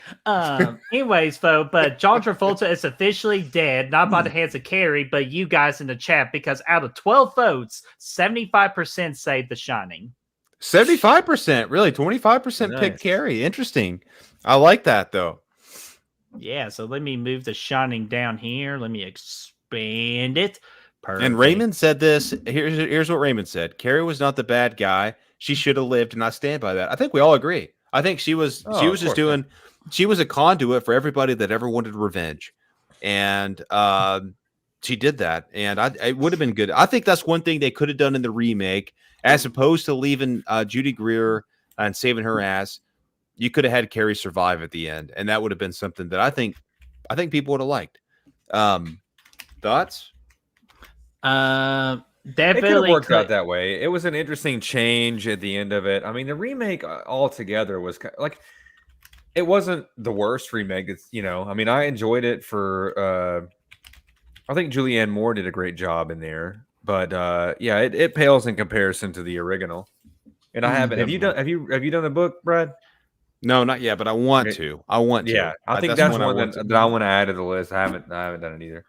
Anyways, folks, but John Travolta is officially dead, not by the hands of Carrie, but you guys in the chat, because out of 12 votes, 75% say The Shining. 75%, really. 25% picked Nice. Carrie. Interesting. I like that though. Yeah, so let me move The Shining down here. Let me expand it. Perfect. And Raymond said this. Here's what Raymond said. Carrie was not the bad guy. She should have lived, and I stand by that. I think we all agree. I think she was just doing, she was a conduit for everybody that ever wanted revenge. And she did that. And it would have been good. I think that's one thing they could have done in the remake, as opposed to leaving Judy Greer and saving her ass. You could have had Carrie survive at the end, and that would have been something that I think people would have liked. Thoughts? Definitely It could have worked out that way. It was an interesting change at the end of it. I mean, the remake altogether was like, it wasn't the worst remake. It's, I mean, I enjoyed it for. I think Julianne Moore did a great job in there, but yeah, it pales in comparison to the original. And I haven't. Have you done the book, Brad? No, not yet, but I want to. I want to. Yeah, I think that's one that I want to add to the list. I haven't done it either.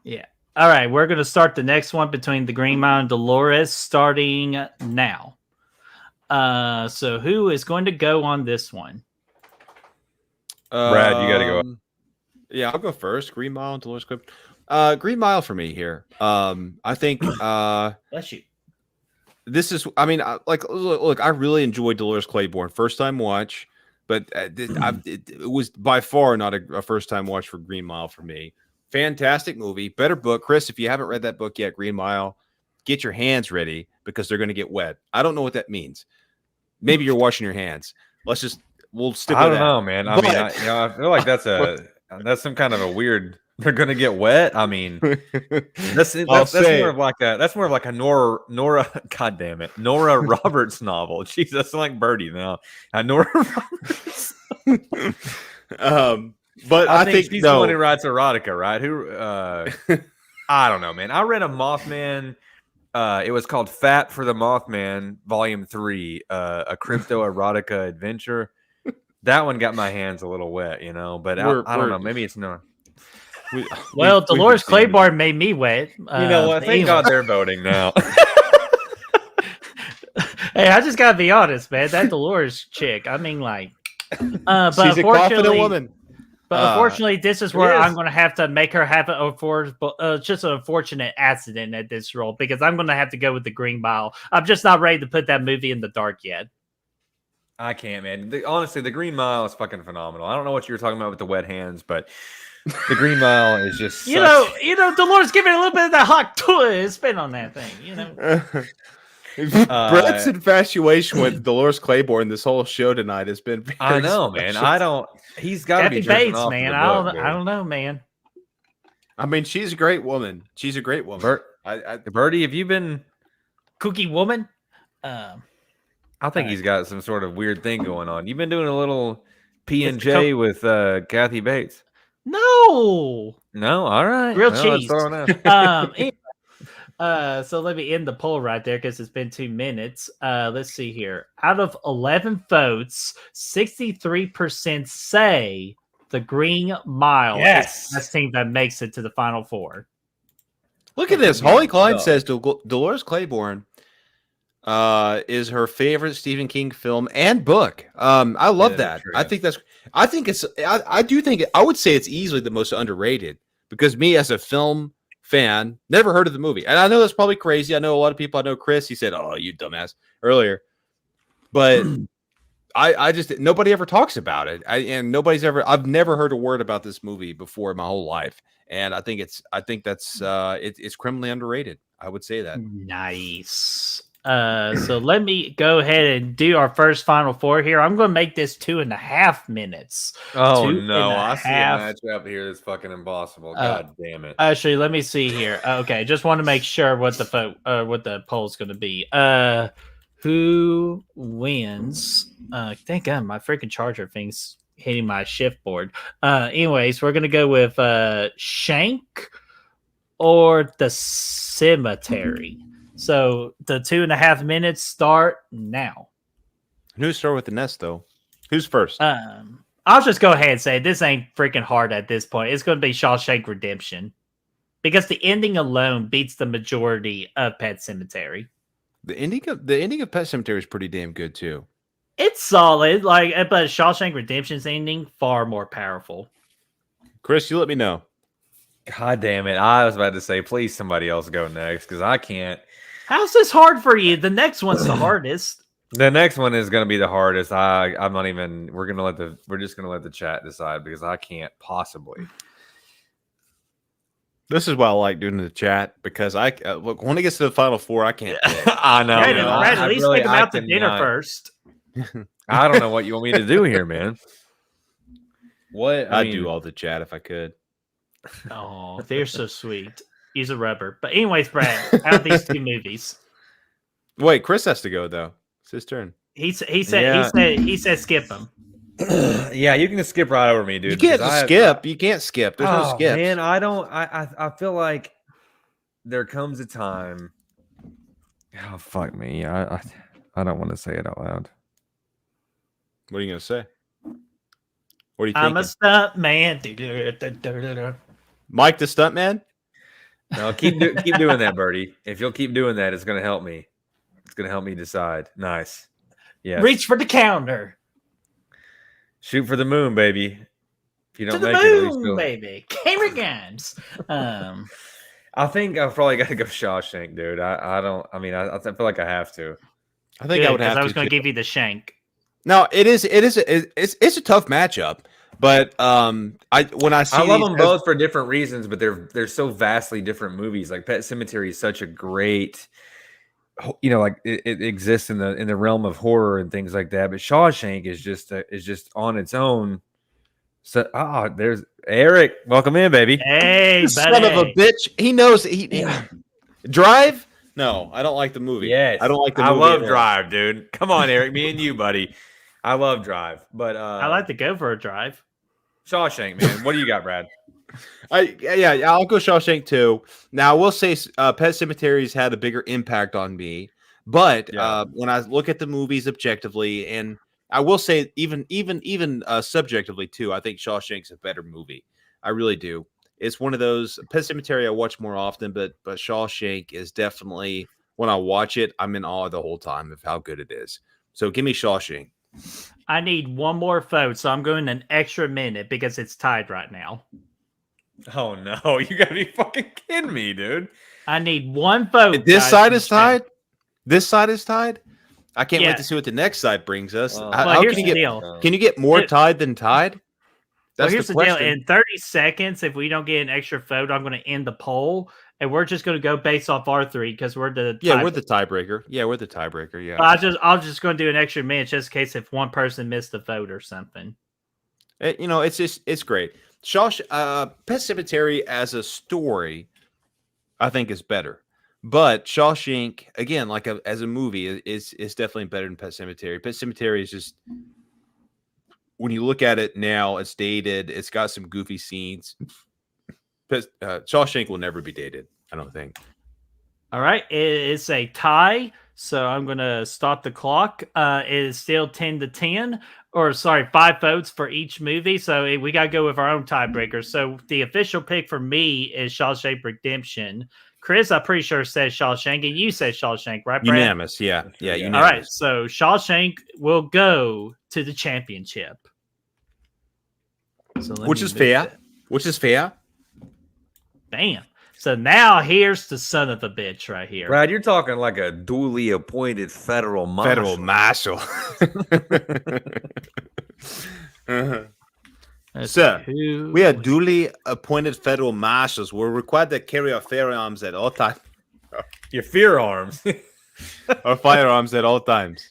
Yeah. All right, we're going to start the next one between the Green Mile and Dolores starting now. So who is going to go on this one? Brad, you got to go. Yeah, I'll go first. Green Mile and Dolores Clip. Green Mile for me here. I think Bless you. This is. I mean, look. I really enjoyed Dolores Claiborne first time watch, but it was by far not a first time watch for Green Mile for me. Fantastic movie, better book. Chris, if you haven't read that book yet, Green Mile, get your hands ready because they're going to get wet. I don't know what that means. Maybe you're washing your hands. We'll stick with that. I don't know, man. I mean, I feel like that's some kind of a weird. They're going to get wet. I mean, that's more of like a Nora. God damn it, Nora Roberts novel. Jeez, that's like Birdie now. Nora Roberts. But I think she's the one who writes erotica, right? Who? I don't know, man. I read a Mothman. It was called Fat for the Mothman, Volume 3, a crypto erotica adventure. That one got my hands a little wet, But I don't know. Maybe it's not. Dolores Claiborne made me wet. You know what? Thank God they're voting now. Hey, I just gotta be honest, man. That Dolores chick. I mean, like, but she's a confident woman. But unfortunately, this is where I'm going to have to make her have just an unfortunate accident at this role because I'm going to have to go with the Green Mile. I'm just not ready to put that movie in the dark yet. I can't, man. Honestly, the Green Mile is fucking phenomenal. I don't know what you were talking about with the wet hands, but the Green Mile is just you know, Dolores, give it a little bit of that hot spin on that thing. Brett's infatuation with Dolores Claiborne this whole show tonight has been. I know, man. I don't. He's got to be Bates, man. I don't know, man. I mean, she's a great woman. She's a great woman. Birdie, have you been Cookie Woman? I think he's got some sort of weird thing going on. You've been doing a little P&J with Kathy Bates. No, all right. Real cheese. So let me end the poll right there because it's been 2 minutes. Let's see here. Out of 11 votes, 63% say the Green Mile is the team that makes it to the Final Four. Look at this. Holly Klein says Dolores Claiborne is her favorite Stephen King film and book. I love that. I would say it's easily the most underrated because me as a film fan, never heard of the movie. And I know that's probably crazy. I know a lot of people. I know Chris, he said, "Oh, you dumbass," earlier. But I just, nobody ever talks about it. I've never heard a word about this movie before in my whole life. And I think it's criminally underrated. I would say that. Nice. So let me go ahead and do our first final four here. I'm going to make this 2.5 minutes. Oh Two no, and a I see a half. matchup here that's fucking impossible. God damn it. Actually, let me see here. Okay, just want to make sure what the poll's going to be. Who wins? Thank God, my freaking charger thing's hitting my shift board. Anyways, we're gonna go with Shank or the Cemetery. So the 2.5 minutes start now. Who's start with the nest though? Who's first? I'll just go ahead and say this ain't freaking hard at this point. It's going to be Shawshank Redemption because the ending alone beats the majority of Pet Cemetery. The ending of Pet Cemetery is pretty damn good too. It's solid, but Shawshank Redemption's ending far more powerful. Chris, you let me know. God damn it. I was about to say, please somebody else go next because I can't. How's this hard for you? The next one's the hardest. The next one is going to be the hardest. I'm not even. We're just going to let the chat decide because I can't possibly. This is why I like doing the chat because I look when it gets to the final four, I can't. I know. Right, man. right, at least really, take them out to dinner first. I don't know what you want me to do here, man. What I'd do all the chat if I could. Oh, they're so sweet. He's a rubber. But anyways, Brad, out of these two movies. Wait, Chris has to go though. It's his turn. He said skip them. Yeah, you can skip right over me, dude. You can't skip. You can't skip. There's no skip. Man, I don't. I feel like there comes a time. Oh fuck me! I don't want to say it out loud. What are you gonna say? What are you I'm thinking? a stunt man. Mike the stunt man? No, keep doing that, Birdie. If you'll keep doing that, it's gonna help me. It's gonna help me decide. Nice. Yeah. Reach for the counter. Shoot for the moon, baby. If you don't To the make it, at least moon, you'll- baby. Camera guns. I think I've probably got to go Shawshank, dude. I don't. I mean, I feel like I have to. I think I would have to. I was going to too. give you the shank. No, it's a tough matchup. But when I love them both for different reasons, but they're so vastly different movies. Like Pet Cemetery is such a great, like it exists in the realm of horror and things like that. But Shawshank is just on its own. So there's Eric. Welcome in, baby. Hey, son of a bitch. He knows he Drive. No, I don't like the movie. Yes, I don't like the I movie. love Drive, dude. Come on, Eric. Me and you, buddy. I love Drive, but I like to go for a drive. Shawshank, man. What do you got, Brad? I'll go Shawshank too. Now I will say Pet Cemetery's had a bigger impact on me, but when I look at the movies objectively, and I will say even subjectively too, I think Shawshank's a better movie. I really do. It's one of those. Pet Cemetery I watch more often, but Shawshank is definitely, when I watch it, I'm in awe the whole time of how good it is. So give me Shawshank. I need one more vote, so I'm going an extra minute because it's tied right now. Oh no, you gotta be fucking kidding me, dude. I need one vote. This guys, side is tied. This side is tied. I can't Yeah. wait to see what the next side brings us. Well, How here's can the you deal. Can you get more tied than tied? Well, That's here's the the deal. question. In 30 seconds, if we don't get an extra vote, I'm going to end the poll, and we're just going to go based off our three because we're the We're the tiebreaker. Yeah, we're the tiebreaker. Yeah, I'm just going to do an extra minute just in case if one person missed the vote or something. it's great. Pet Cemetery as a story, I think is better, but Shawshank again, as a movie, is definitely better than Pet Cemetery. Pet Cemetery is just, when you look at it now, it's dated. It's got some goofy scenes. Shawshank will never be dated, I don't think. All right, it's a tie, so I'm going to stop the clock. It is still 10-10, or sorry, 5 votes for each movie. So we got to go with our own tiebreaker. So the official pick for me is Shawshank Redemption. Chris, I'm pretty sure says Shawshank, and you said Shawshank, right, Brad? Unanimous, yeah, unanimous. All right, so Shawshank will go to the championship. So Which is fair. Which is fair. Bam. So now here's the son of a bitch right here. Brad, you're talking like a duly appointed federal marshal. Federal marshal. Sir, we are duly appointed federal marshals. We're required to carry our firearms at all times. Your firearms. Or firearms at all times.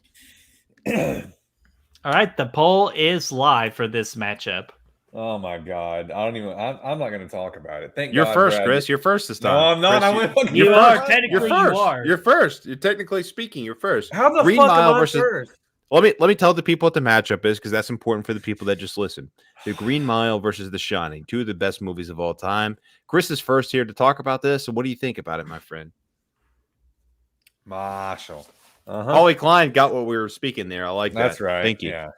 All right, the poll is live for this matchup. Oh my god! I don't even. I'm not going to talk about it. Thank You're God, first, Brad. Chris. You're first this No, time. I'm not. Chris, I went fucking You first. are technically You're first. you are. You're first. You're technically speaking. You're first. How the Green fuck Mile am I versus. first? Let me tell the people what the matchup is because that's important for the people that just listen. The Green Mile versus The Shining, two of the best movies of all time. Chris is first here to talk about this. So what do you think about it, my friend? Marshall. Ollie Klein got what we were speaking there. I like that. That's right. Thank you. Yeah.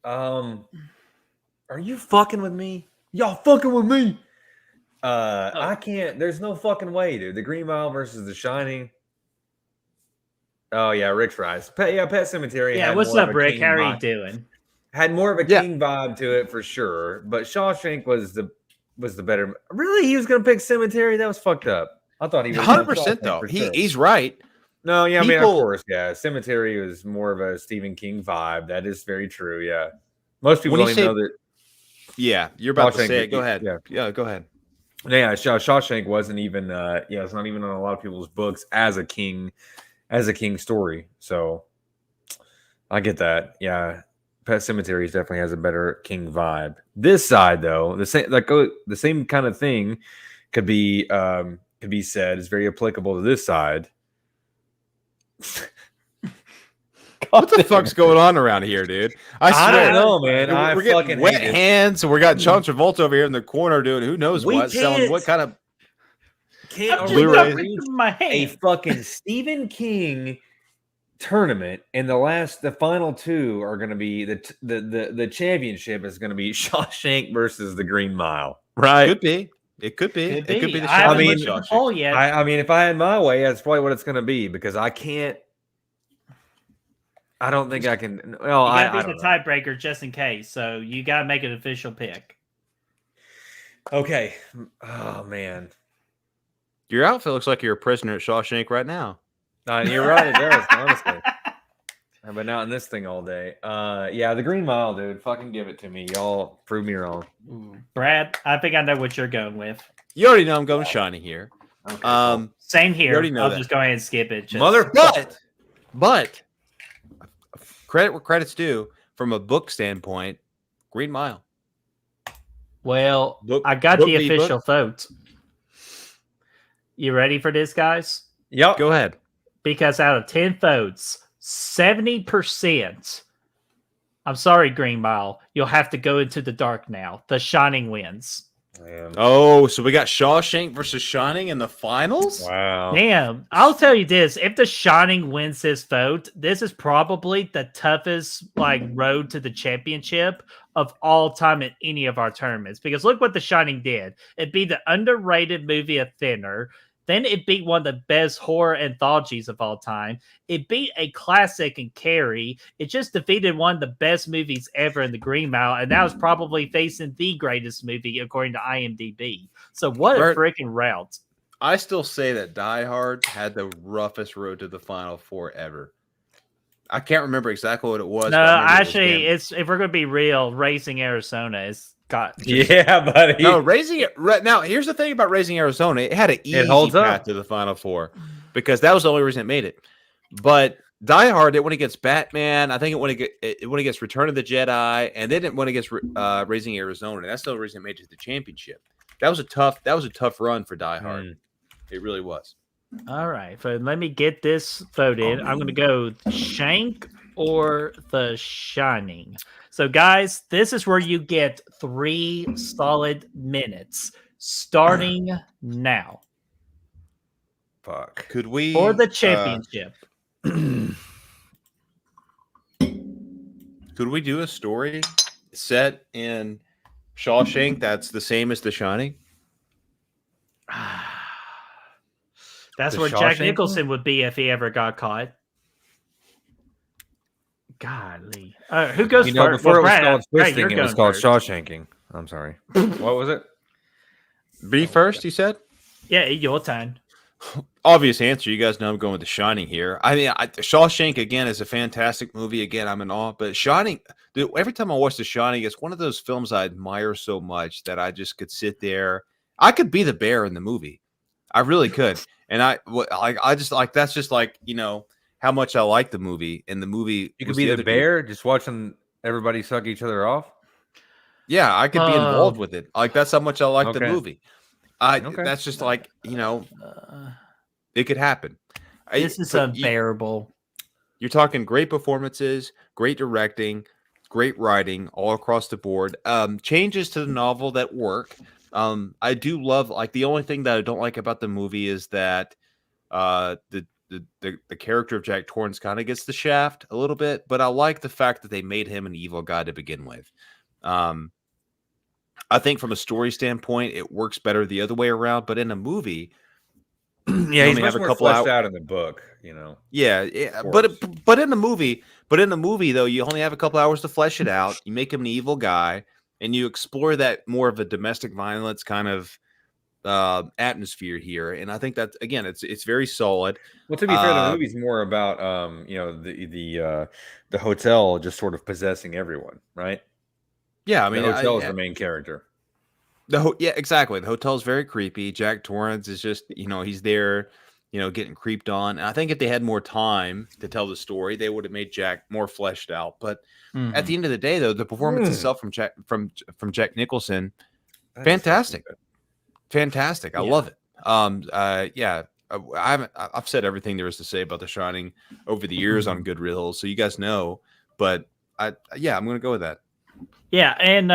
Are you fucking with me? Y'all fucking with me? I can't. There's no fucking way, dude. The Green Mile versus The Shining. Oh yeah, Rick's Rise. Pet Cemetery. Yeah, had what's more of up, a Rick? King How are you vibe. doing? Had more of a Yeah. King vibe to it for sure. But Shawshank was the better. Really, he was gonna pick Cemetery. That was fucked up. I thought he was 100% though. for sure. He's right. No, yeah, I mean, of People- course, yeah. Cemetery was more of a Stephen King vibe. That is very true. Yeah, most people When don't you even say- know that. Yeah, you're about to Shawshank, say it. Go ahead. yeah. Go ahead. Yeah, Shawshank wasn't even. It's not even on a lot of people's books as a King story. So I get that. Yeah, Pet Cemetery definitely has a better King vibe. This side, though, the same kind of thing could be said is very applicable to this side. What the fuck's going on around here, dude? I swear. don't know, man. We're I getting fucking wet hate it. hands, and we got John Travolta over here in the corner doing who knows We what, selling can't- what kind of Can't I'm we Blu-ray. just reach talking to my a hand. fucking Stephen King tournament, and the final two are going to be the championship is going to be Shawshank versus the Green Mile, right? could be. It could be. It could be the I haven't Shining mean, looked at the Shawshank. poll yet. I mean, if I had my way, that's probably what it's going to be because I can't. I don't think I can. Well, you I gotta don't be know. the tiebreaker just in case. So you gotta make an official pick. Okay. Oh man, Your outfit looks like you're a prisoner at Shawshank right now. you're right. It does honestly. I've been out in this thing all day. Yeah, the Green Mile, dude. Fucking give it to me. Y'all prove me wrong. Brad, I think I know what you're going with. You already know I'm going Shining here. Okay, Same here. already know I'll that. just go ahead and skip it. Just, But credit where credit's due. From a book standpoint, Green Mile. well, Book- I got book the me, official book. vote. You ready for this, guys? Yep. Go ahead. Because out of 10 votes, 70%. I'm sorry, Green Mile. You'll have to go into the dark now. The Shining wins. Oh, so we got Shawshank versus Shining in the finals? Wow. Damn. I'll tell you this. If The Shining wins this vote, this is probably the toughest road to the championship of all time in any of our tournaments. Because look what The Shining did. It beat the underrated movie of Thinner. Then it beat one of the best horror anthologies of all time. It beat a classic in Carrie. It just defeated one of the best movies ever in the Green Mile. And that was probably facing the greatest movie according to IMDb. So what a Bert, freaking route. I still say that Die Hard had the roughest road to the Final Four ever. I can't remember exactly what it was. No, but I remember it was actually, damn- it's if we're going to be real, Racing Arizona is got. Yeah, buddy. No, Raising it right now. Here's the thing about Raising Arizona. It had an easy holds path up. to the Final Four because that was the only reason it made it. But Die Hard, it went against Batman. I think it went against Return of the Jedi, and then it went against Raising Arizona. And that's the only reason it made it to the championship. That was a tough run for Die Hard. It really was. All right, so let me get this voted. I'm going to go Shank or The Shining. So, guys, this is where you get 3 solid minutes starting now Fuck. Could we for the championship. Could we do a story set in Shawshank that's the same as The Shining? That's The where Jack Shawshank Nicholson would be if he ever got caught. Golly. Who goes You know, first? before Well, it was Brad, called Brad, twisting, you're it was going called first. Shawshanking. I'm sorry. What was it? Be first, you said? Yeah, your turn. Obvious answer. You guys know I'm going with The Shining here. I mean, Shawshank, again, is a fantastic movie. Again, I'm in awe. But Shining, dude, every time I watch The Shining, it's one of those films I admire so much that I just could sit there. I could be the bear in the movie. I really could. And I just like that's just like how much I like the movie, and the movie You could was be the other dude. bear, just watching everybody suck each other off. Yeah, I could be involved Um, with it. Like that's how much I like the Okay. movie. Okay. That's just like uh, it could happen. this is unbearable. You're talking great performances, great directing, great writing all across the board. Changes to the novel that work. I do love like the only thing that I don't like about the movie is that the character of Jack Torrance kind of gets the shaft a little bit, but I like the fact that they made him an evil guy to begin with. I think from a story standpoint, it works better the other way around. But in a movie, Yeah, he's only much have a more couple fleshed out- out in the book. yeah. Of But in the movie though, you only have a couple hours to flesh it out. You make him an evil guy, and you explore that more of a domestic violence kind of atmosphere here. And I think that again, it's very solid. Well, to be fair, the movie's more about the hotel just sort of possessing everyone, right? Yeah, I The mean, hotel is the main character. yeah, exactly. The hotel's very creepy. Jack Torrance is just, he's there, getting creeped on. And I think if they had more time to tell the story, they would have made Jack more fleshed out. But at the end of the day, though, the performance itself from Jack Nicholson, That is fantastic, fucking fantastic. I Yeah. love it. I've said everything there is to say about The Shining over the years on Good Reels, so you guys know. But I'm gonna go with that. Yeah, and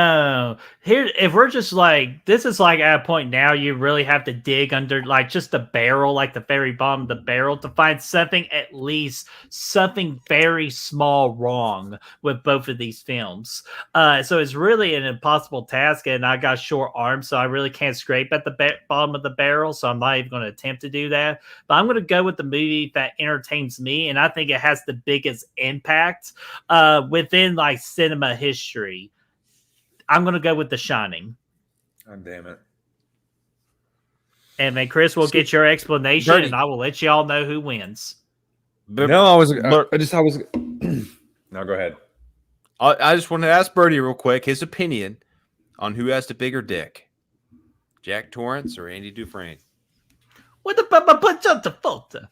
here, if we're just like, this is like at a point now you really have to dig under like just the barrel, like the very bottom of the barrel, to find something, at least something very small wrong with both of these films. So it's really an impossible task, and I got short arms, so I really can't scrape at the bottom of the barrel, so I'm not even going to attempt to do that. But I'm going to go with the movie that entertains me, and I think it has the biggest impact within like cinema history. I'm going to go with The Shining. God damn it. And then Chris will get your explanation, Bernie. and I will let y'all know who wins. No, I was. No, go ahead. I just want to ask Bertie real quick his opinion on who has the bigger dick, Jack Torrance or Andy Dufresne. What the John Travolta?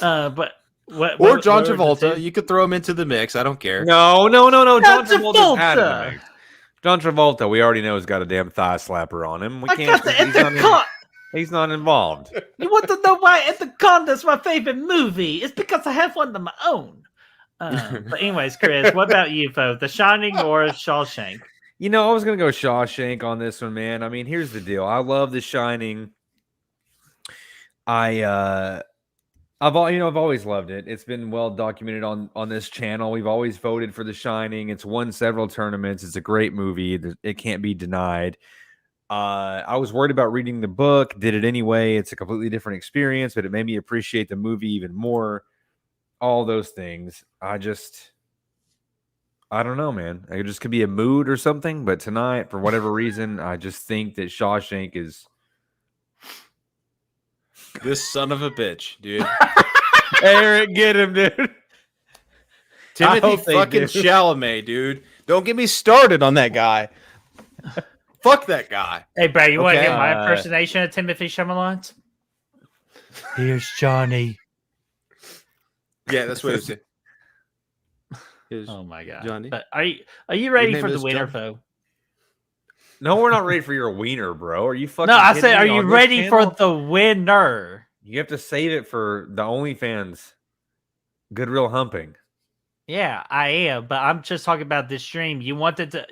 Or John Travolta. You could throw him into the mix. I don't care. No. John John Travolta's had Travolta. it. John Travolta, we already know, has got a damn thigh slapper on him. We I can't. got the Anaconda. He's not involved. You want to know why Anaconda's my favorite movie? It's because I have one of my own. But anyways, Chris, what about you, folks? The Shining or Shawshank? I was gonna go Shawshank on this one, man. I mean, here's the deal. I love The Shining. I've always loved it. It's been well documented on this channel. We've always voted for The Shining. It's won several tournaments. It's a great movie. It can't be denied. I was worried about reading the book. Did it anyway. It's a completely different experience, but it made me appreciate the movie even more. All those things. I don't know, man. It just could be a mood or something. But tonight, for whatever reason, I just think that Shawshank is. This son of a bitch, dude. Eric, get him, dude. Timothy fucking Chalamet, dude. Don't get me started on that guy. Fuck that guy. Hey, Brad, you want to Okay, get my impersonation of Timothy Chalamet? Here's Johnny. Yeah, that's what it said. Oh my god, Johnny. But are you ready name for the is winner, Johnny? Fo? No, we're not ready for your wiener, bro. Are you fucking No, I kidding said, are me? you On this ready for channel? the winner? You have to save it for the OnlyFans. Good real humping. Yeah, I am, but I'm just talking about this stream. You want to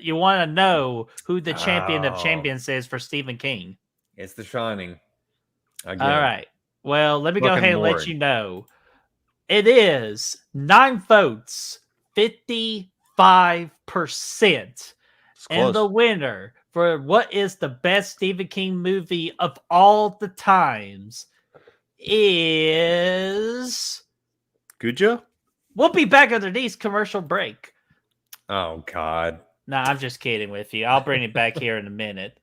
know who the champion of Oh. champions is for Stephen King. It's The Shining. Again. All right. Well, let me go Fucking ahead and let boring. you know. It is 9 votes, 55%. It's And the close. winner for what is the best Stephen King movie of all the times is. Good job. We'll be back after these commercial break. Oh God. No, I'm just kidding with you. I'll bring it back here in a minute.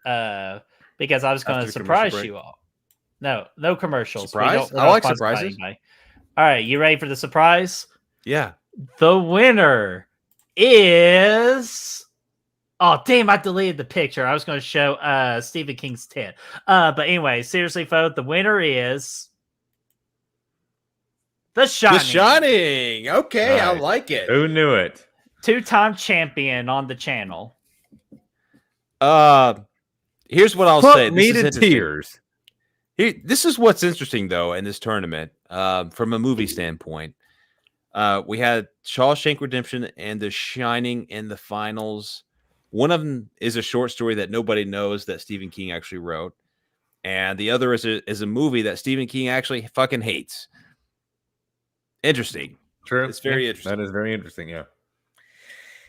Because I was going to After the commercial surprise break. you all. No commercials. Surprise? We're I not like sponsored by surprises. anybody. All right, you ready for the surprise? Yeah. The winner is Oh, damn, I deleted the picture. I was going to show Stephen King's tit. But anyway, seriously, folks, the winner is The Shining. The Shining. Okay, I Nice. like it. Who knew it? 2-time champion on the channel. Here's what I'll Put say. me This is to interesting. tears. This is what's interesting, though, in this tournament, from a movie standpoint. We had Shawshank Redemption and The Shining in the finals. One of them is a short story that nobody knows that Stephen King actually wrote, and the other is a movie that Stephen King actually fucking hates. Interesting. True. It's very interesting. That is very interesting. Yeah.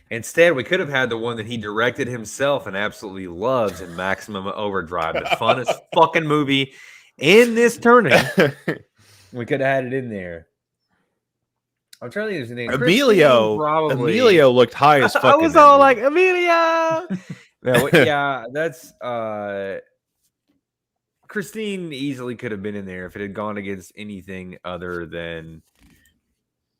Instead, we could have had the one that he directed himself and absolutely loves in Maximum Overdrive, the funnest fucking movie in this tournament. We could have had it in there. I'm trying to think of his name. Emilio looked high as fuck. I in was that all movie. like, Emilio. No, yeah, that's Christine easily could have been in there if it had gone against anything other than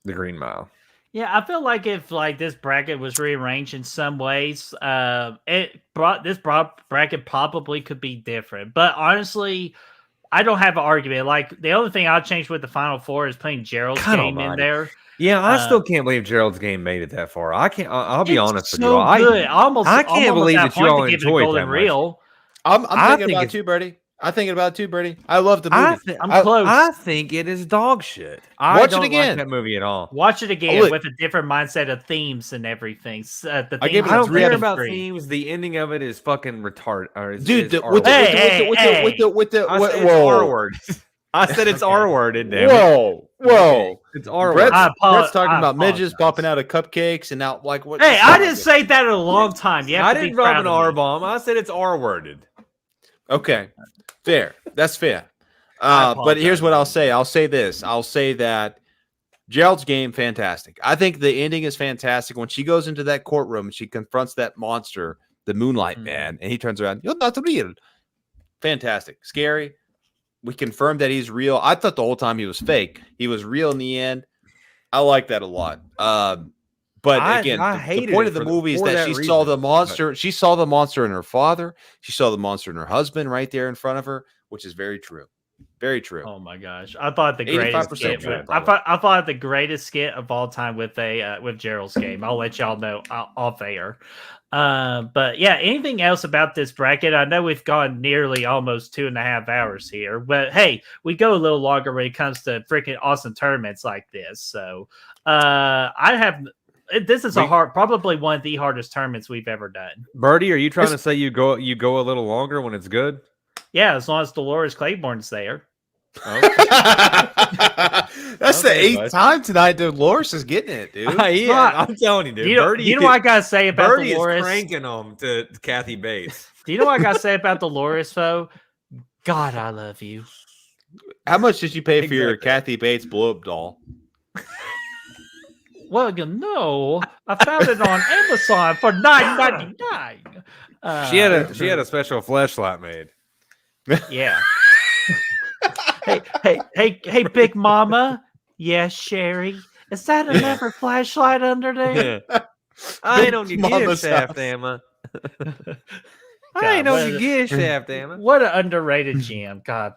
the Green Mile. Yeah, I feel like if like this bracket was rearranged in some ways, this bracket probably could be different. But honestly, I don't have an argument. Like the only thing I'll change with the Final Four is putting Gerald's game in there. Yeah, I still can't believe Gerald's game made it that far. I can't. I'll be honest with you. Good. I can't believe that you all enjoyed Golden that much. Reel. I'm thinking about it too, Birdie. I'm thinking about it too, Birdie. I love the movie. I'm close. I think it is dog shit. I Watch it don't again. like that movie at all. Watch it again look. with a different mindset of themes and everything. I gave it I a don't 3 care out of about 3. themes. The ending of it is fucking retarded. Dude, with the R word. I said it's R worded. Whoa. It's R word. Brett's talking about midgets popping out of cupcakes and now like what? Hey, I didn't say that in a long time. You have I to be didn't drop proud an of R me. bomb. I said it's R worded. Okay, fair. That's fair. But here's what I'll say. I'll say this. I'll say that Gerald's game, fantastic. I think the ending is fantastic. When she goes into that courtroom and she confronts that monster, the Moonlight Man, and he turns around, "You're not real." Fantastic. Scary. We confirmed that he's real. I thought the whole time he was fake. He was real in the end. I like that a lot. But again, the point of the movie is that she saw the monster. She saw the monster in her father. She saw the monster in her husband right there in front of her, which is very true. Very true. Oh my gosh! I thought the greatest skit. true, I thought the greatest skit of all time with Gerald's game. I'll let y'all know off air. But yeah, anything else about this bracket? I know we've gone nearly almost 2.5 hours here, but hey, we go a little longer when it comes to freaking awesome tournaments like this. So this is probably one of the hardest tournaments we've ever done. Birdie, are you trying to say you go a little longer when it's good? Yeah, as long as Dolores Claiborne's there. That's the 8th time tonight. Dolores is getting it, dude. Yeah, I'm telling you, dude. You know what I gotta say about Birdie Dolores? is cranking them to Kathy Bates. Do you know what I gotta say about Dolores, though? God, I love you. How much did you pay for your Kathy Bates blow-up doll? Well, you know, I found it on Amazon for $9.99. She had a special fleshlight made. Yeah. hey, Big Mama. Yes, Sherry. Is that another flashlight under there? I ain't on your gift Mama's shaft, house. Emma. God, I ain't on your gift shaft, Emma. What an underrated gem. God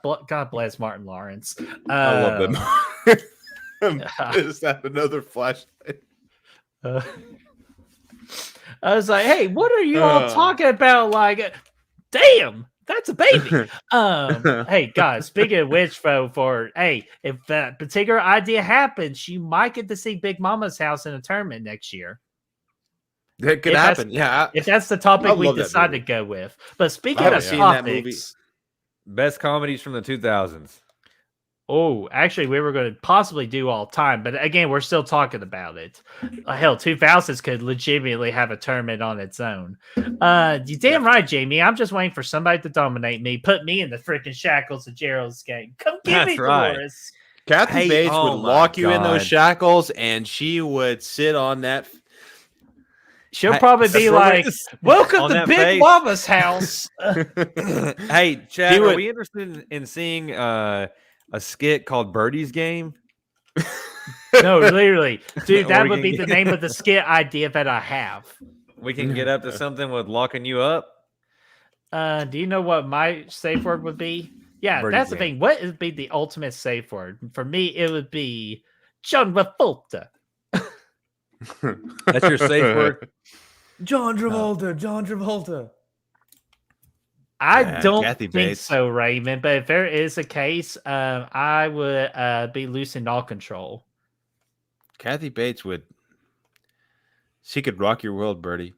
bless Martin Lawrence. I love them. Is that another flashlight? I was like, hey, what are you all talking about? Like, damn, that's a baby. Hey, guys, speaking of which, if that particular idea happens, you might get to see Big Mama's house in a tournament next year. That could happen. Yeah. If that's the topic we love that decide to movie. go with. But speaking haven't of seen that movie. topics, Best comedies from the 2000s. oh, actually, we were going to possibly do all time, but again, we're still talking about it. Hell, 2000s could legitimately have a tournament on its own. You damn right, Jamie. I'm just waiting for somebody to dominate me, put me in the freaking shackles of Gerald's game. Come get me, Dolores. Kathy Bates would oh my lock you in those God. shackles, and she would sit on that. She'll probably be like, "Welcome On to that Big face. Mama's house." Hey, Chad, He are would- we interested in seeing a skit called Birdie's Game? No, literally, dude, that would be Oregon. the name of the skit idea that I have. We can get up to something with locking you up. Do you know what my safe word would be? Yeah, Birdie that's the Jam. thing. What would be the ultimate safe word? For me, it would be John Travolta. That's your safe word. John Travolta. John Travolta. I Yeah, don't Kathy think Bates. so, Raymond. But if there is a case, I would be losing all control. Kathy Bates would. She could rock your world, Birdie.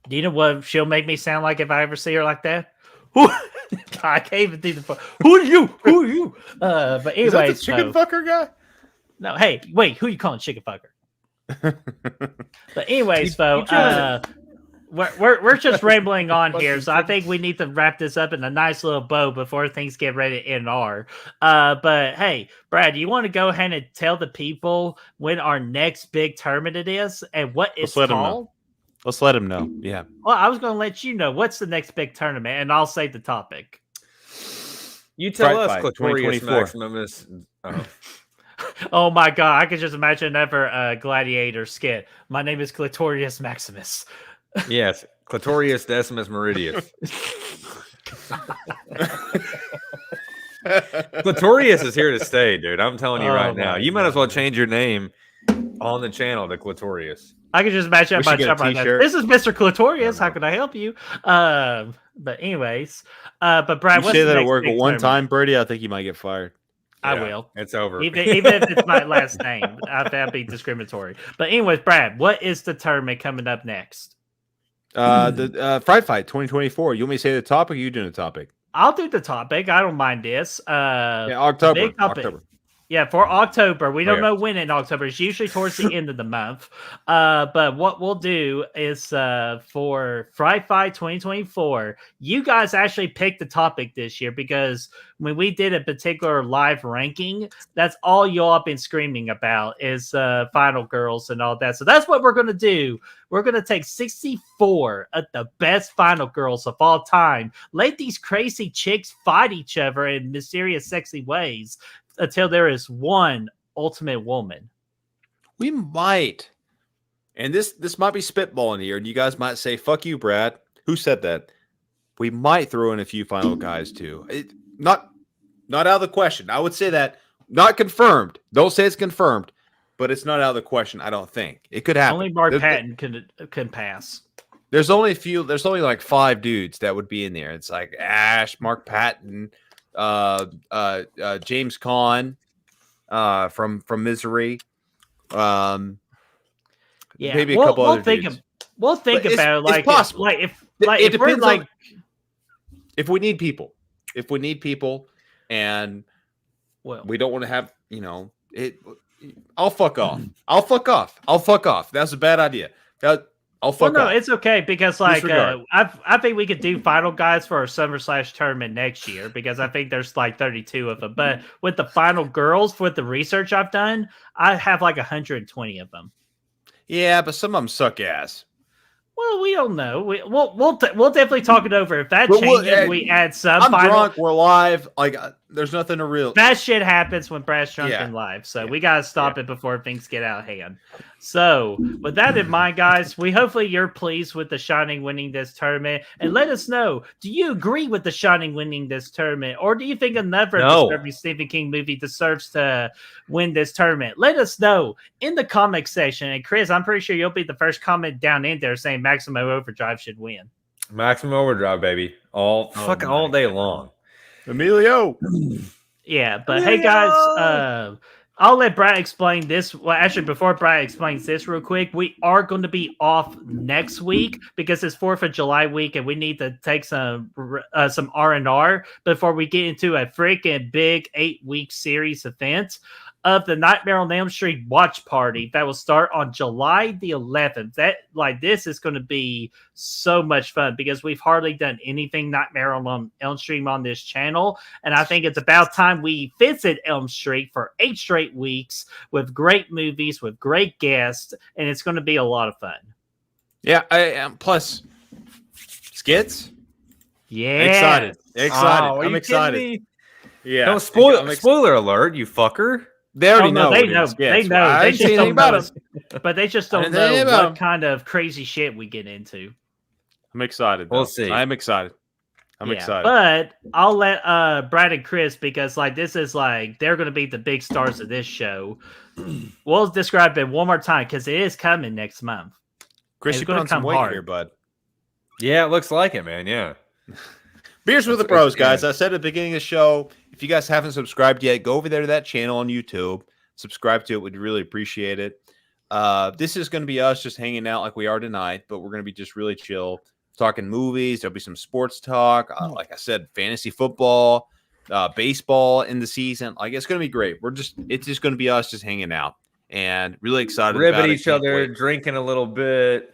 Do you know what she'll make me sound like if I ever see her like that? Who? I can't even do the. Who are you? Who are you? But Is that the anyways, chicken fucker guy? no. Hey, wait. Who you calling chicken fucker? But anyways, though, we're just rambling on here, so I think we need to wrap this up in a nice little bow before things get ready to end. But hey, Brad, you want to go ahead and tell the people when our next big tournament is and what it's let 'em know. called? Let's let him know. Yeah. Well, I was going to let you know what's the next big tournament, and I'll say the topic. You tell Fright us, Fight, Clitorius 2024. Maximus. Oh my god, I could just imagine another gladiator skit. My name is Clitorius Maximus. Yes, Clitorius Decimus Meridius. Clitorius is here to stay, dude. I'm telling you right now. You might as well change your name on the channel to Clitorius. I could just imagine We my should get a job right now. t-shirt. This is Mr. Clitorius. How can I help you? But anyways, but Brad, You what's say the that at next work big at one tournament? time, Birdie, I think you might get fired. I Yeah, will. It's over. Even if it's my last name, that'd be discriminatory. But anyways, Brad, what is the tournament coming up next? The Fright Fight 2024. You want me to say the topic or you doing the topic? I'll do the topic. I don't mind this. Yeah, October. Big topic. October. Yeah, for October. We don't Okay. know when in October. It's usually towards the end of the month. But what we'll do is for Fright Fight 2024, you guys actually picked the topic this year because when we did a particular live ranking, that's all y'all been screaming about is Final Girls and all that. So that's what we're going to do. We're going to take 64 of the best Final Girls of all time. Let these crazy chicks fight each other in mysterious, sexy ways until there is one ultimate woman. We might, and this might be spitballing here, and you guys might say, "Fuck you, Brad." Who said that? We might throw in a few final guys too. Not out of the question. I would say that not confirmed. Don't say it's confirmed, but it's not out of the question. I don't think it could happen. Only Mark Patton can pass. There's only a few. There's only like 5 dudes that would be in there. It's like Ash, Mark Patton, James Caan, from Misery. Yeah, maybe a couple other dudes. We'll think But about it. it's Like possible. if It if we're depends like on if we need people, and well, we don't want to have it. I'll fuck off. I'll fuck off. That's a bad idea. I'll fuck no, off. it's okay because like Disregard. I think we could do final guys for our summer/tournament next year because I think there's like 32 of them. But with the final girls, with the research I've done, I have like 120 of them. Yeah, but some of them suck ass. Well, we don't know. We'll definitely talk it over. If that Well, changes, we add some. I'm final. drunk. We're live. Like, there's nothing to real. That shit happens when Brad's drunk Yeah. and live. So we got to stop it before things get out of hand. So with that in mind, guys, hopefully you're pleased with the Shining winning this tournament. And let us know, do you agree with the Shining winning this tournament? Or do you think another disturbing Stephen King movie deserves to win this tournament? Let us know in the comment section. And Chris, I'm pretty sure you'll be the first comment down in there saying Maximum Overdrive should win. Maximum Overdrive, baby. All day long. Emilio. Yeah, but hey guys, I'll let Brad explain this. Well, actually, before Brad explains this real quick, we are going to be off next week because it's 4th of July week, and we need to take some R&R before we get into a freaking big 8-week series event of the Nightmare on Elm Street watch party that will start on July the 11th. This is going to be so much fun because we've hardly done anything Nightmare on Elm Street on this channel. And I think it's about time we visit Elm Street for 8 straight weeks with great movies, with great guests. And it's going to be a lot of fun. Yeah, I am. Plus, skits. Yeah. Excited. Oh, I'm excited. Yeah. No, spoiler alert, you fucker. They already no, know. they we're doing know. skits. They know. I They didn't say just anything don't about know. them. But they just I don't didn't say anything know about what them. kind of crazy shit we get into. I'm excited. We'll though. see. I'm excited. I'm excited. But I'll let Brad and Chris, because like this is like they're going to be the big stars of this show. We'll describe it one more time because it is coming next month. Chris, It's you put gonna on some come weight hard. here, bud. Yeah, it looks like it, man. Yeah. Beers with the It's- Pros, yeah. guys. I said at the beginning of the show, if you guys haven't subscribed yet, go over there to that channel on YouTube. Subscribe to it. We'd really appreciate it. This is going to be us just hanging out like we are tonight, but we're going to be just really chill, talking movies. There'll be some sports talk. Like I said, fantasy football, baseball in the season. Like, it's going to be great. It's just going to be us just hanging out and really excited Ribbing about it. each Can't other, wait. drinking a little bit.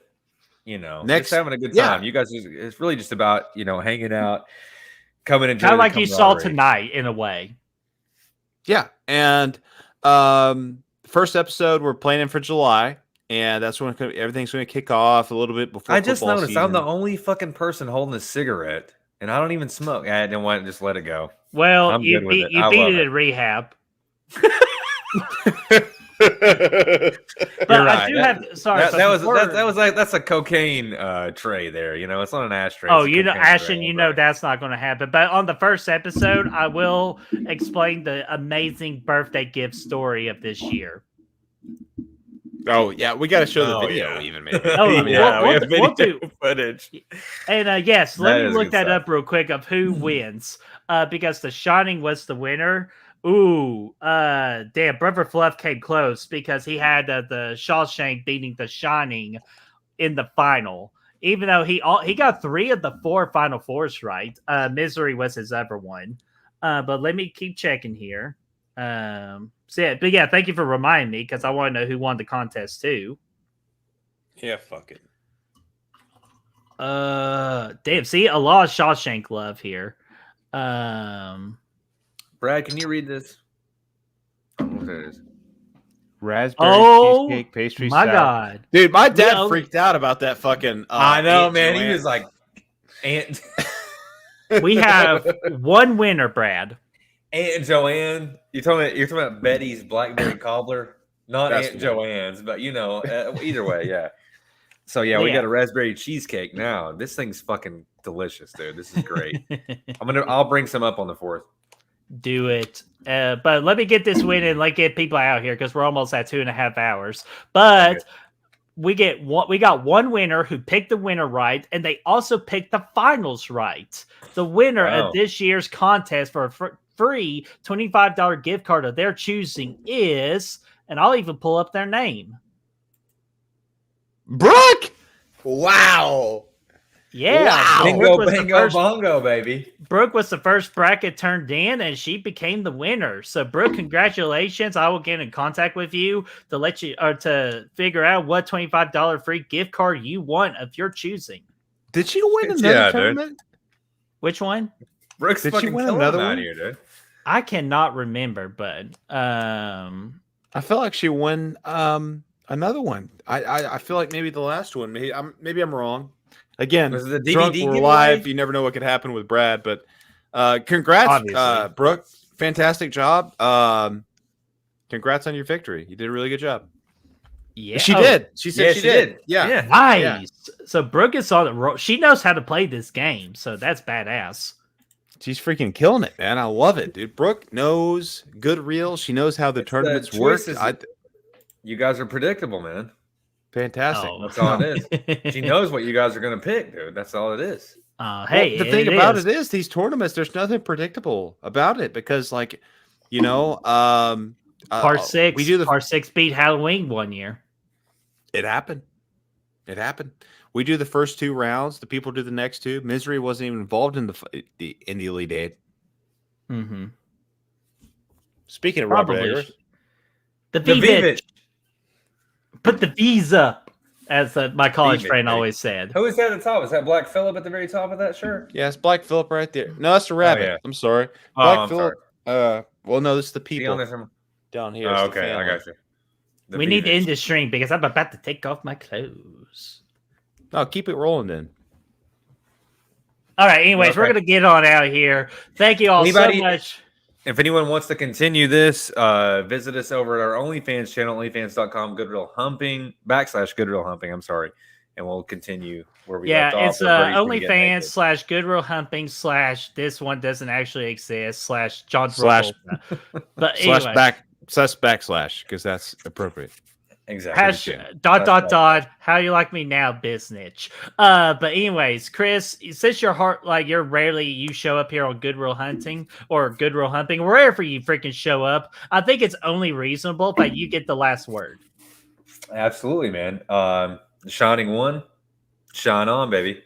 Next- just having a good yeah. time. You guys, it's really just about hanging out, coming and Kind of enjoying like the you saw camaraderie. tonight, in a way. Yeah. And first episode, we're planning for July. And that's when everything's going to kick off a little bit before. I just football noticed I'm the season. only fucking person holding a cigarette, and I don't even smoke. I didn't want to just let it go. Well, I'm you good with beat it. I it love in rehab. But You're I right. do have. Sorry, That, but that was before- that was like that's a cocaine tray there. It's not an ashtray. Oh, it's a you know, cocaine tray. Ashton, you know that's not going to happen. But on the first episode, I will explain the amazing birthday gift story of this year. Oh, yeah. We got to show the Oh, video, yeah. even, maybe. Oh, yeah, we have we'll video do. footage. And yes, let That me is look good that stuff. up real quick of who wins. Because The Shining was the winner. Ooh, damn, Brother Fluff came close because he had the Shawshank beating The Shining in the final. Even though he got 3 of the 4 Final Fours right. Misery was his other one. But let me keep checking here. But yeah, thank you for reminding me because I want to know who won the contest too. Yeah, fuck it. Damn, see, a lot of Shawshank love here. Brad, can you read this? Oh, there it is. Raspberry cheesecake pastry my sour. God. Dude, my dad Yeah, freaked out about that fucking. I know, Aunt man. Joanne. He was like, Aunt, We have one winner, Brad. Aunt Joanne. You're talking about Betty's blackberry cobbler, not That's Aunt the one. Joanne's, but either way, yeah. So yeah, we Yeah. got a raspberry cheesecake now. This thing's fucking delicious, dude. This is great. I'll bring some up on the 4th. Do it. But let me get this win and get people out here because we're almost at 2.5 hours. But Okay. we got one winner who picked the winner right, and they also picked the finals right. The winner Wow. of this year's contest for a free $25 gift card of their choosing is, and I'll even pull up their name. Brooke! Wow. Yeah, Wow. Bingo, was the bingo, first- bongo, baby. Brooke was the first bracket turned in, and she became the winner. So, Brooke, congratulations! I will get in contact with you to let you or to figure out what $25 free gift card you want of your choosing. Did she win another Yeah, dude. tournament? Which one? Brooks Did she fucking win killing another them out one? here, dude. I cannot remember, but I feel like she won another one. I feel like maybe the last one. Maybe I'm wrong. Again, Was it the drunk, DVD we're giveaway? live. You never know what could happen with Brad, but congrats, Obviously. Brooke. Fantastic job. Congrats on your victory. You did a really good job. yeah, She Oh, did. She said Yeah, she she did. did. Yeah. Yeah. Nice. Yeah. So Brooke is on the roll. She knows how to play this game, so that's badass. She's freaking killing it, man. I love it, dude. Brooke knows good reels. She knows how the It's the tournaments work. choices. You guys are predictable, man. Fantastic. Oh. That's all it is. She knows what you guys are going to pick, dude. That's all it is. Hey, the thing about it is these tournaments, there's nothing predictable about it because, like, Part 6. We do the Part 6 beat Halloween one year. It happened. It happened. We do the first 2 rounds. The people do the next 2. Misery wasn't even involved in the Elite 8. Mm-hmm. Speaking of Robert Probably. Eggers, The The Vivid. Vivid. Put the V's up, as my college Vivid, friend baby. always said. Who is that at the top? Is that Black Phillip at the very top of that shirt? yeah, it's Black Phillip right there. No, that's the rabbit. yeah. I'm sorry, Oh, Black I'm Phillip. Well, no, this is the See people on this one? down here. Oh, It's the okay, I family. got you. The We need to Vivid. end the stream because I'm about to take off my clothes. No, keep it rolling then. All right. Anyways, we're Okay. going to get on out here. Thank you all Anybody- so much If anyone wants to continue this, visit us over at our OnlyFans channel, onlyfans.com, /Goodreal Humping. I'm sorry. And we'll continue where we left off. It's where Brady's gonna get OnlyFans naked. /Goodreal Humping / this one doesn't actually exist / John Slash- Travolta. But slash anyway, backslash because that's appropriate. Exactly. # how you like me now, biznitch. But anyways, Chris, since you're rarely you show up here on Goodreal Hunting or Goodreal Humping, wherever you freaking show up, I think it's only reasonable that you get the last word. Absolutely, man. Shining one, shine on, baby.